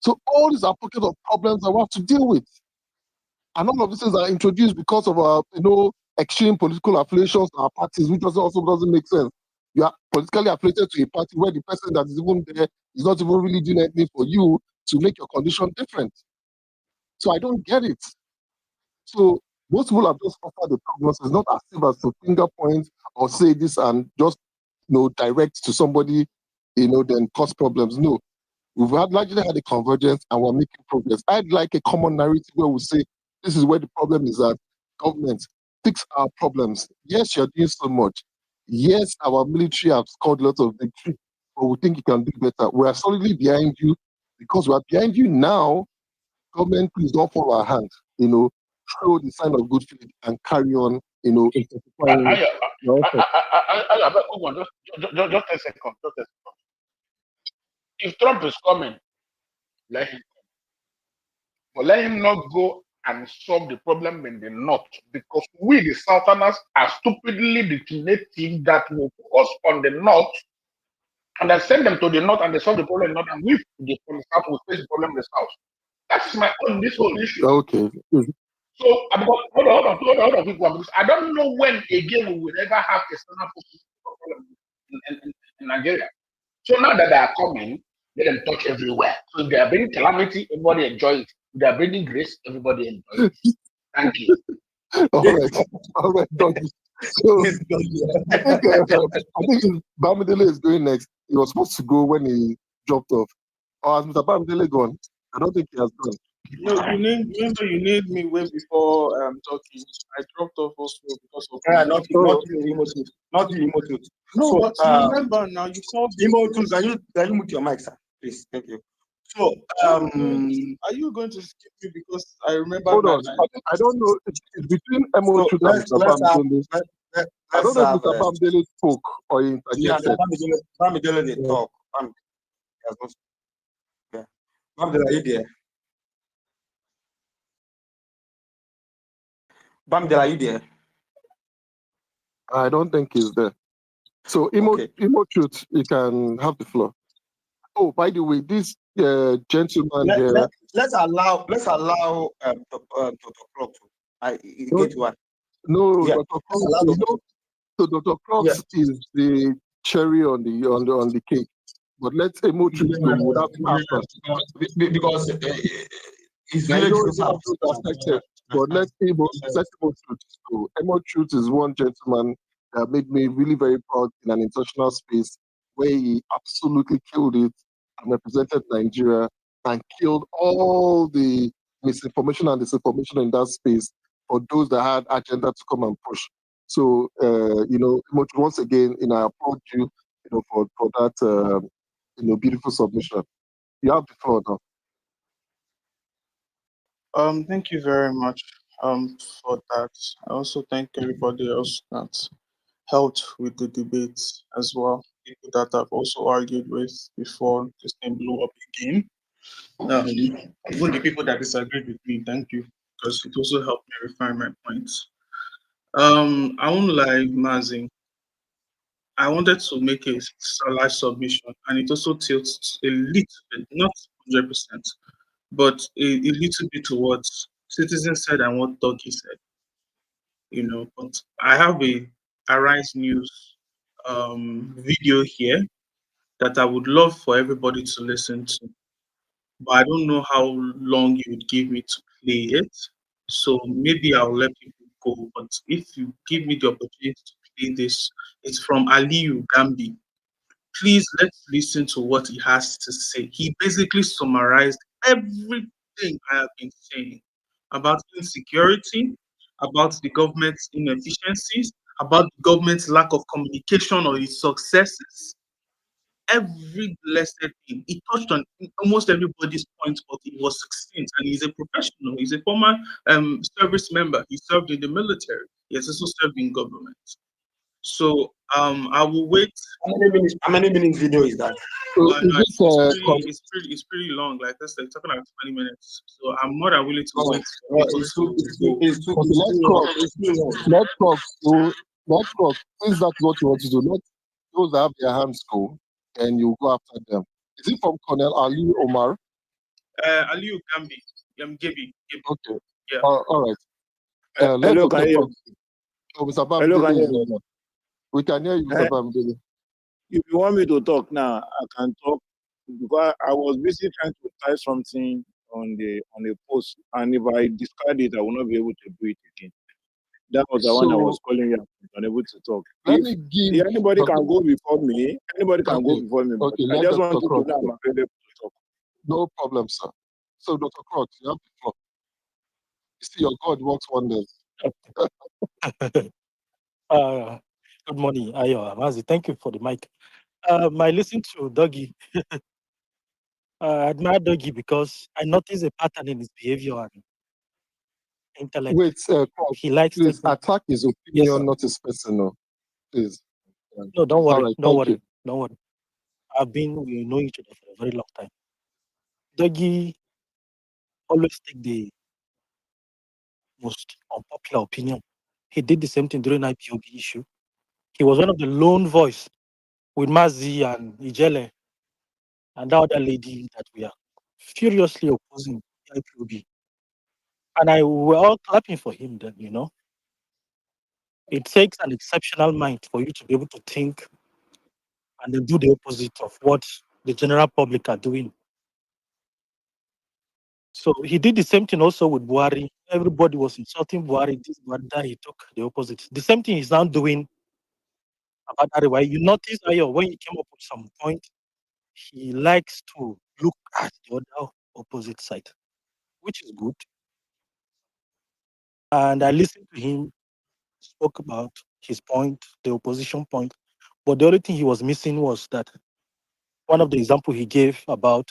So all these are pockets of problems that we have to deal with. And all of these things are introduced because of our, extreme political affiliations to our parties, which also doesn't make sense. You are politically affiliated to a party where the person that is even there is not even really doing anything for you to make your condition different. So I don't get it. So most people have just offered the prognosis, not as if as to finger point or say this and just direct to somebody, then cause problems. No. We've largely had a convergence and we're making progress. I'd like a common narrative where we say this is where the problem is at. Government, fix our problems. Yes, you're doing so much. Yes, our military have scored lots of victory, but we think you can do better. We are solidly behind you because we are behind you now. Government, please don't fall our hand. Show the sign of good faith and carry on. Intensifying. Just a second. If Trump is coming, let him come. But let him not go and solve the problem in the north, because we, the southerners, are stupidly determinative that will focus on the north and then send them to the north and they solve the problem in the north, and we, from the south, will face the problem in the south. That's my own, this whole issue. Okay. So, hold on, because I don't know when again we will ever have a standard problem in Nigeria. So now that they are coming, let them touch everywhere. So if they are bringing calamity, everybody enjoys it. If they are bringing grace, everybody enjoys it. Thank you. All right, Donkey. So I think Bamidele is going next. He was supposed to go when he dropped off. Or has Mr. Bamidele gone? I don't think he has gone. No, remember you named me way before talking. I dropped off also because of not the emote. No, So, but remember now you called emote. Can you mute your mic, sir? Please, thank you. So, are you going to skip me because I remember? Hold on. I don't know. It's between Emotu and Mr. Bamidele. I don't know if Mr. Bamidele spoke or interjected. Bamidele did talk. Yeah. Bamdel, are you there? Bamdel, are you there? I don't think he's there. So, Imo Truth, you can have the floor. Oh, by the way, this gentleman here. Let's allow Dr. Clark to get one. No, Yeah. Dr. Cross, so Dr. Cross is the cherry on the cake. But let's say more truth would have to happen. Because his I village know is it's not affected, but let's say more truth go. More truth is one gentleman that made me really very proud in an international space where he absolutely killed it and represented Nigeria and killed all the misinformation and disinformation in that space for those that had agenda to come and push. So, once again, I applaud you, for that, beautiful submission. You have the floor now. Thank you very much for that. I also thank everybody else that helped with the debate as well. People that I've also argued with before this thing blew up again. Even the people that disagreed with me, thank you, because it also helped me refine my points. I won't lie, Mazi. I wanted to make a live submission, and it also tilts a little bit, not 100%, but a little bit towards Citizen said and what Dougie said. But I have a Arise News video here that I would love for everybody to listen to. But I don't know how long you would give me to play it. So maybe I'll let people go. But if you give me the opportunity to play this, it's from Aliyu Gambi. Please let's listen to what he has to say. He basically summarized everything I have been saying about insecurity, about the government's inefficiencies, about the government's lack of communication or its successes. Every blessed thing. He touched on almost everybody's point, but he was succinct. And he's a professional. He's a former service member. He served in the military. He has also served in government. So I will wait. How many minutes video is that? It's pretty long. Like that's like talking about 20 minutes. So I'm more than willing to wait. Let's talk. Since that's what you want to do, let those that have their hands go, and you go after them. Is it from Colonel Ali Omar? Aliyu Gambi. Gabi. Okay. Yeah. All right. Hello, can you? Mr. Hello, can you? Bambili. We can hear you, Mr. Bambili. If you want me to talk now, I can talk because I was busy trying to type something on the post, and if I discard it, I will not be able to do it again. That was the one I was calling you. Unable to talk. If anybody can go before me. Anybody can go before me. Okay, I just want to Cross know I'm available to talk. No problem, sir. So, Dr. Cross, you have the floor. You see, your God works wonders. Good morning, Ayo Amazi. Thank you for the mic. I listened to Dougie. I admire Dougie because I noticed a pattern in his behavior and intellect. Wait, Cross, he likes please to attack his opinion, not his personal. Please. No, don't worry. Right, don't worry. Don't worry. We know each other for a very long time. Dougie always take the most unpopular opinion. He did the same thing during IPOB issue. He was one of the lone voice with Mazi and Ijele and the other lady that we are furiously opposing IPOB. And we're all clapping for him then, It takes an exceptional mind for you to be able to think and then do the opposite of what the general public are doing. So he did the same thing also with Buhari. Everybody was insulting Buhari, this, Buhari, that. He took the opposite. The same thing he's now doing about Ariwai. You notice, Ayo, when he came up with some point, he likes to look at the other opposite side, which is good. And I listened to him, spoke about his point, the opposition point. But the only thing he was missing was that one of the examples he gave about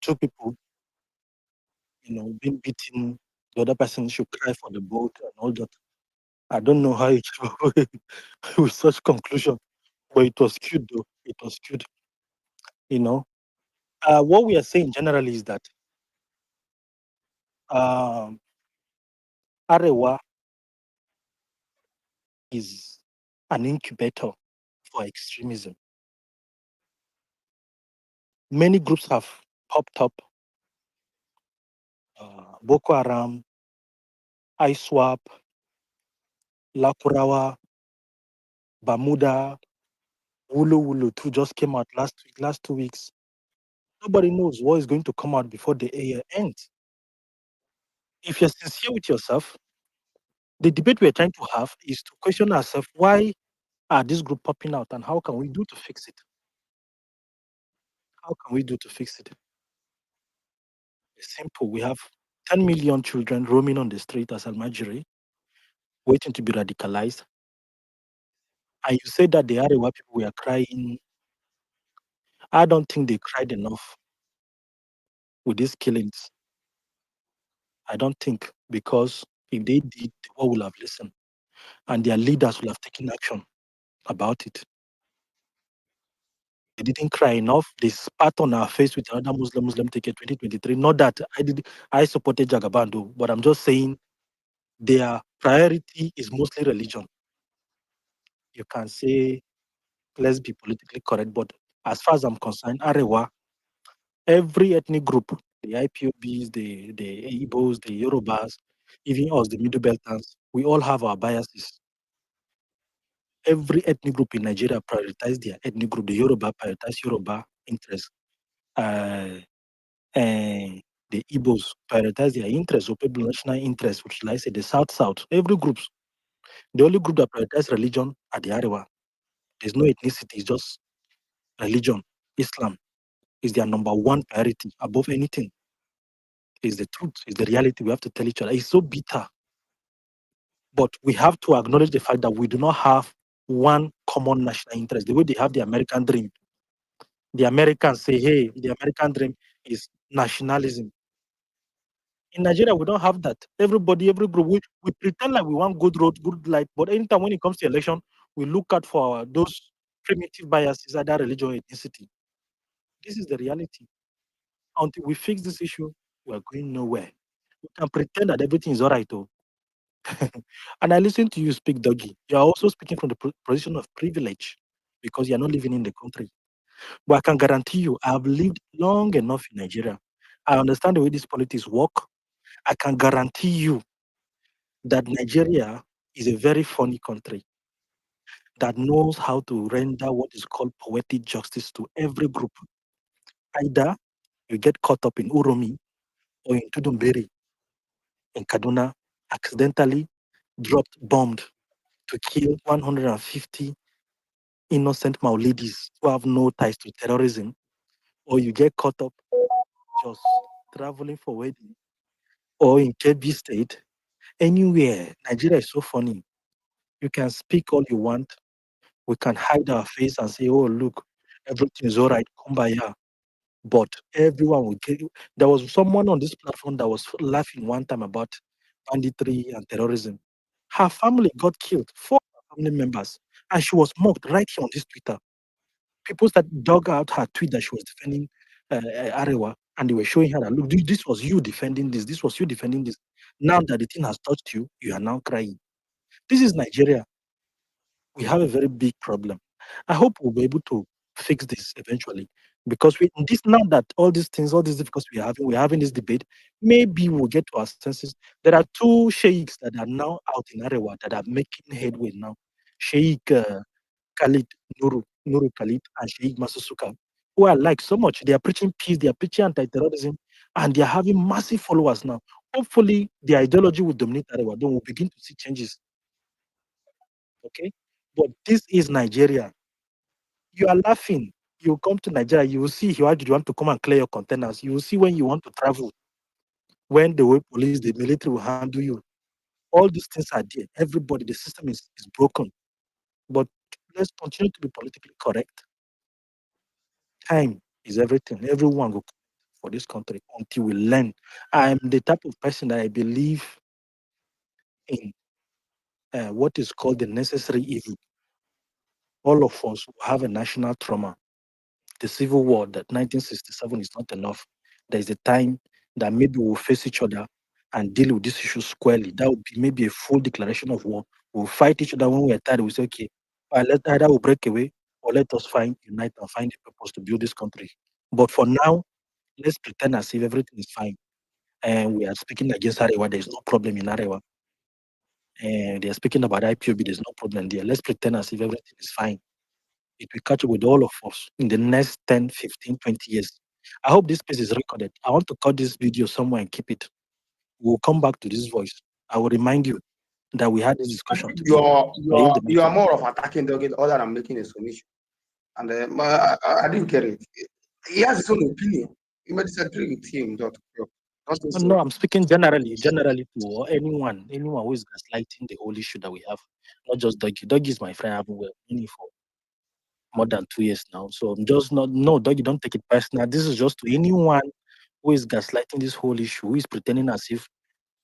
two people, being beaten, the other person should cry for the boat and all that. I don't know how he came up with such conclusion, but it was cute though. It was cute, What we are saying generally is that Arewa is an incubator for extremism. Many groups have popped up. Boko Haram, ISWAP, Lakurawa, Bermuda, Wulu Wulu too just came out last 2 weeks. Nobody knows what is going to come out before the year ends. If you're sincere with yourself, the debate we're trying to have is to question ourselves, why are this group popping out and how can we do to fix it? How can we do to fix it? It's simple. We have 10 million children roaming on the street as Almajiri, waiting to be radicalized. And you say that the Arewa people were crying. I don't think they cried enough with these killings. I don't think, because if they did, the world will have listened and their leaders will have taken action about it. They didn't cry enough. They spat on our face with another Muslim ticket 2023. Not that I supported Jagabando, but I'm just saying their priority is mostly religion. You can say, let's be politically correct, but as far as I'm concerned, Arewa, every ethnic group, the IPOBs, the Igbos, the Yorubas, even us, the Middle Belters, we all have our biases. Every ethnic group in Nigeria prioritize their ethnic group. The Yoruba prioritize Yoruba interests. The Igbos prioritize their interests, or people national interests, which like I say the South. Every group, the only group that prioritize religion are the Arewa. There's no ethnicity, it's just religion. Islam is their number one priority above anything. Is the truth, is the reality. We have to tell each other. It's so bitter. But we have to acknowledge the fact that we do not have one common national interest. The way they have the American dream. The Americans say, hey, the American dream is nationalism. In Nigeria, we don't have that. Everybody, every group, we pretend like we want good road, good light. But anytime when it comes to election, we look out for those primitive biases, either religion or ethnicity. This is the reality. Until we fix this issue, we are going nowhere. We can pretend that everything is all right, though. And I listen to you speak, Doggy. You are also speaking from the position of privilege because you are not living in the country. But I can guarantee you, I have lived long enough in Nigeria. I understand the way these politics work. I can guarantee you that Nigeria is a very funny country that knows how to render what is called poetic justice to every group. Either you get caught up in Uromi or in Tudumberi in Kaduna, accidentally dropped bombed to kill 150 innocent Maulidis who have no ties to terrorism, or you get caught up just traveling for wedding, or in Kebbi State, anywhere. Nigeria is so funny. You can speak all you want. We can hide our face and say, oh, look, everything is all right, kumbaya. But everyone will get you. There was someone on this platform that was laughing one time about banditry and terrorism. Her family got killed, 4 family members, and she was mocked right here on this Twitter. People that dug out her tweet that she was defending Arewa, and they were showing her that, look, this was you defending this, this was you defending this. Now that the thing has touched you, you are now crying. This is Nigeria. We have a very big problem. I hope we'll be able to fix this eventually. Because this now that all these things, all these difficulties we're having this debate, maybe we'll get to our senses. There are 2 sheikhs that are now out in Arewa that are making headway now. Sheikh Khalid Nuru Khalid and Sheikh Masusuka, who I like so much. They are preaching peace, they are preaching anti-terrorism, and they are having massive followers now. Hopefully, the ideology will dominate Arewa. Then we'll begin to see changes. Okay? But this is Nigeria. You are laughing. You come to Nigeria, you will see why did you want to come and clear your containers. You will see when you want to travel, when the way police, the military will handle you. All these things are there. Everybody, the system is broken. But let's continue to be politically correct. Time is everything. Everyone will for this country until we learn. I'm the type of person that I believe in what is called the necessary evil. All of us will have a national trauma. the Civil War, that 1967 is not enough, there is a time that maybe we'll face each other and deal with this issue squarely. That would be maybe a full declaration of war. We'll fight each other when we're tired. We say, okay, let either we'll break away or let us unite and find a purpose to build this country. But for now, let's pretend as if everything is fine. And we are speaking against Arewa. There's no problem in Arewa. And they are speaking about IPOB. There's no problem there. Let's pretend as if everything is fine. It will catch up with all of us in the next 10, 15, 20 years. I hope this space is recorded. I want to cut this video somewhere and keep it. We'll come back to this voice. I will remind you that we had this discussion today. You are more of attacking Doggett other than making a submission. And I didn't get it. He has his own opinion. You may disagree with him, Dr. No, I'm speaking generally to anyone who is gaslighting the whole issue that we have. Not just Dougie. Dougie is my friend. I've been with him for more than 2 years now. So I'm just not, no, Dougie, don't take it personal. This is just to anyone who is gaslighting this whole issue, who is pretending as if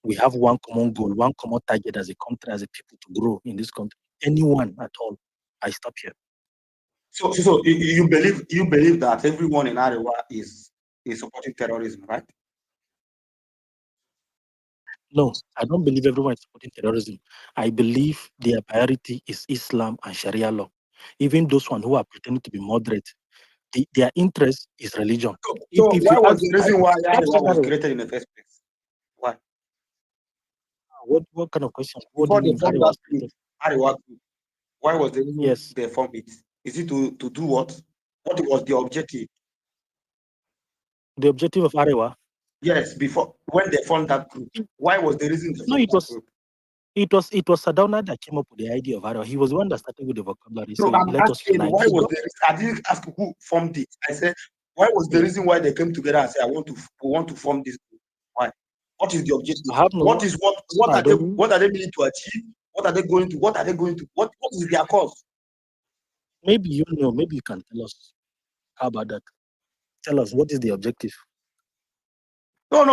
we have one common goal, one common target as a country, as a people to grow in this country. Anyone at all, I stop here. So you believe that everyone in Arewa is supporting terrorism, right? No, I don't believe everyone is supporting terrorism. I believe their priority is Islam and Sharia law. Even those ones who are pretending to be moderate, their interest is religion. So why was the reason why Arewa was created in the first place? Why? What kind of question? Before they formed that group, Arewa group, why was the reason they formed it? Is it to do what? What was the objective? The objective of Arewa? Yes, before when they formed that group, why was the reason they formed that group? It was Sadauna that came up with the idea of Arewa. He was the one that started with the vocabulary. No, saying, I'm let us asking unite. why was I didn't ask who formed it. I said, why was the reason why they came together and said, we want to form this group? Why? What is the objective? What are they meaning to achieve? What are they going to? What is their cause? Maybe you know, maybe you can tell us. How about that? Tell us, what is the objective? No,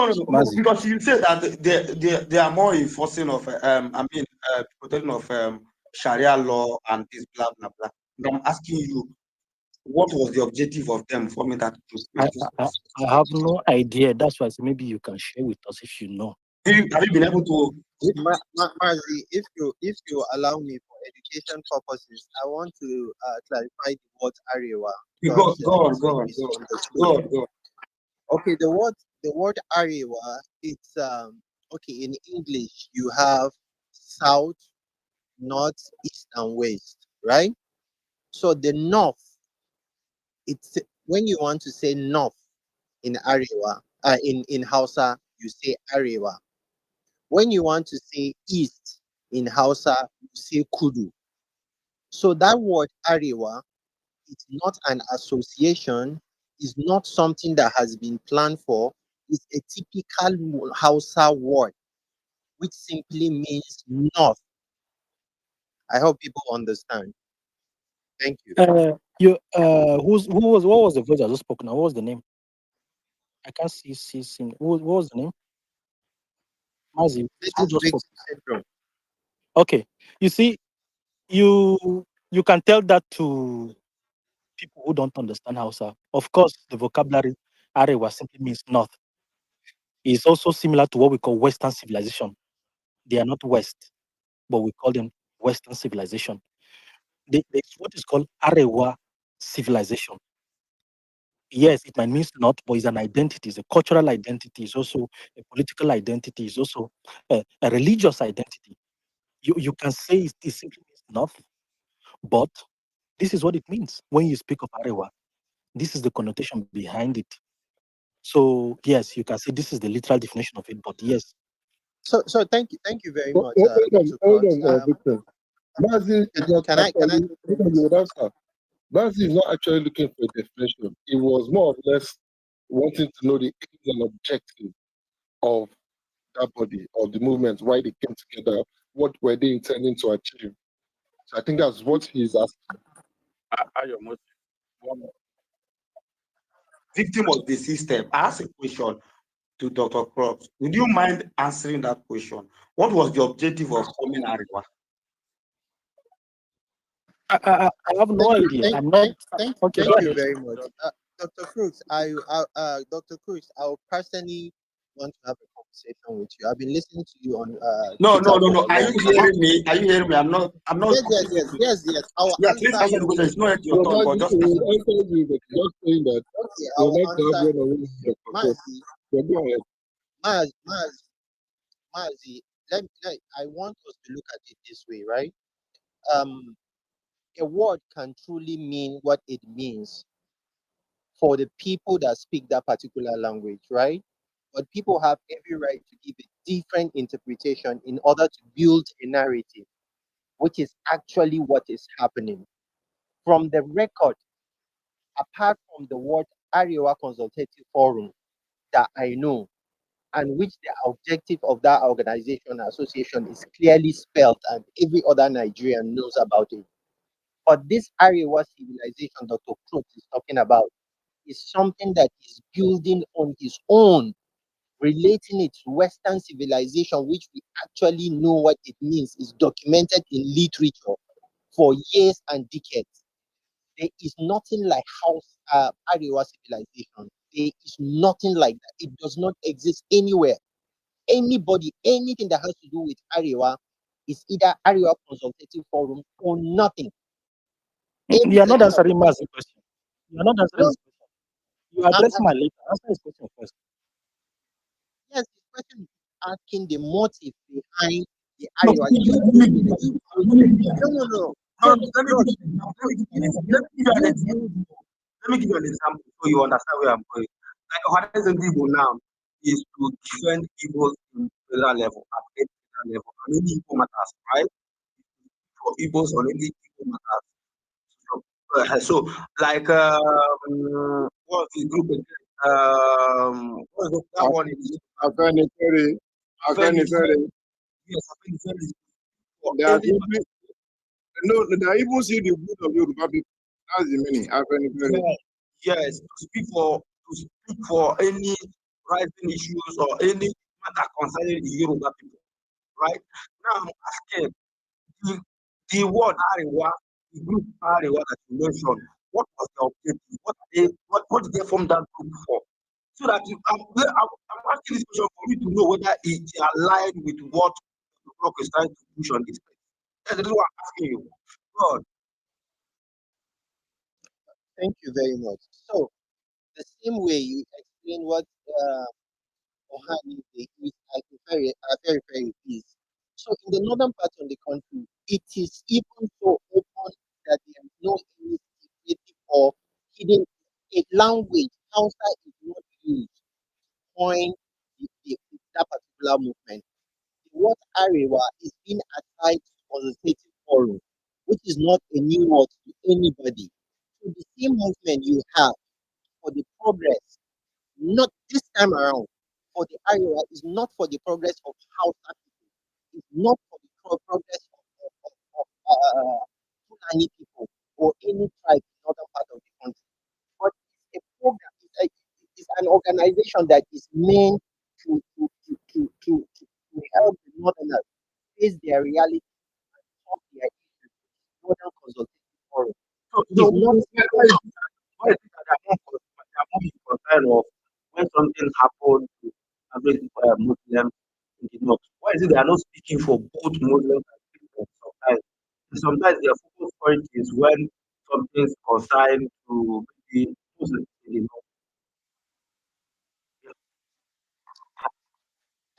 because you said that they are more enforcing of protecting of Sharia law and this blah blah blah. And I'm asking you, what was the objective of them forming that group? I have no idea. That's why I said maybe you can share with us if you know. Have you been able to? Mazi, if you allow me for education purposes, I want to clarify the word Arewa. Go on. Okay, the word Arewa, it's okay, in English you have south, north, east, and west, right? So the north, it's when you want to say north in Arewa, in Hausa, you say Arewa. When you want to say east in Hausa, you say Kudu. So that word Arewa, it's not an association, it's not something that has been planned for. It's a typical Hausa word, which simply means north. I hope people understand. Thank you. What was the voice I just spoke now? What was the name? I can't see. What was the name? Mazi, who just spoke? Okay, you see, you can tell that to people who don't understand Hausa. Of course, the vocabulary Arewa simply means north. It's also similar to what we call Western civilization. They are not West, but we call them Western civilization. There's what is called Arewa civilization. Yes, it might mean not, but it's an identity, it's a cultural identity, it's also a political identity, it's also a religious identity. You can say it simply means north, but this is what it means when you speak of Arewa. This is the connotation behind it. So yes, you can say this is the literal definition of it, but yes. So thank you very much. Victor. Mazi is not actually Mazi is not actually looking for a definition. It was more or less wanting to know the aims and objectives of that body, of the movement, why they came together, what were they intending to achieve. So I think that's what he's asking. Victim of the system. I asked a question to Dr. Crops. Would you mind answering that question? What was the objective of forming Arewa? I have no Thank you, idea. thank, I'm not. Okay, go thank you ahead. very much, Dr. Cruz. Dr. Cruz, I would personally want to have a conversation with you. I've been listening to you on No, Twitter no, no, for no. a Are long you time. hearing me? Are you hearing me? I'm not Yes, yes, yes, yes, yes. I'll Yeah, please answer answer the you. question. It's not your Well, turn, but Mazi, just we answer. answered you, but just saying that Okay, you're I'll not to have answer. one-on-one with Dr. Cook. Mazi, So go ahead. Mazi, I want us to look at it this way, right? Um, a word can truly mean what it means for the people that speak that particular language, right? But people have every right to give a different interpretation in order to build a narrative, which is actually what is happening. From the record, apart from the word Arewa Consultative Forum that I know, and which the objective of that organization association is clearly spelled and every other Nigerian knows about it. But this Arewa civilization Dr. Crooks is talking about is something that is building on his own, relating it to Western civilization, which we actually know what it means, is documented in literature for years and decades. There is nothing like Arewa civilization. There is nothing like that. It does not exist anywhere. Anybody, anything that has to do with Arewa is either Arewa Consultative Forum or nothing. You are not Everything answering Mazi's question. You are not answering No, his question. You address my later. Answer his question first. yes, the question is asking the motive behind the No, Arewa. No, no, no. let me give you an example. Let me give you an example so you understand where I'm going. Like Ohadezen Igbo now is to defend Igbos in federal level, at any federal level, on any Igbo matters, right? For Igbos on any Igbo matters. So like, what's the group again? What's that one? Afenifere. Yes, Afenifere. They are simply, no, they even see the good of Yoruba people. That's the meaning. Afenifere. Yes, to speak for any rising issues or any matter concerning the Yoruba people, right? Now I'm asking the word Arewa, the group Arewa that you mentioned, what was the objective? What did they form that group for? So that I'm asking this question for me to know whether it aligned with what the block is trying to push on this place. That's the reason why I'm asking you. God. Thank you very much. So, the same way you explain what Ohani is, very is. So, in the northern part of the country, it is even so open that there is no any secretive or hidden a language outside is not used to coin that particular movement. The word Arewa is being applied to consultative forum, which is not a new word to anybody. So the same movement you have for the progress, not this time around, for the Arewa is not for the progress of Hausa people. It's not for the progress of Fulani people or any tribe in northern part of the country. But it's a program, it's an organization that is meant to help the northerners face their reality and solve their issues. Northern Consultative Forum. So, It is not why is it that they are more concerned of when something happened to average Muslims in the north? Why is it they are not speaking for both Muslims and Christians sometimes? And sometimes their focus point is when something is concerned to maybe Muslims in the north.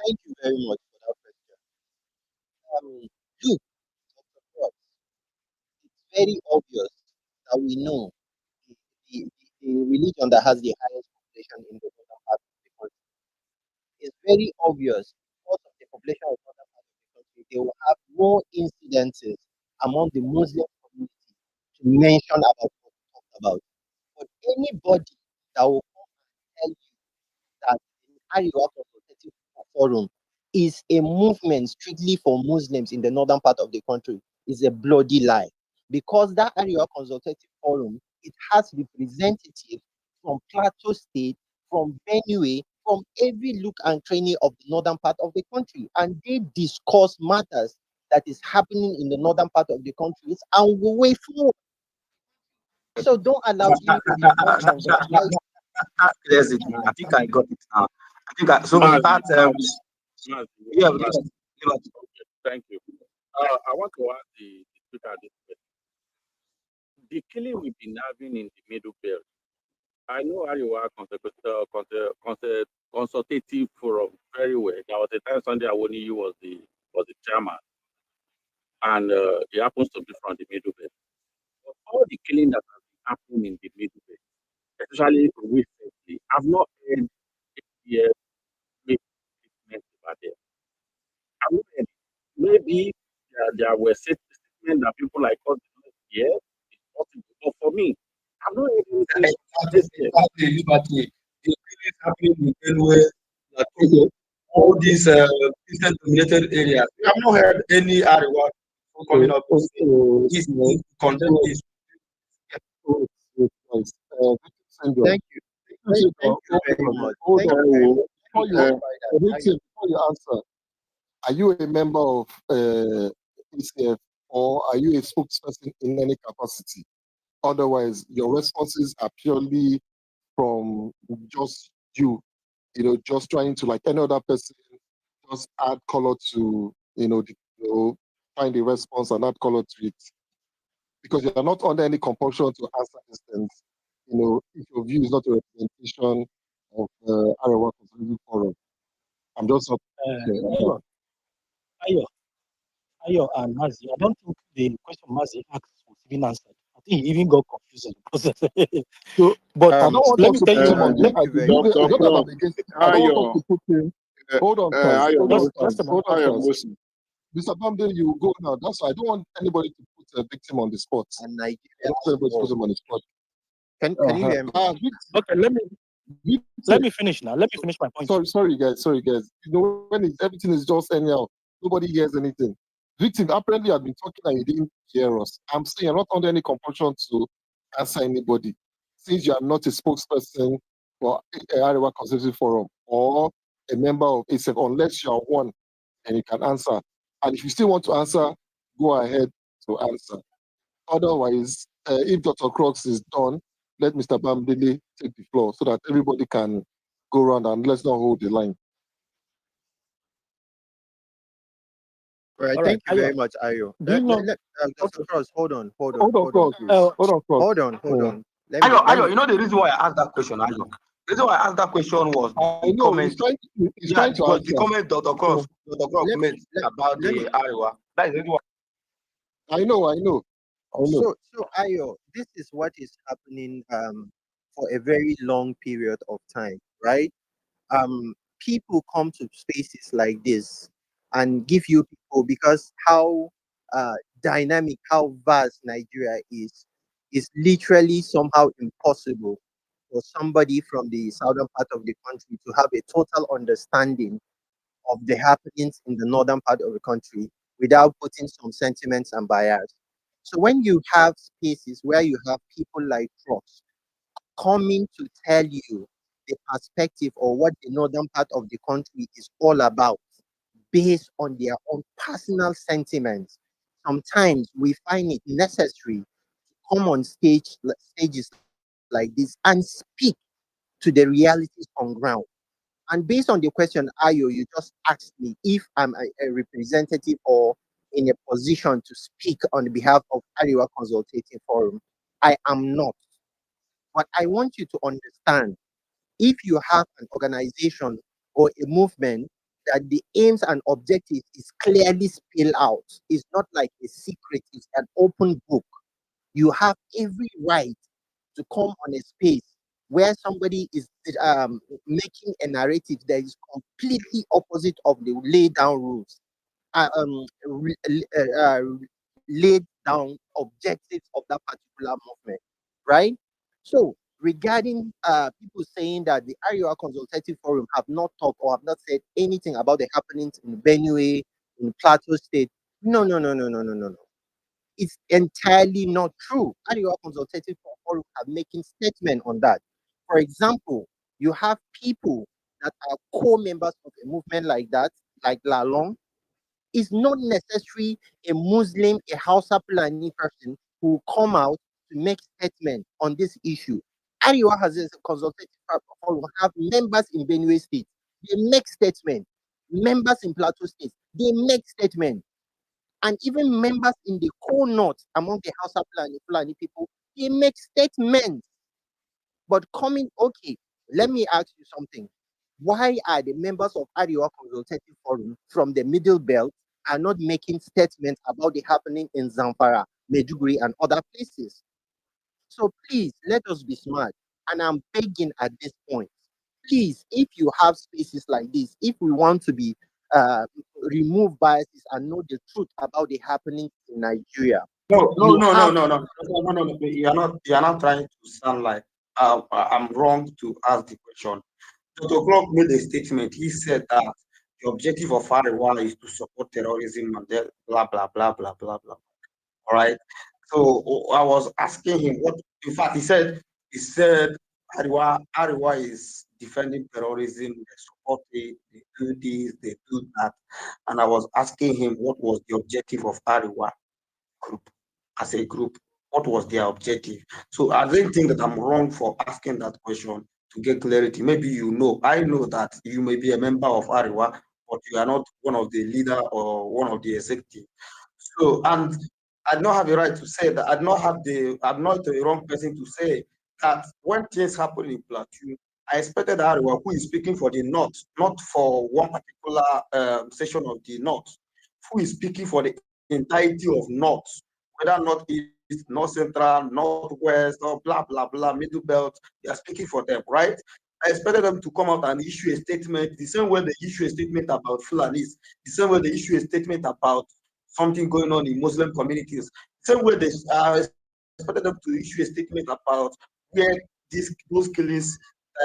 Thank you very much for that question. Look, Dr. Cross, it's very obvious that we know the religion that has the highest population in the northern part of the country. It's very obvious because of the population of northern part of the country, they will have more incidences among the Muslim community to mention about what we talked about. But anybody that will come and tell you that the Arewa Consultative Forum is a movement strictly for Muslims in the northern part of the country is a bloody lie. Because that Arewa Consultative Forum, it has representatives from Plateau State, from Benue, from every look and training of the northern part of the country, and they discuss matters that is happening in the northern part of the country and go way forward. So don't allow him to be That clears it. I think I got it now. I think so. We start. Yeah, Thank you. I want to ask the speaker this question. The killing we've been having in the Middle Belt. I know Ariwa consultative forum very well. There was a time Sunday Awoniyi was the chairman, and he happens to be from the Middle Belt. But all the killing that has been happening in the Middle Belt, especially recently, I've not heard APF make statements about them. I've not heard. Maybe there were statements that people like us did not hear. It's possible. But for me, I've not heard anything. Exactly, liberty. The thing is happening in Benue, Togo, all these Christian dominated areas. We have not heard any Ariwa coming up to say this to condemn this. Thank you. Thank you very much. Hold Thank you very on. much. Before you answer, are you a member of ACF or are you a spokesperson in any capacity? Otherwise, your responses are purely from just you, just trying to, like any other person, just add color to, find a response and add color to it. Because you're not under any compulsion to answer these things. If your view is not a representation of Arewa Conservative Forum. I'm just not Ayo and Mazi, I don't think the question Mazi asked was even answered. I think he even got confused in the process. But I don't want let us me to tell put you him on something. I don't want us to put him. Hold on, guys. Hold on, guys. Mr. Bamden, you go now. That's why I don't want anybody to put a victim on the spot. And I don't want anybody to put him on the spot. Can you hear me? Okay, let me finish now. Let me finish my point. Sorry, guys. When everything is just anyhow, nobody hears anything. Victim, apparently, I've been talking and you didn't hear us. I'm saying you're not under any compulsion to answer anybody, since you are not a spokesperson for Arewa Conservative Forum or a member of ASEF, unless you are one and you can answer. And if you still want to answer, go ahead to answer. Otherwise, if Dr. Crocs is done, let Mr. Bamdele take the floor so that everybody can go around and let's not hold the line. All right, thank you very much, Ayo. Dr. Cross, hold on, please. Hold on. Ayo, you know the reason why I asked that question, Ayo? The reason why I asked that question was the comment. He's trying to answer. The comment Dr. Cross made about the Arewa. That is the reason why. I know. So Ayo, this is what is happening for a very long period of time, right? People come to spaces like this and give you people, because how dynamic, how vast Nigeria is literally somehow impossible for somebody from the southern part of the country to have a total understanding of the happenings in the northern part of the country without putting some sentiments and bias. So when you have spaces where you have people like Cross coming to tell you the perspective or what the northern part of the country is all about based on their own personal sentiments, sometimes we find it necessary to come on stages like this and speak to the realities on ground. And based on the question, Ayo, you just asked me if I'm a representative or in a position to speak on behalf of Ariwa Consultative Forum. I am not. But I want you to understand, if you have an organization or a movement that the aims and objectives is clearly spelled out, it's not like a secret, it's an open book. You have every right to come on a space where somebody is making a narrative that is completely opposite of the laid down rules, laid down objectives of that particular movement, right? So regarding people saying that the Iowa Consultative Forum have not talked or have not said anything about the happenings in Benue, in Plateau State, no. It's entirely not true. Iowa Consultative Forum are making statement on that. For example, you have people that are co-members of a movement like that, like Lalong, It's not necessary a Muslim, a Hausa Fulani person who come out to make statement on this issue. Ariwa has a consultative forum, have members in Benue State. They make statement. Members in Plateau State, they make statement. And even members in the core north among the Hausa Fulani people, they make statements. But okay, let me ask you something. Why are the members of Ariwa Consultative Forum from the Middle Belt are not making statements about the happening in Zamfara, Medjugorje, and other places? So please, let us be smart. And I'm begging at this point, please, if you have spaces like this, if we want to be remove biases and know the truth about the happenings in Nigeria. No. You're not trying to sound like I'm wrong to ask the question. Dr. Clark made a statement. He said that the objective of Ariwa is to support terrorism and blah blah blah blah blah blah. All right. So I was asking him what. In fact, he said Ariwa is defending terrorism. They support it. They do this. They do that. And I was asking him what was the objective of Ariwa group as a group. What was their objective? So I don't think that I'm wrong for asking that question to get clarity. Maybe you know. I know that you may be a member of Ariwa, but you are not one of the leader or one of the executive. So, and I don't have the right to say that. I'm not the wrong person to say that when things happen in Plateau, I expected Ariwa, who is speaking for the North, not for one particular section of the North, who is speaking for the entirety of North, whether North East, North Central, North West, or blah, blah, blah, Middle Belt, they are speaking for them, right? I expected them to come out and issue a statement, the same way they issue a statement about Fulanis, the same way they issue a statement about something going on in Muslim communities. Same way they expected them to issue a statement about where those killings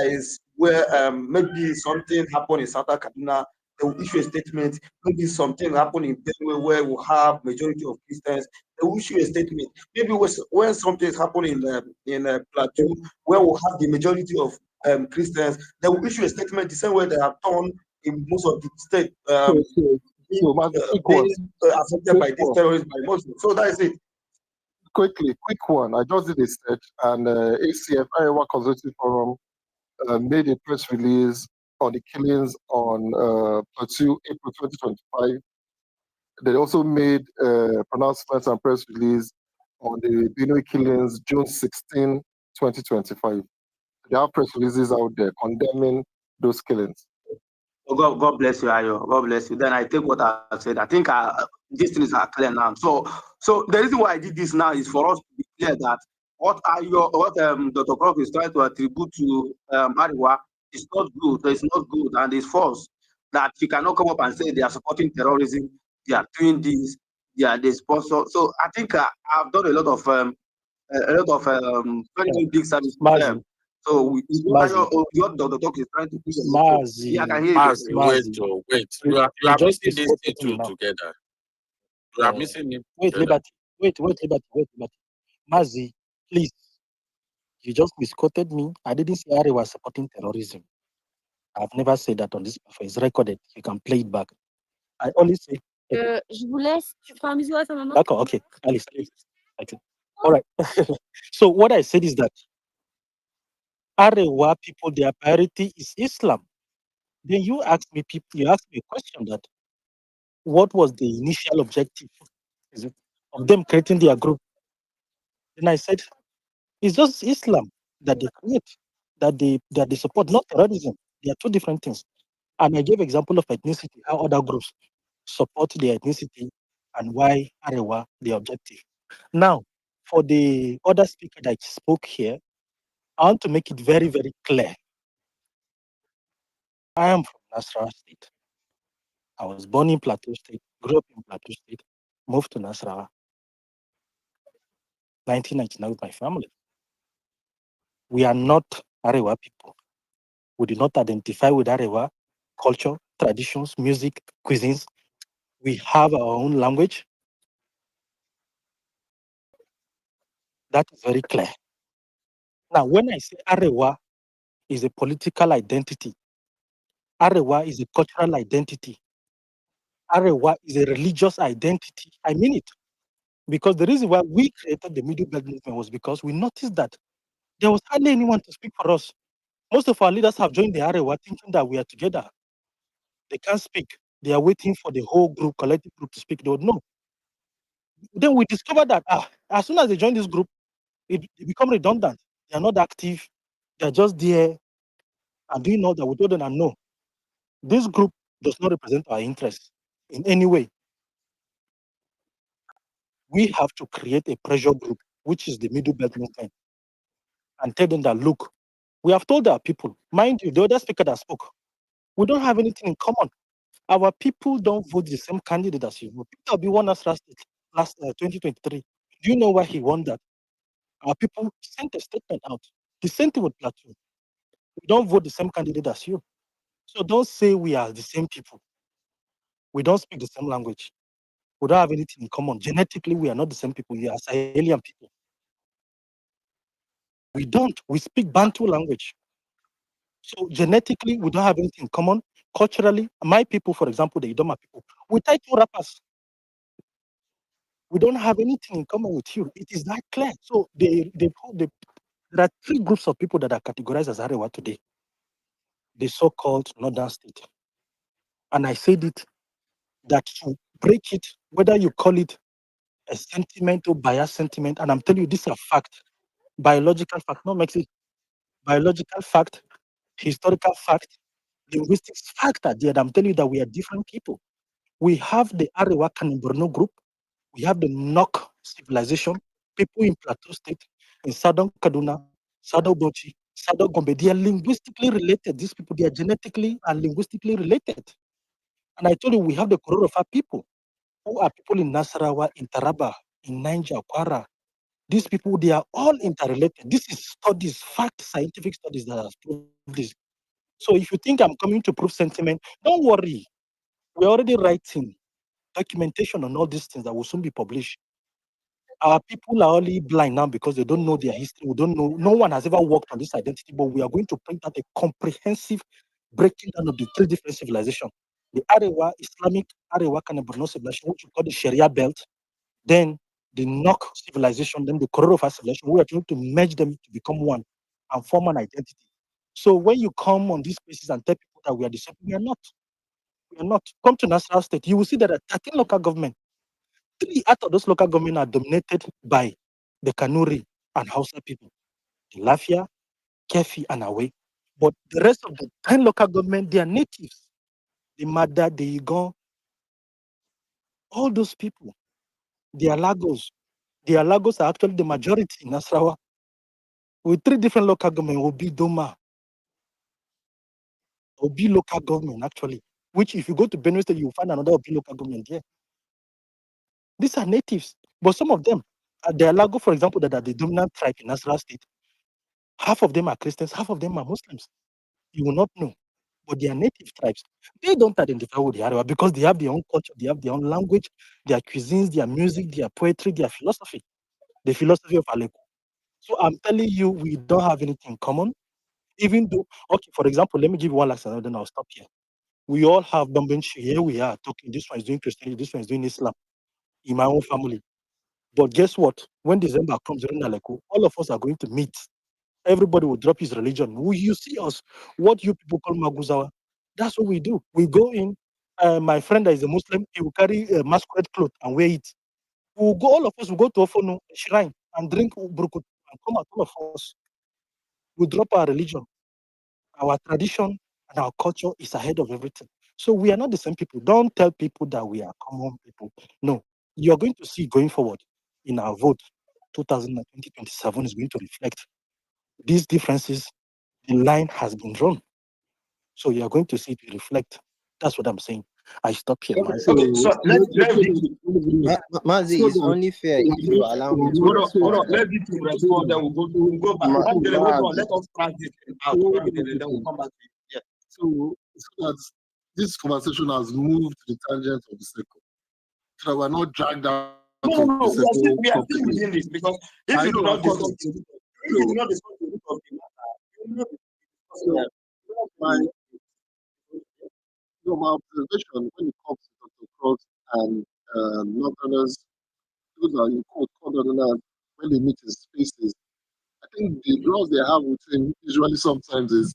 is where maybe something happened in South Kaduna, they will issue a statement. Maybe something happened in Benue where we have majority of Christians, they will issue a statement. Maybe when something is happening in Plateau where we have the majority of Christians, they will issue a statement the same way they have done in most of the state. Affected by this terrorism by Muslims. So that is it. Quick one. I just did a search, and ACF, Iowa Conservative Forum, made a press release on the killings on Plateau, April 2025. They also made pronouncements and press release on the Benue killings, June 16, 2025. There are press releases out there condemning those killings. Oh, God bless you, Ayo. God bless you. Then I take what I said. I think these things are clear now. So the reason why I did this now is for us to be clear that what Dr. Croft is trying to attribute to Ariwa is not good. It's not good, and it's false. That you cannot come up and say they are supporting terrorism. They are doing this. They sponsor. So I think I've done a lot of very big service to them. So what Dr. Talk is trying to push. Yeah, I can hear you. Wait. You are missing these two together. You are missing it. Wait, Liberty. Mazi, please. You just misquoted me. I didn't say Ari was supporting terrorism. I've never said that on this platform. It's recorded. You can play it back. I only say. Je vous laisse. Tu feras un bisou à ta maman. D'accord, okay. Alice. Okay. All right. So what I said is that Arewa people, their priority is Islam. Then you asked me a question that what was the initial objective of them creating their group? Then I said it's just Islam that they create, that they support, not terrorism. They are two different things. And I gave example of ethnicity, how other groups support their ethnicity and why Arewa the objective. Now, for the other speaker that spoke here, I want to make it very, very clear. I am from Nasarawa State. I was born in Plateau State, grew up in Plateau State, moved to Nasarawa. 1999 with my family. We are not Arewa people. We do not identify with Arewa culture, traditions, music, cuisines. We have our own language. That is very clear. Now, when I say Arewa is a political identity, Arewa is a cultural identity. Arewa is a religious identity. I mean it. Because the reason why we created the Middle Belt movement was because we noticed that there was hardly anyone to speak for us. Most of our leaders have joined the Arewa thinking that we are together. They can't speak. They are waiting for the whole group, collective group to speak. They would know. Then we discovered that as soon as they join this group, it become redundant. They are not active. They are just there and doing all that. We told them, no, this group does not represent our interests in any way. We have to create a pressure group, which is the Middle Belt movement, and tell them that, look, we have told our people, mind you, the other speaker that spoke, we don't have anything in common. Our people don't vote the same candidate as you. Peter Obi won us last 2023. Do you know why he won that? Our people sent a statement out. The same thing with Plateau. We don't vote the same candidate as you. So don't say we are the same people. We don't speak the same language. We don't have anything in common. Genetically, we are not the same people. We are Sahelian people. We don't. We speak Bantu language. So genetically, we don't have anything in common. Culturally, my people, for example, the Idoma people, we tie two rappers. We don't have anything in common with you. It is that clear. So there are three groups of people that are categorized as Arewa today. The so-called Northern State. And I said it, that to break it, whether you call it a sentiment or bias sentiment, and I'm telling you, this is a fact, biological fact, not makes it biological fact, historical fact, linguistics fact are there. I'm telling you that we are different people. We have the Arewa Kanimborno group, we have the Nok civilization, people in Plateau State, in Southern Kaduna, Southern Bochi, Southern Gombe. They are linguistically related. These people, they are genetically and linguistically related. And I told you, we have the Kororofa people, who are people in Nasarawa, in Taraba, in Niger, Kwara. These people, they are all interrelated. This is studies, fact, scientific studies that have proved this. So if you think I'm coming to prove sentiment, don't worry. We're already writing documentation on all these things that will soon be published. Our people are only blind now because they don't know their history. We don't know. No one has ever worked on this identity, but we are going to print out a comprehensive breaking down of the three different civilizations. The Arewa, Islamic Arewa Borno civilization, which we call the Sharia belt, then the Nok civilization, then the Kororofa civilization. We are trying to merge them to become one and form an identity. So when you come on these places and tell people that we are the same, we are not. We are not. Come to National State, you will see that there are 13 local government. 3 out of those local government are dominated by the Kanuri and Hausa people, the Lafia, Kefi, and Awe. But the rest of the 10 local government, they are natives. The Mada, the Igon, all those people, they are Lagos. The Lagos are actually the majority in Nasarawa. With 3 different local government, Obi Doma, Obi local government actually, which if you go to Benue State, you'll find another Obi local government there. These are natives, but some of them, the Alago, for example, that are the dominant tribe in Nasarawa State, half of them are Christians, half of them are Muslims. You will not know, but they are native tribes. They don't identify with the Arewa because they have their own culture, they have their own language, their cuisines, their music, their poetry, their philosophy, the philosophy of Aleko. So I'm telling you, we don't have anything in common. Even though, okay, for example, let me give you one last example, then I'll stop here. We all have Bambenchi. Here we are talking. This one is doing Christianity, this one is doing Islam in my own family. But guess what? When December comes during Aleko, all of us are going to meet. Everybody will drop his religion. Will you see us? What you people call Maguzawa? That's what we do. We go in. My friend that is a Muslim, he will carry a masquerade cloth and wear it. We'll go, all of us will go to Ofono shrine and drink burukut and come out, all of us. We drop our religion. Our tradition and our culture is ahead of everything. So we are not the same people. Don't tell people that we are common people. No, you're going to see going forward in our vote, 2027 is going to reflect these differences. The line has been drawn. So you're going to see it reflect. That's what I'm saying. I stop here. Okay, so Mazi, it's only fair if you allow me to hold on, respond. let me to respond, then we'll go back. Hold on, let us pass this out, then we'll come back. Yeah. So that this conversation has moved to the tangent of the circle. So that we're not dragged out No, of the circle. we are still within this because if you do not discuss the root of the matter, you will not discuss my observation when it comes to Dr. Cross and Northerners, those are in quote called Northerners, when they meet in spaces, I think the draws they have with him usually sometimes is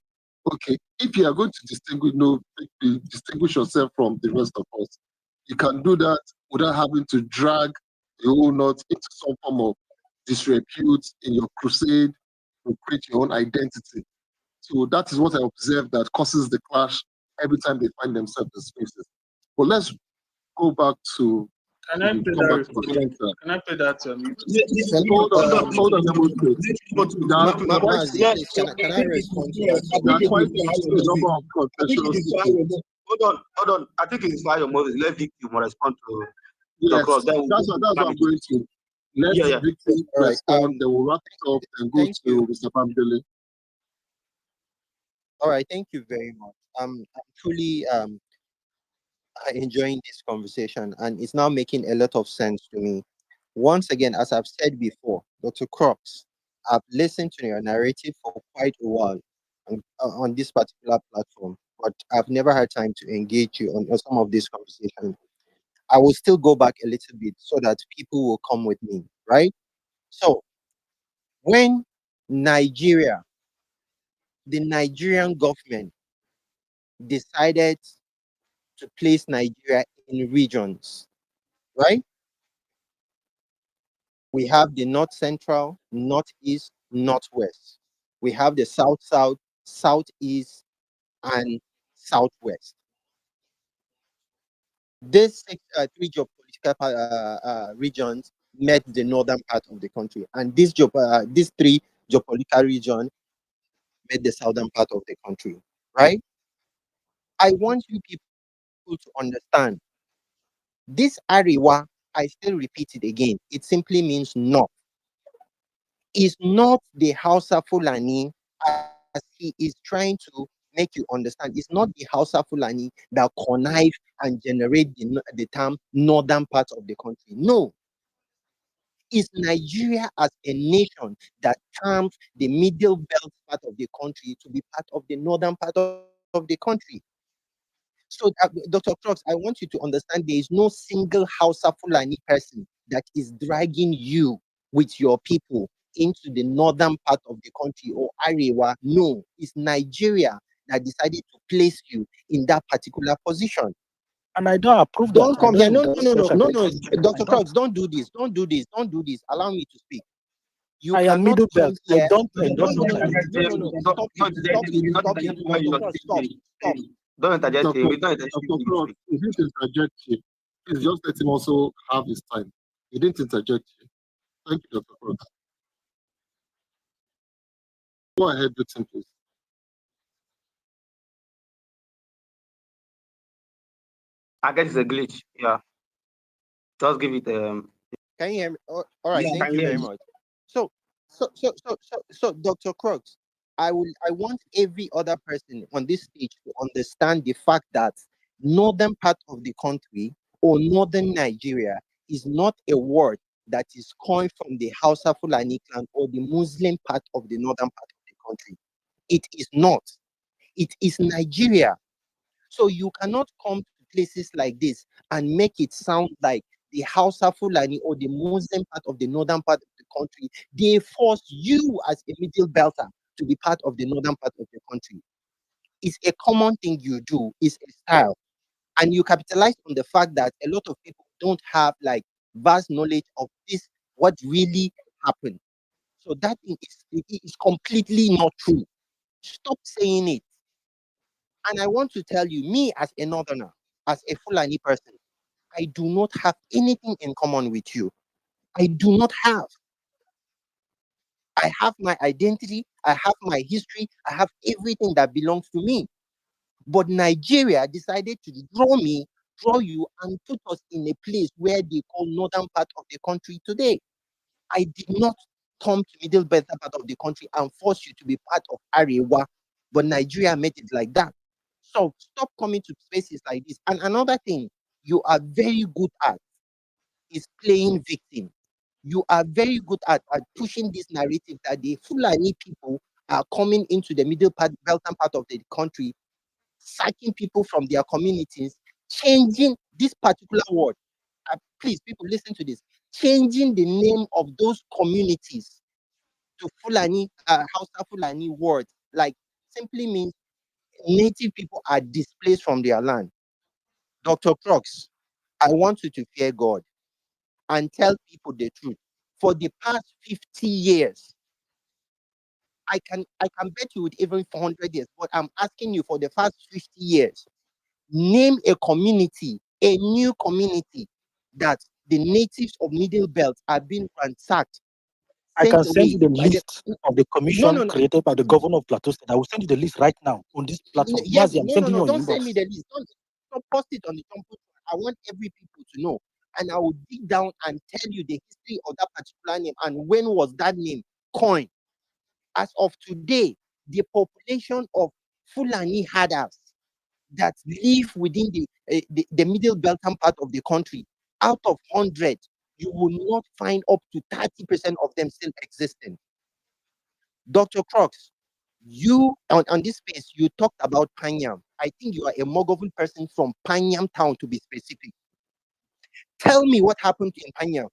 okay, if you are going to distinguish yourself from the rest of us, you can do that without having to drag the whole North into some form of disrepute in your crusade to create your own identity. So that is what I observe that causes the clash every time they find themselves in spaces. But let's go back to Can I play come that back to the recording? center. Can I play that? Hold on, Demonstrate. The question, Please, can I respond to that? the question is the number of I think it confessions is people. hold on. I think it is fire Moses. Let victim respond to the Yes, cross. Then that's what I'm going to. Let Yeah, yeah. victim All right. respond, then we'll wrap it up and go Thank to you. Mr. Bamdele. All right. Thank you very much. I'm truly enjoying this conversation, and it's now making a lot of sense to me. Once again, as I've said before, Dr. Crocs, I've listened to your narrative for quite a while on this particular platform, but I've never had time to engage you on some of this conversation. I will still go back a little bit so that people will come with me, right? So, when Nigeria, the Nigerian government decided to place Nigeria in regions, right? We have the north central, northeast, northwest. We have the south south, southeast, and southwest. These three geopolitical regions met the northern part of the country, and these three geopolitical regions met the southern part of the country, right? I want you people to understand this Ariwa. I still repeat it again. It simply means north. Is not the Hausa Fulani as he is trying to make you understand. It's not the Hausa Fulani that connive and generate the term northern part of the country. No, it's Nigeria as a nation that terms the middle belt part of the country to be part of the northern part of the country. So, Dr. Crooks, I want you to understand there is no single Hausa Fulani person that is dragging you with your people into the northern part of the country or Arewa. No, it's Nigeria that decided to place you in that particular position. And I don't approve Don't that. come here. No, I Dr. Crooks, don't do this. Don't do this. Don't do this. Allow me to speak. You am cannot middle come belt. I here. don't No. Stop it. Stop it. Stop it. Dr. Crooks, stop. Stop. Don't interject Dr. him. We don't interject Dr. Cross, if you interject here, please just let him also have his time. He didn't interject here. Thank you, Dr. Cross. Go ahead with him, please. I guess it's a glitch. Yeah. Just give it Can you hear me? All right, yeah, I thank can you hear very you. much. So, Dr. Crooks, I want every other person on this stage to understand the fact that northern part of the country or northern Nigeria is not a word that is coined from the Hausa Fulani clan or the Muslim part of the northern part of the country. It is not. It is Nigeria. So you cannot come to places like this and make it sound like the Hausa Fulani or the Muslim part of the northern part of the country, they force you as a middle belter to be part of the northern part of the country. It's a common thing you do, it's a style. And you capitalize on the fact that a lot of people don't have like vast knowledge of this, what really happened. So that thing is completely not true. Stop saying it. And I want to tell you, me as a northerner, as a Fulani person, I do not have anything in common with you. I do not have. I have my identity, I have my history, I have everything that belongs to me. But Nigeria decided to draw you, and put us in a place where they call northern part of the country today. I did not come to middle belt part of the country and force you to be part of Arewa, but Nigeria made it like that. So stop coming to spaces like this. And another thing you are very good at is playing victim. You are very good at pushing this narrative that the Fulani people are coming into the middle part, belton part of the country, sacking people from their communities, changing this particular word. Please, people, listen to this. Changing the name of those communities to Fulani, Hausa Fulani word, like simply means native people are displaced from their land. Dr. Crooks, I want you to fear God and tell people the truth. For the past 50 years, I can bet you with even 400 years, but I'm asking you for the past 50 years, name a community, a new community that the natives of Middle Belt are being ransacked. I can Sent send you away the by the list of the commission no. created by the governor of Plateau State. I will send you the list right now on this platform. Yes, Mazi, I'm no, sending you on don't your send inbox. me the list. Don't post it on the temple. I want every people to know, and I will dig down and tell you the history of that particular name and when was that name coined. As of today, the population of Fulani herders that live within the middle belton part of the country, out of 100, you will not find up to 30% of them still existing. Dr. Crooks, you on this space, you talked about Panyam. I think you are a Mogovul person from Panyam town, to be specific. Tell me what happened in Panyam.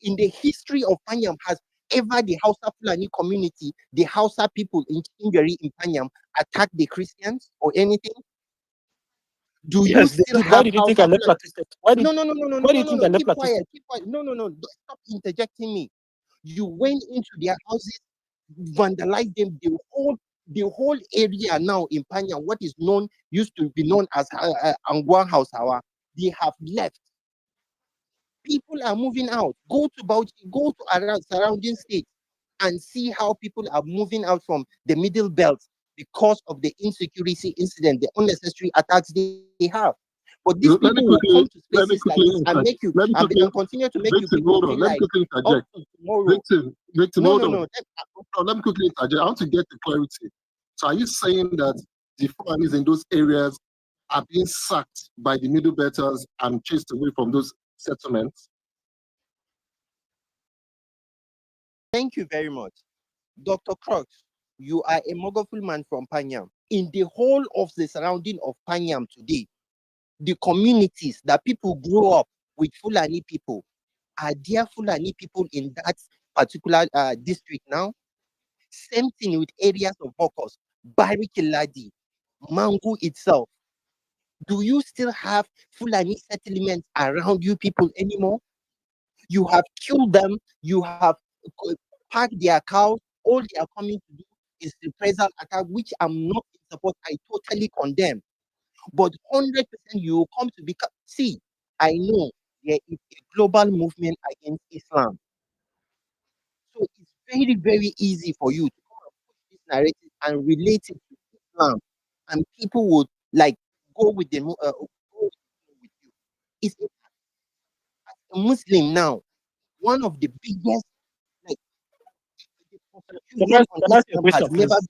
In the history of Panyam, has ever the Hausa Fulani community, the Hausa people in Chingari in Panyam, attacked the Christians or anything? Do you Yes, they still did. Why have did you think I Hausa left Fulani? Plateau State? Why do you think I left Keep Plateau quiet, State? keep quiet. No. Stop interjecting me. You went into their houses, vandalized them. The whole area now in Panya, what is known, used to be known as Angwa Hausawa, they have left. People are moving out. Go to Bauchi, go to around surrounding states and see how people are moving out from the middle belt because of the insecurity incident, the unnecessary attacks they have. But these Let me people will come quickly, to spaces like this and make you let me quickly, and continue to make you Victor, people hold on. feel Let me like quickly up interject. to tomorrow. Victor, No, hold no, on. no. No, let me quickly interject. I want to get the clarity. So are you saying that the Fulanis in those areas are being sacked by the middle betters and chased away from those settlements? Thank you very much. Dr. Crooks, you are a Mogoful man from Panyam. In the whole of the surrounding of Panyam today, the communities that people grow up with Fulani people, are there Fulani people in that particular district now? Same thing with areas of Bokos, Barikiladi, Mangu itself. Do you still have Fulani settlements around you people anymore? You have killed them, you have packed their cows, all they are coming to do is reprisal attack, which I'm not in support, I totally condemn. But 100% you will come to become, see, I know there is a global movement against Islam. So it's very, very easy for you to come and push this narrative and relate it to Islam. And people would like go with the go with you. It's a Muslim now, one of the biggest, like, the Can confusion on I ask you a Islam question, has never please?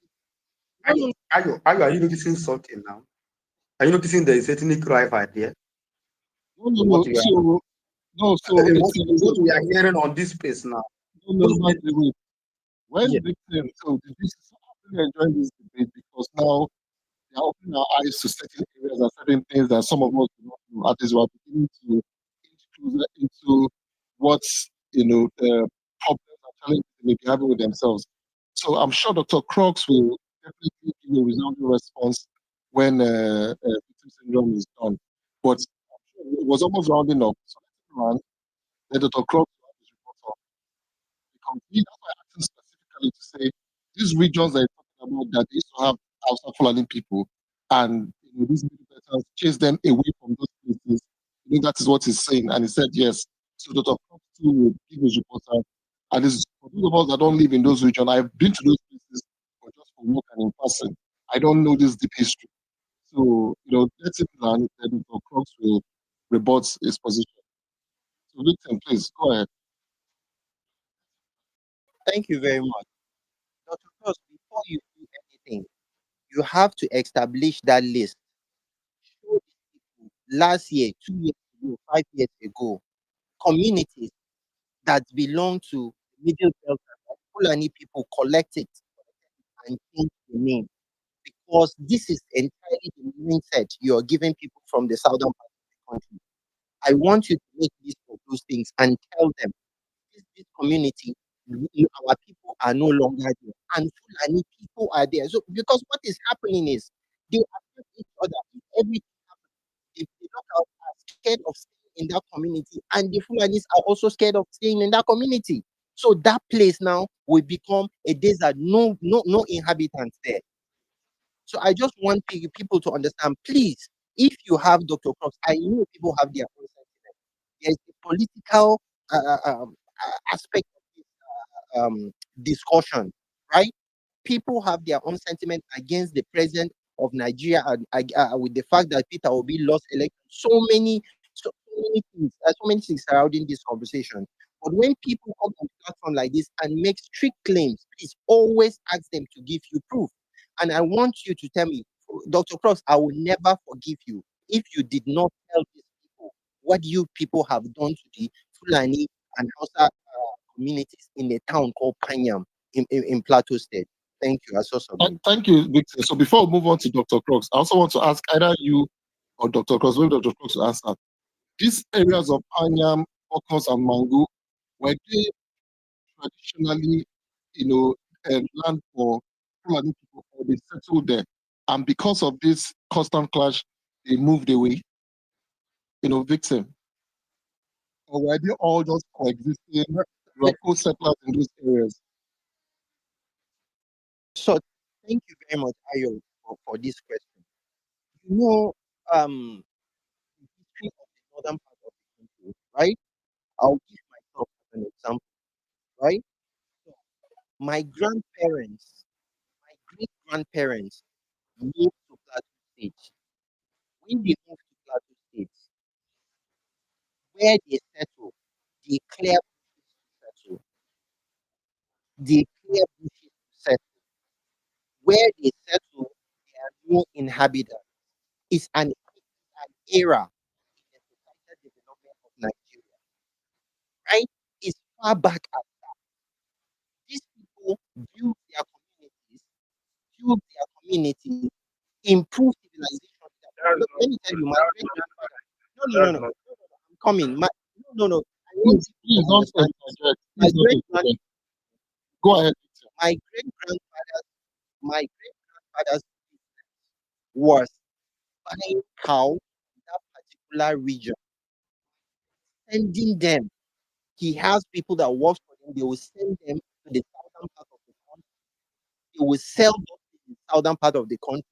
been. No, no, Are you noticing something now? Are you noticing there is ethnic rivalry there? No. What you are, So what we are hearing on this space now. wait. When Yeah. Victor, so this is really enjoying this debate because now they're opening our eyes to certain areas and certain things that some of us do not know. At least we're beginning to inch closer into what's problems and challenges they may be having with themselves. So I'm sure Dr. Crooks will definitely give you a resounding response when victim syndrome is done. But I'm sure it was almost rounding up. So let's run. Let Dr. Crooks have his report off. Because that's why I asked him specifically to say these regions that you're talking about that they used to have Hausa Fulani people and these militants chase them away from those places. That is what he's saying. And he said yes. So Dr. Crooks too will give his report out. And this is for those of us that don't live in those regions. I've been to those places but just for work and in person. I don't know this deep history. So, let it land, then Dr. Crooks will rebut his position. So Victor, please go ahead. Thank you very much. Dr. Cross, before you do anything, you have to establish that list. Show these people last year, 2 years ago, 5 years ago, communities that belong to middle belt and Fulani people collect it and change the name. Because this is entirely the mindset you're giving people from the southern part. country. I want you to make list of those things and tell them this community, our people are no longer there, and Fulani people are there. So because what is happening is they attack each other. If everything happens, if the locals are scared of staying in that community, and the Fulanis are also scared of staying in that community. So that place now will become a desert, no inhabitants there. So I just want people to understand, please, if you have Dr. Cross, I know people have their own sentiment. There's a political aspect of this discussion, right? People have their own sentiment against the president of Nigeria and with the fact that Peter Obi lost election. So many things surrounding this conversation. But when people come on a platform like this and make strict claims, please always ask them to give you proof. And I want you to tell me, Dr. Cross, I will never forgive you if you did not tell these people what you people have done to the Fulani and Hausa communities in a town called Panyam in Plateau State. Thank you. I saw something. Thank you, Victor. So before we move on to Dr. Crooks, I also want to ask either you or Dr. Crooks, maybe Dr. Crooks will answer. These areas of Anyam, Okos, and Mangu, were they traditionally, land for Fulani people, or they settled there? And because of this constant clash, they moved away, Victor? Or were they all just coexisting, co-settlers in those areas? So thank you very much, Ayo, for this question. You know, the history of the northern part of the country, right? I'll give myself as an example, right? So my grandparents, my great grandparents moved to Plateau State. When they moved to Plateau State, where they settled, they clear bushes to settle. They clear bushes to settle. Where they settle, there are no inhabitants. It's an era in the societal development of Nigeria, right? It's far back as that. These people built their communities, improved civilization. Look, let me tell you, my great grandfather. No. I'm coming. No. I want Please you to understand. My great grand, Go ahead. my great grandfather's was buying cow in that particular region, sending them. He has people that work for him. They will send them to the southern part of the country. They will sell those in the southern part of the country.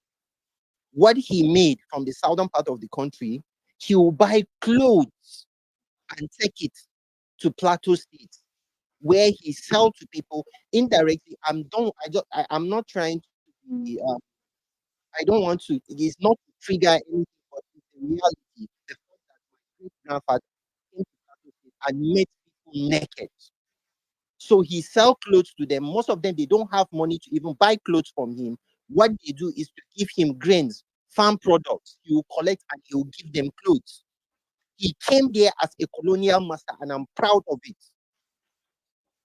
What he made from the southern part of the country, he will buy clothes and take it to Plateau State, where he sell to people indirectly. I'm not trying to be. I don't want to. It is not to trigger anything, but it's the reality. The fact that my great grandfather came to Plateau State and made people naked. So he sell clothes to them. Most of them, they don't have money to even buy clothes from him. What they do is to give him grains, farm products. He will collect and he will give them clothes. He came there as a colonial master, and I'm proud of it.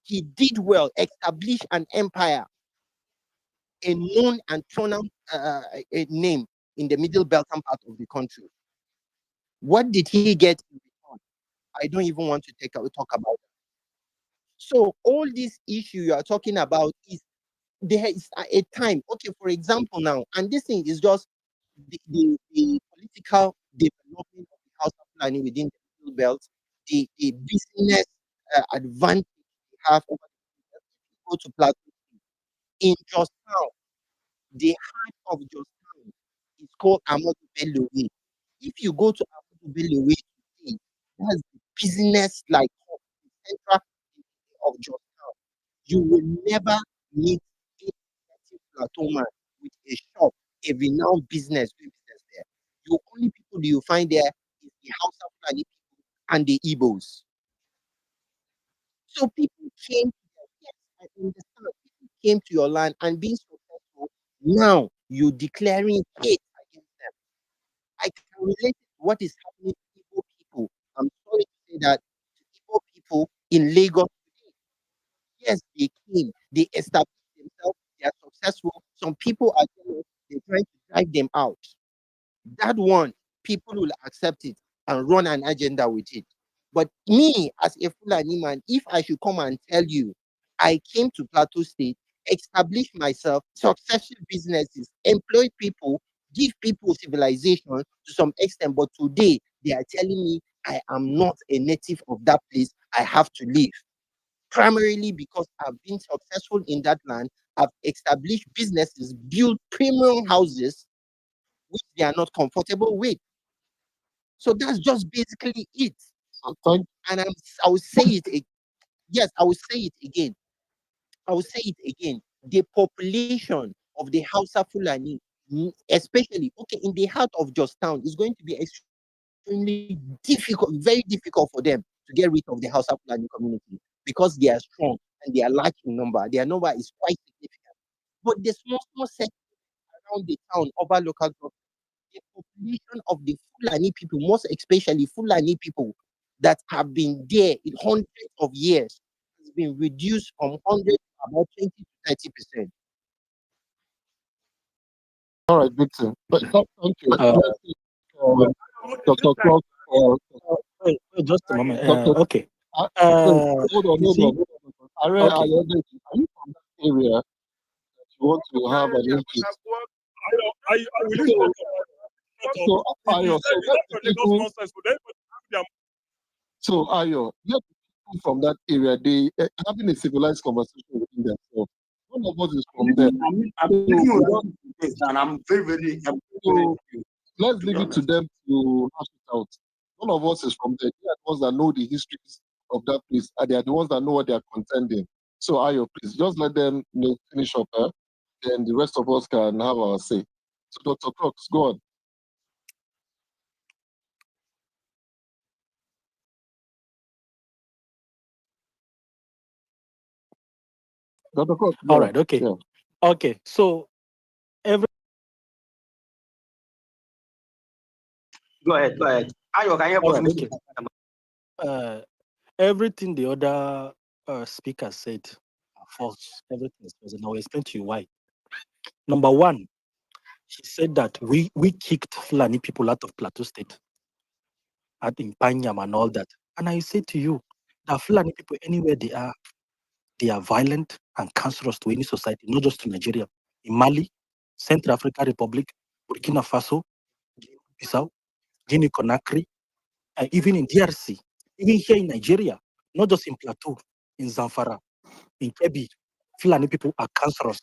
He did well, established an empire, a known and pronounced a name in the middle Belgian part of the country. What did he get in return? I don't even want to talk about it. So all this issue you are talking about is there is a time. Okay, for example, now, and this thing is just the political development of the House of Planning within the Middle Belt, the business advantage they have over the go to Plateau in Jostown. The heart of Jostown is called Amadu Bello Way. If you go to Amadu Bello Way today, that's the business like hub, the central of Jostown. You will never meet a native plateau man with a shop, a renowned business doing business there. The only people you find there is the House of Fulani people and the Igbos. So people came to yes, I understand. People came to your land and being successful. Now you declaring hate against them. I can relate to what is happening to Igbo people. I'm sorry to say that to Igbo people in Lagos today. Yes, they came, they established themselves, they are successful. Some people are jealous, they're trying to drive them out. That one, people will accept it. and run an agenda with it. But me, as a Fulani man, if I should come and tell you, I came to Plateau State, establish myself, successful businesses, employ people, give people civilization to some extent, but today they are telling me I am not a native of that place. I have to leave. Primarily because I've been successful in that land. I've established businesses, built premium houses, which they are not comfortable with. So that's just basically it. And I will say it. Yes, I will say it again. I will say it again. The population of the Hausa Fulani, especially in the heart of Town, is going to be extremely difficult, very difficult for them to get rid of the Hausa Fulani community because they are strong and they are large in number. Their number is quite significant. But the small sectors around the town, over local government, the population of the Fulani people, most especially Fulani people that have been there in hundreds of years, has been reduced from 100 to about 20 to 30%. All right, Victor. But thank you. Dr. Clark, wait, just a moment. Dr. Okay. Hold on, You hold see, on. Are you okay. from that area that you want to have an interest? So, Ayo, so let the people, so Ayo, let the people from that area, they having a civilized conversation within themselves. One of us is from there. And I'm very So let's leave it to them to hash it out. None of us is from there. They are the ones that know the histories of that place, and they are the ones that know what they are contending. So Ayo, please just let them finish up, then the rest of us can have our say. So Dr. Crooks, go on. Dr. Crooks, go All on. right. Okay. Yeah. Okay. So every Go ahead. Ayo, can you all help right. us? Okay. Everything the other speaker said are false. Everything is false, and I'll explain to you why. Number one, he said that we kicked Fulani people out of Plateau State, at Impanyam and all that. And I say to you, that Fulani people, anywhere they are violent and cancerous to any society, not just to Nigeria. In Mali, Central African Republic, Burkina Faso, Bissau, Guinea Conakry, and even in DRC, even here in Nigeria, not just in Plateau, in Zamfara, in Kebbi, Fulani people are cancerous.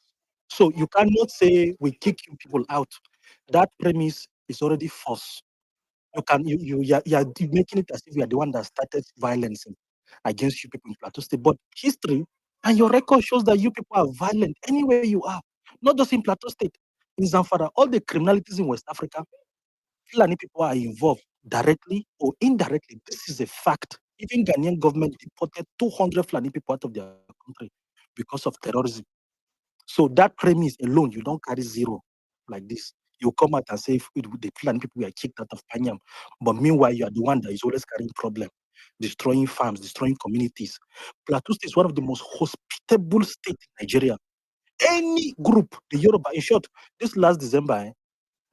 So you cannot say we kick you people out. That premise is already false. You're making it as if you are the one that started violence against you people in Plateau State. But history and your record shows that you people are violent anywhere you are, not just in Plateau State, in Zamfara. All the criminalities in West Africa, Fulani people are involved directly or indirectly. This is a fact. Even Ghanaian government deported 200 Fulani people out of their country because of terrorism. So that premise alone, you don't carry zero like this. You come out and say the Fulani people were kicked out of Panyam, but meanwhile you are the one that is always carrying problem, destroying farms, destroying communities. Plateau State is one of the most hospitable states in Nigeria. Any group, the Yoruba, in short, this last December,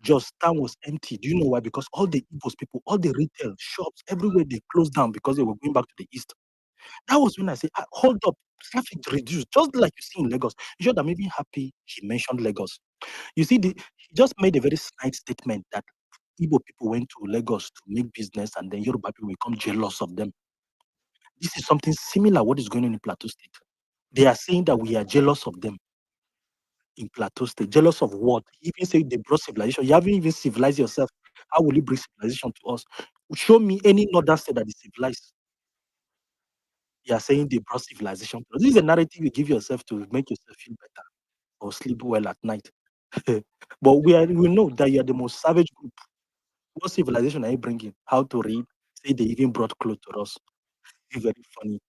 just town was empty. Do you know why? Because all the Igbos people, all the retail shops, everywhere they closed down because they were going back to the east. That was when I said, hold up, traffic reduced, just like you see in Lagos. You know, I'm even happy he mentioned Lagos. You see, he just made a very snide statement that Igbo people went to Lagos to make business and then Yoruba people become jealous of them. This is something similar what is going on in Plateau State. They are saying that we are jealous of them in Plateau State. Jealous of what? Even say they brought civilization. You haven't even civilized yourself. How will you bring civilization to us? Show me any other state that is civilized. You are saying they brought civilization. This is a narrative you give yourself to make yourself feel better or sleep well at night. But we know that you are the most savage group. What civilization are you bringing? How to read? Say they even brought clothes to us. It's very funny.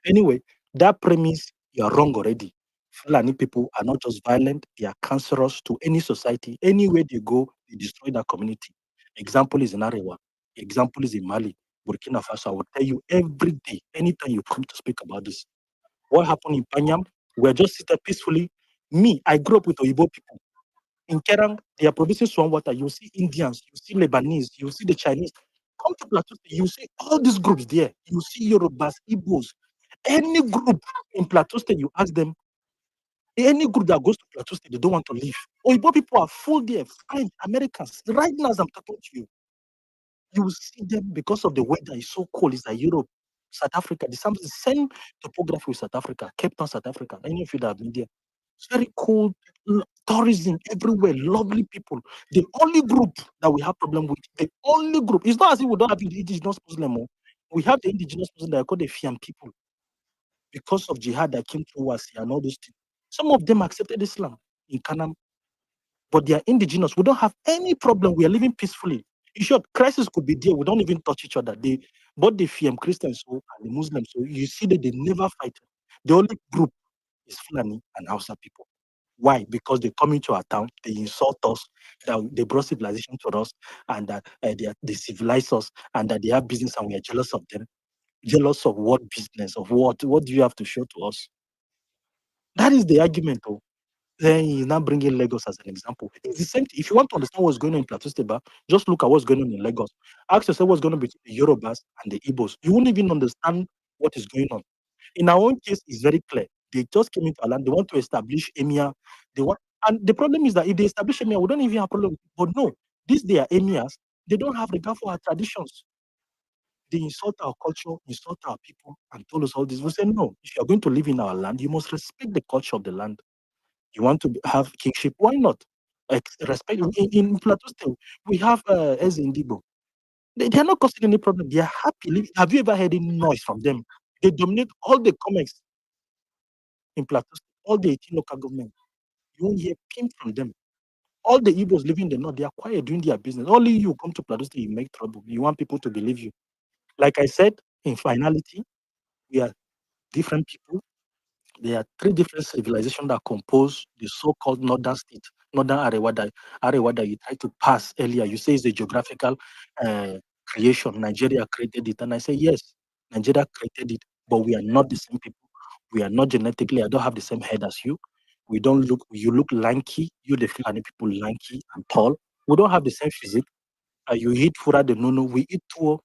Anyway, that premise, you are wrong already. Fulani people are not just violent, they are cancerous to any society. Anywhere they go, they destroy that community. Example is in Arewa. Example is in Mali, Burkina Faso. I will tell you every day, anytime you come to speak about this. What happened in Panyam? We're just sitting peacefully. Me, I grew up with Oyibo people. In Kerang, they are producing swan water. You see Indians, you see Lebanese, you see the Chinese come to Plateau State, you see all these groups there. You see Yorubas, Igbos, any group in Plateau State, you ask them, any group that goes to Plateau State, they don't want to leave. Oyibo people are full there, French, Americans. Right now, as I'm talking to you, you will see them because of the weather is so cold. It's like Europe, South Africa, the same topography with South Africa, Cape Town, South Africa. Any of you that have been there, it's very cold, tourism everywhere, lovely people. The only group that we have problem with, the only group, it's not as if we don't have the indigenous Muslim. We have the indigenous Muslim that are called the Fiam people because of jihad that came through us and all those things. Some of them accepted Islam in Canaan, but they are indigenous. We don't have any problem. We are living peacefully. In short, crisis could be there. We don't even touch each other. Both the Fiam Christians and the Muslims, so you see that they never fight. The only group is Fulani and Hausa people. Why? Because they come into our town, they insult us, that they brought civilization to us, and that they civilize us, and that they have business and we are jealous of them. Jealous of what business? Of what? What do you have to show to us? That is the argument, though. Then he's now bringing Lagos as an example. It's the same. If you want to understand what's going on in Plateau State, just look at what's going on in Lagos. Ask yourself what's going on between the Yorubas and the Igbos. You won't even understand what is going on. In our own case, it's very clear. They just came into our land. They want to establish emir. And the problem is that if they establish emir, we don't even have a problem. But no, these they are emirs. They don't have regard for our traditions. They insult our culture, insult our people, and told us all this. We say no. If you are going to live in our land, you must respect the culture of the land. You want to have kingship? Why not? Respect in Plateau State, we have Ezindibo. They are not causing any problem. They are happy. Have you ever heard any noise from them? They dominate all the comments in Plateau State, all the 18 local government. You won't hear pim from them. All the Igbos living in the north, they are quiet doing their business. Only you come to Plateau State, you make trouble. You want people to believe you. Like I said, in finality, we are different people. There are three different civilizations that compose the so-called northern state, northern Arewa that you tried to pass earlier. You say it's a geographical creation. Nigeria created it. And I say, yes, Nigeria created it, but we are not the same people. We are not genetically, I don't have the same head as you. You look lanky. You, the Fulani people, lanky and tall. We don't have the same physique. You eat fura de nono. We eat tuo.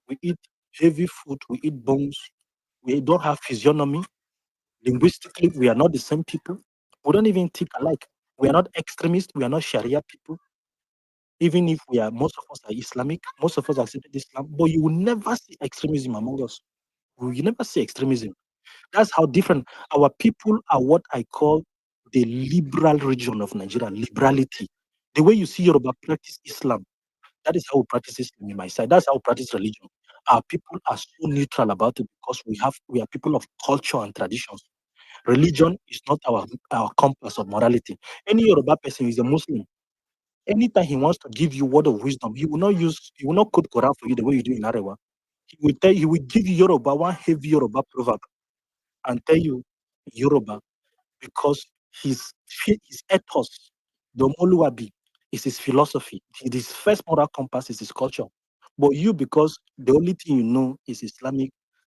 We eat heavy food. We eat bones. We don't have physiognomy. Linguistically, we are not the same people. We don't even think alike. We are not extremists. We are not Sharia people. Even if most of us are Islamic, most of us accept Islam, but you will never see extremism among us. You will never see extremism. That's how different our people are. What I call the liberal region of Nigeria, liberality. The way you see Yoruba practice Islam, that is how we practice Islam in my side. That's how we practice religion. Our people are so neutral about it because we are people of culture and traditions. Religion is not our compass of morality. Any Yoruba person is a Muslim. Anytime he wants to give you word of wisdom, he will not quote Quran for you the way you do in Arewa. He will give you Yoruba, one heavy Yoruba proverb, and tell you Yoruba because his ethos, the Omoluabi, is his philosophy. His first moral compass is his culture. But you, because the only thing you know is Islamic,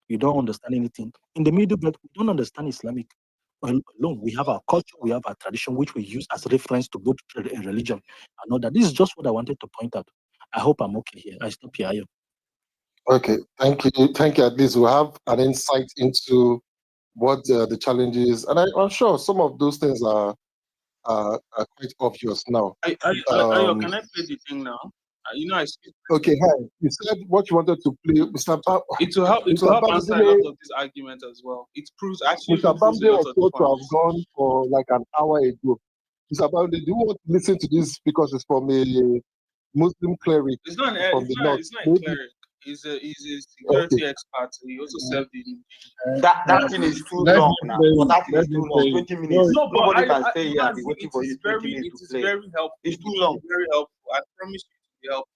you don't understand anything. In the Middle Belt, we don't understand Islamic alone. We have our culture, we have our tradition, which we use as reference to both religion and all that. This is just what I wanted to point out. I hope I'm okay here. I stop here. Okay, thank you. Thank you. At least we have an insight into what the challenges, and I'm sure some of those things are quite obvious now. Ayo, can I play the thing now? I speak. Okay, hi. You said what you wanted to play, Mr. It will help answer a lot of this argument as well. It proves actually Mr. proves a Bamde lot was of the supposed to have points. gone for like an hour ago. Mr. Bamde, do you want to listen to this because it's from a Muslim cleric It's not from the north? it's not a Maybe. cleric. He's a security Okay. expert. He also served in That thing is too Let long me now. play For it. that thing Let is me too play long. it. 20 minutes. No, but Nobody can stay here and be it waiting for you 20 minutes to play. very helpful. It's too long. Very helpful. I promise you to be helpful.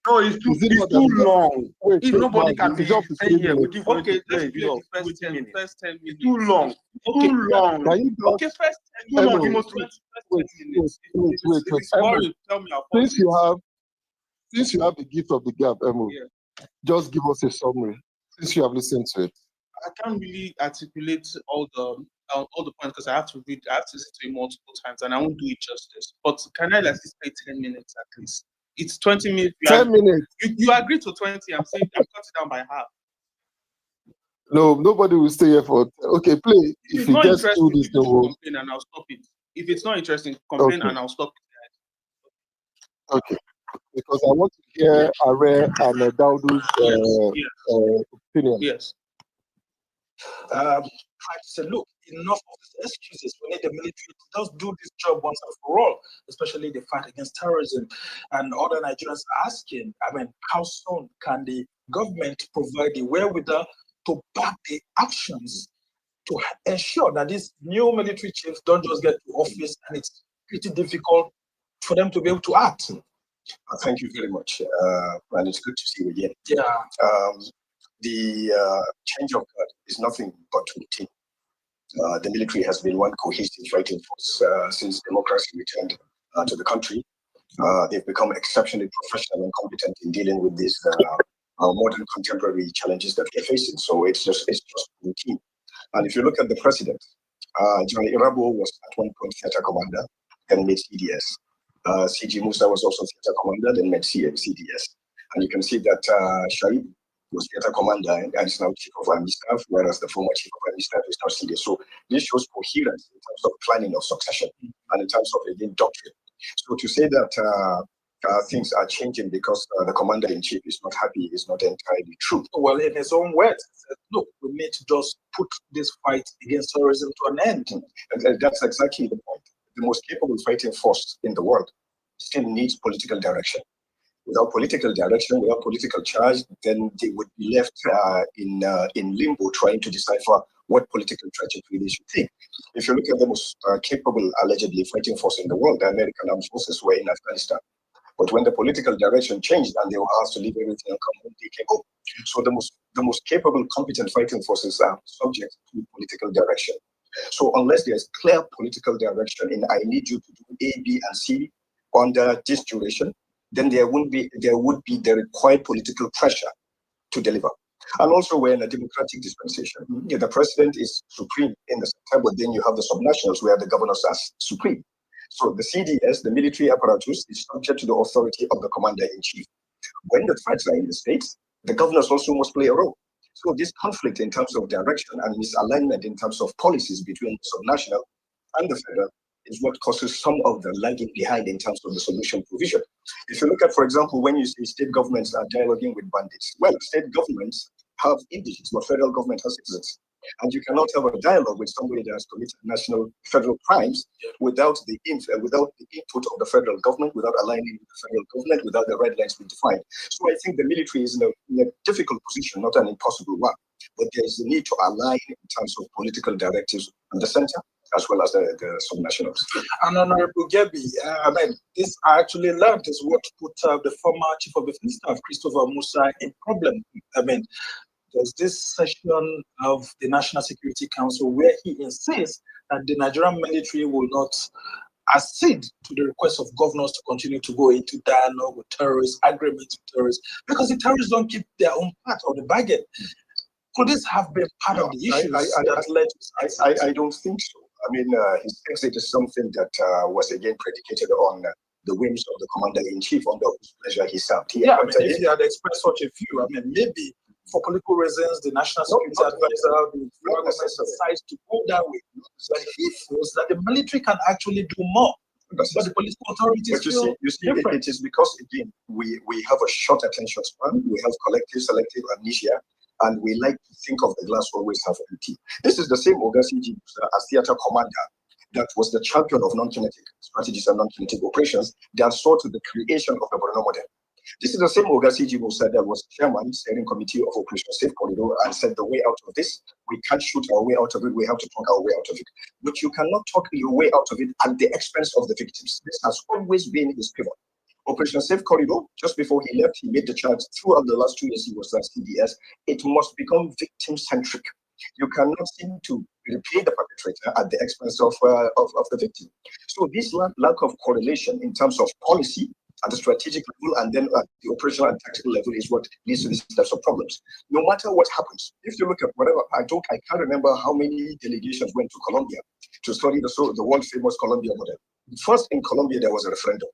No, it's Is it not that too long. wait, If wait, nobody man, can it's be just staying 3 here minutes. waiting for you Okay, to play let's a play video the of first 20 minutes. 10 minutes. It's too long. Okay, Too long. Can you just okay, first 10 Too long. Emo, You minutes. must First 10 wait, minutes. wait. If it's Emo, boring, tell me I'll pause since you it. have the gift of the gap, Emo, Yeah. just give us a summary. Since you have listened to it. I can't really articulate all the points because I have to listen to it multiple times and I won't do it justice. But can I at least play 10 minutes at least? It's 20 minutes. 10 minutes. You agree to 20. I'm saying I'm cutting down by half. No, nobody will stay here for. Okay, play. If If it's he not gets interesting, through this, people they should will. complain and I'll stop it. If it's not interesting, complain Okay, and I'll stop okay. Because I want to hear Are and Daudu's it. Yes. opinion. Yes. Trying to say, look, enough of these excuses. We need the military to just do this job once and for all, especially the fight against terrorism. And other Nigerians are asking, I mean, how soon can the government provide the wherewithal to back the actions to ensure that these new military chiefs don't just get to office and it's pretty difficult for them to be able to act? Thank you very much. And it's good to see you again. Yeah. The change of guard is nothing but routine. The military has been one cohesive fighting force since democracy returned to the country. They've become exceptionally professional and competent in dealing with these modern contemporary challenges that we're facing. So it's just routine. And if you look at the president, General Irabo was at one point theater commander, then made CDS. CG Musa was also theater commander, then made CDS. And you can see that Shaib was theater commander and is now chief of army staff, whereas the former chief of army staff is now CDS. So this shows coherence in terms of planning of succession and in terms of again doctrine. So to say that things are changing because the commander-in-chief is not happy is not entirely true. Well, in his own words, he said, look, we need to just put this fight against terrorism to an end. And that's exactly the point. The most capable fighting force in the world still needs political direction. Without political direction, without political charge, then they would be left in limbo trying to decipher what political trajectory they should take. If you look at the most capable, allegedly fighting force in the world, the American armed forces were in Afghanistan. But when the political direction changed and they were asked to leave everything and come home, they came home. So the most capable, competent fighting forces are subject to political direction. So unless there's clear political direction in I need you to do A, B, and C under this duration, then there would be the required political pressure to deliver. And also we're in a democratic dispensation. The president is supreme in the center, but then you have the subnationals where the governors are supreme. So the CDS, the military apparatus, is subject to the authority of the commander-in-chief. When the threats are in the states, the governors also must play a role. So this conflict in terms of direction and misalignment in terms of policies between subnational and the federal is what causes some of the lagging behind in terms of the solution provision. If you look at, for example, when you say state governments are dialoguing with bandits, well, state governments have individuals, but federal government has citizens. And you cannot have a dialogue with somebody that has committed national federal crimes without the input of the federal government, without aligning with the federal government, without the red lines being defined. So I think the military is in a difficult position, not an impossible one, but there is a need to align in terms of political directives in the center, as well as the subnationals. And Honorable Gebi, I mean, this I actually learned is what put the former chief of defense staff, Christopher Musa, in problem. I mean, there's this session of the National Security Council where he insists that the Nigerian military will not accede to the request of governors to continue to go into dialogue with terrorists, agreements with terrorists, because the terrorists don't keep their own part of the bargain. Could this have been part of the issues that led to I don't think so. I mean, his exit is something that was again predicated on the whims of the commander-in-chief under whose pleasure he served. Yeah, I mean, if he had expressed such a view, I mean, maybe for political reasons, the National Security Advisor, the government decides to go that way. But he feels that the military can actually do more. But the political authorities feel different. It is because, again, we have a short attention span, we have collective selective amnesia, and we like to think of the glass always half empty. This is the same Ogasiji as theater commander that was the champion of non-kinetic strategies and non-kinetic operations that saw to the creation of the Borno model. This is the same Ogasiji Musa that was chairman, steering committee of Operation Safe Corridor, and said the way out of this, we can't shoot our way out of it, we have to talk our way out of it. But you cannot talk your way out of it at the expense of the victims. This has always been his pivot. Operation Safe Corridor, just before he left, he made the charge throughout the last 2 years he was at CDS. It must become victim-centric. You cannot seem to repay the perpetrator at the expense of the victim. So this lack of correlation in terms of policy at the strategic level and then at the operational and tactical level is what leads to these types of problems. No matter what happens, if you look at whatever, I can't remember how many delegations went to Colombia to study the world famous Colombia model. First in Colombia, there was a referendum.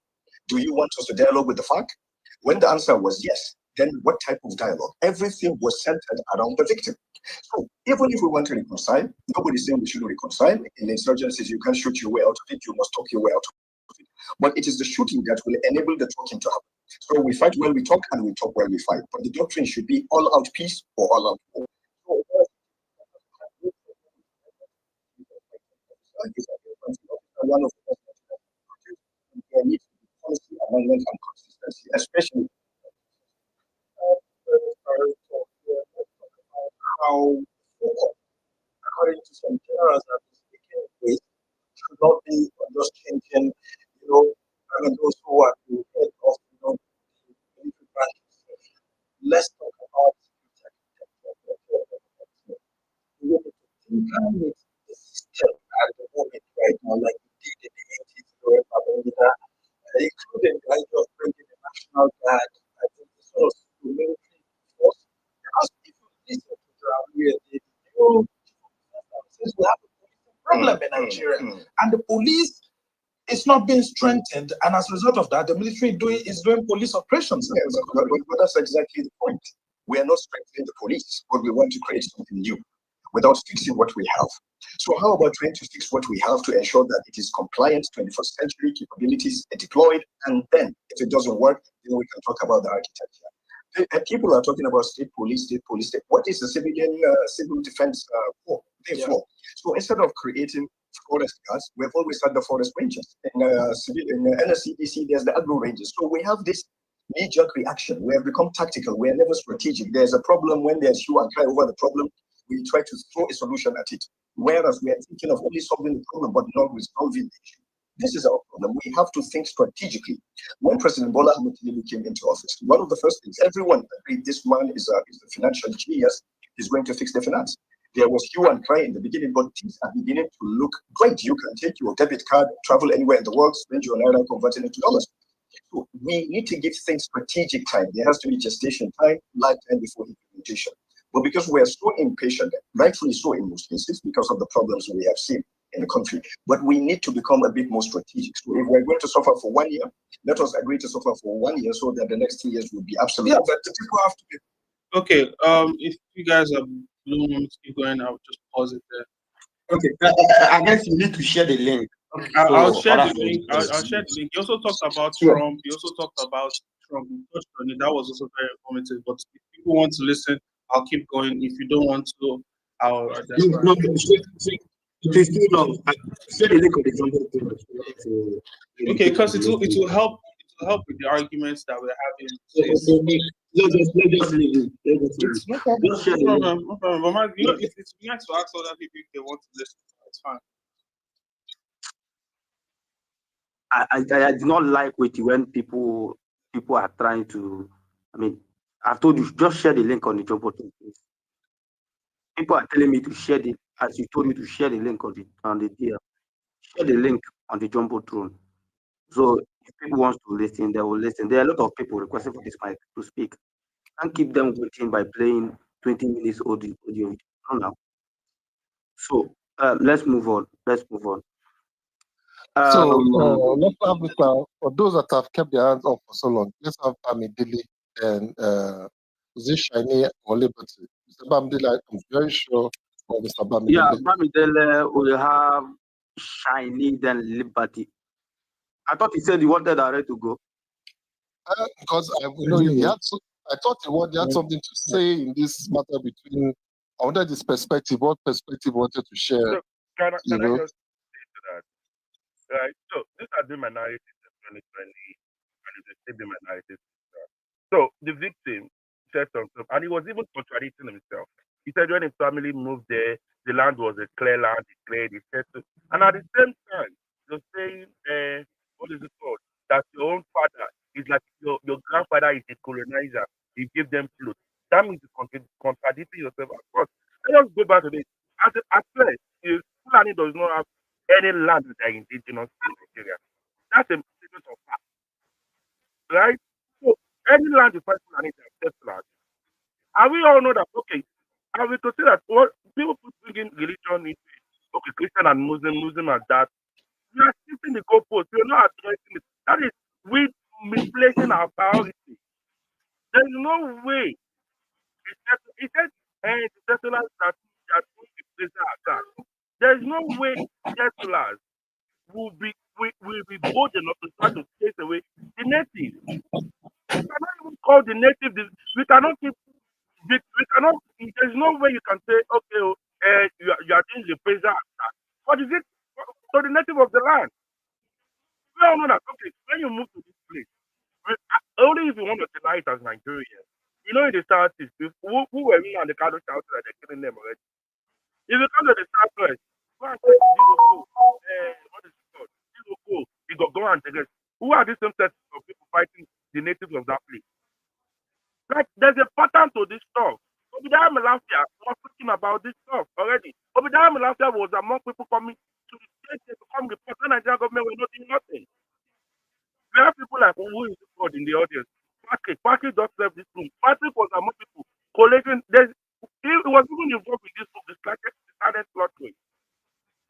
Do you want us to dialogue with the FARC? When the answer was yes, then what type of dialogue? Everything was centered around the victim. So even if we want to reconcile, nobody's saying we shouldn't reconcile. In insurgencies, you can't shoot your way out of it, you must talk your way out of it. But it is the shooting that will enable the talking to happen. So we fight while we talk and we talk while we fight. But the doctrine should be all out peace or all out war. One of there needs to be policy alignment and consistency, especially how, according to some generals that are speaking with, should not be just changing, those who are the head of, the military branches. Let's talk about the system at the moment right now, like we did in the 80s, including the idea of bringing the National Guard, I think the sort of military force. Because if you listen to the new since we have a problem in Nigeria, and the police is not being strengthened, and as a result of that, the military is doing police operations. Yes, but that's exactly the point. We are not strengthening the police, but we want to create something new without fixing what we have. So how about trying to fix what we have to ensure that it is compliant, 21st century capabilities deployed, and then if it doesn't work, then we can talk about the architecture. People are talking about state police. What is the civilian civil defense for? So instead of creating forest guards, we've always had the forest rangers. In NSCDC, there's the agro rangers. So we have this knee-jerk reaction. We have become tactical. We are never strategic. There's a problem. When there's hue and cry over the problem, we try to throw a solution at it. Whereas we are thinking of only solving the problem, but not resolving the issue. This is our problem. We have to think strategically. When President Bola Ahmed Tinubu came into office, one of the first things, everyone agreed this man is a financial genius. He's going to fix the finance. There was hue and cry in the beginning, but things are beginning to look great. You can take your debit card, travel anywhere in the world, spend your naira, convert it into dollars. So we need to give things strategic time. There has to be gestation time, lifetime before implementation. But because we are so impatient, rightfully so in most cases, because of the problems we have seen in the country, but we need to become a bit more strategic. So if we're going to suffer for 1 year, let us agree to suffer for 1 year so that the next 2 years will be absolutely. Yeah, but the people have to be. Okay, if you guys are don't want to keep going, I'll just pause it there. Okay, I guess you need to share the link. I'll share the link. I'll share the link. You also talked about Trump. You also talked about Trump. You touched on it. That was also very informative. But if people want to listen, I'll keep going. If you don't want to, I'll. No, it is too long. Share the link of the Okay, because it will help. It will help with the arguments that we're having. Let's leave it. It's no problem. No problem. But it's nice to ask other people if they want to listen. It's fine. I do not like it when people are trying to. I mean, I've told you, just share the link on the job button, please. People are telling me to share the, as you told me to share the link on the DM. Share the link on the Jumbotron. So if people want to listen, they will listen. There are a lot of people requesting for this mic to speak. Can't keep them waiting by playing 20 minutes audio. Now. So let's move on. Let's have it now. For those that have kept their hands off for so long, let's have Bamidele and is it Shiny or Liberty? Mr. Bamidele, I'm very sure of Mr. Bamidele. Yeah, Bamidele will have Shiny then Liberty. I thought he said he wanted Are to go. Because I thought he had something to say in this matter between. I wanted his perspective. What perspective he wanted to share? So can I just say to that? Right. So this has been my narrative in 2020, and it's still been my narrative. So the victim said something, and he was even contradicting himself. He said when his family moved there, the land was a clear land, he said so. And at the same time, you're saying, what is it called? That your own father is like your grandfather is a colonizer. He gave them food. That means you're contradicting yourself. Of course, let us go back to this. As first, Fulani does not have any land that are indigenous in Nigeria. That's a statement of fact. Right? So any land you find Fulani is accept land. And we all know that, okay, and we could say that what people bring in religion into it, okay, Christian and Muslim and that, we are shifting the goalpost. We are not addressing it. That is with misplacing our priority. There's no way. He said, the settlers that are going to place our gas. There's no way settlers will be bold enough to try to chase away the natives. We cannot even call the native. We cannot keep. We cannot. There's no way you can say, okay, you are doing the praiser attack. What is it? So the native of the land. We all know that. Okay, when you move to this place, only if you want to deny it as Nigerians. You know, in the southeast, who were me and the cattle shouting that they're killing them already. If you come to the southwest, go and take the Ziroko, what is it called? Ziroko, you go and take it. Who are these same sets of people fighting the natives of that place? Like, there's a pattern to this stuff. Obadiah Melafia was talking about this stuff already. Obadiah Melafia was among people coming to the state to come report when the Nigerian government were not doing nothing. We have people like who is this called in the audience? Patrick just left this room. Patrick was among people collating. He was even involved in this book, the saddest plot twist.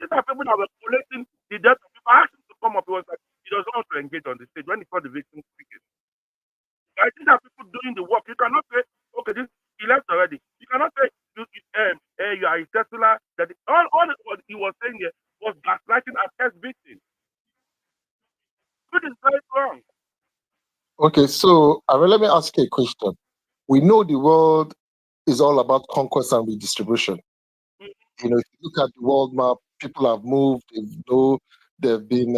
These are people that were collating the death of people. I asked him to come up. He was like, he doesn't want to engage on the stage when he saw the victim speaking. I think that people doing the work. You cannot say, okay, he left already. You cannot say you are a settler. That all what he was saying here was gaslighting and test beating. Which is very wrong. Okay, so let me ask you a question. We know the world is all about conquest and redistribution. You know, if you look at the world map, people have moved. There have been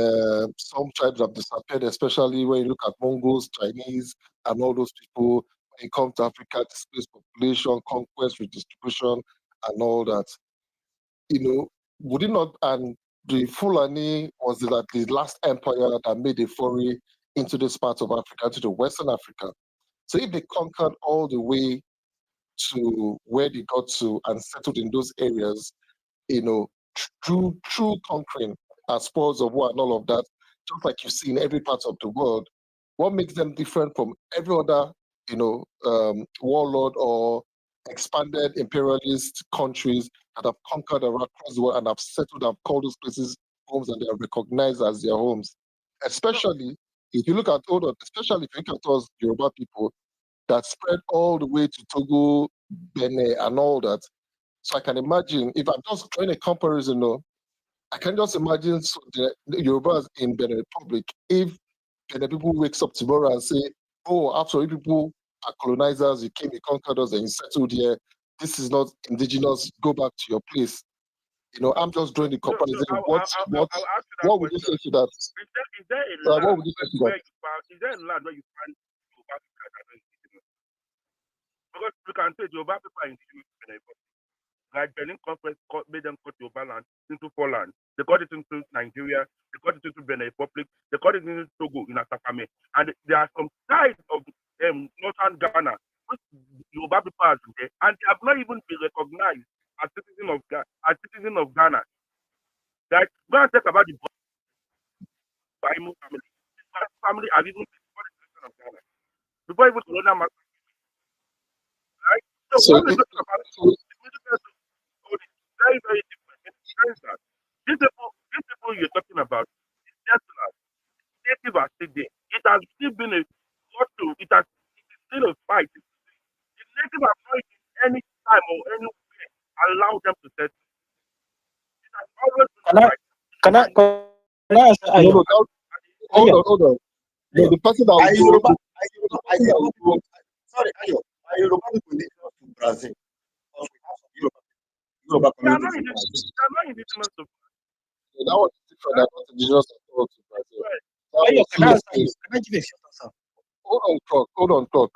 some tribes have disappeared, especially when you look at Mongols, Chinese, and all those people. When it comes to Africa, displaced population, conquest, redistribution, and all that. You know, would it not? And the Fulani was the last empire that made a foray into this part of Africa, to the Western Africa. So if they conquered all the way to where they got to and settled in those areas, you know, through conquering as spoils of war and all of that, just like you see in every part of the world, what makes them different from every other, warlord or expanded imperialist countries that have conquered across the world and have settled, have called those places homes, and they are recognized as their homes? Especially if you look at especially if you look at us Yoruba people that spread all the way to Togo, Benin, and all that. So I can imagine, if I'm just drawing a comparison, I can just imagine the Yorubas in Benin Republic, if Benin people wakes up tomorrow and say, oh, after you people are colonizers, you came, you conquered us, and you settled here, this is not indigenous, go back to your place. You know, I'm just drawing the comparison. What would you say to that? Is there a land What would you say to where that? you found? Is there a land where you find Yoruba people that are indigenous? Because you can say Yoruba people are indigenous in Benin Republic. Like Benin Conference made them cut Yoruba land into 4 lands. They cut it into Nigeria. They cut it into Benin Republic. They cut it into Togo in Asakame. And there are some sides of northern Ghana which Yoruba people are there, and they have not even been recognized as citizens of Ghana. Like, go and talk about the Baimu family. This family have even been before the creation of Ghana, before even colonial master. Right? So when we talk about it, it's very, very different. In the sense that these people you're talking about, it's settlers, native are still there. It has still been a struggle. It is still a fight. The native have not in any time or anywhere allowed them to settle. It has always been a fight. Can I answer No, Ayo? hold on. The person that Are was Yoruba, sorry, Ayo, are Yoruba people indigenous to Brazil? Because we have some Yoruba They are communities in Brazil. not indigenous to that was different. That was indigenous to Brazil. Ayo, can I give a short answer? Hold on, talk.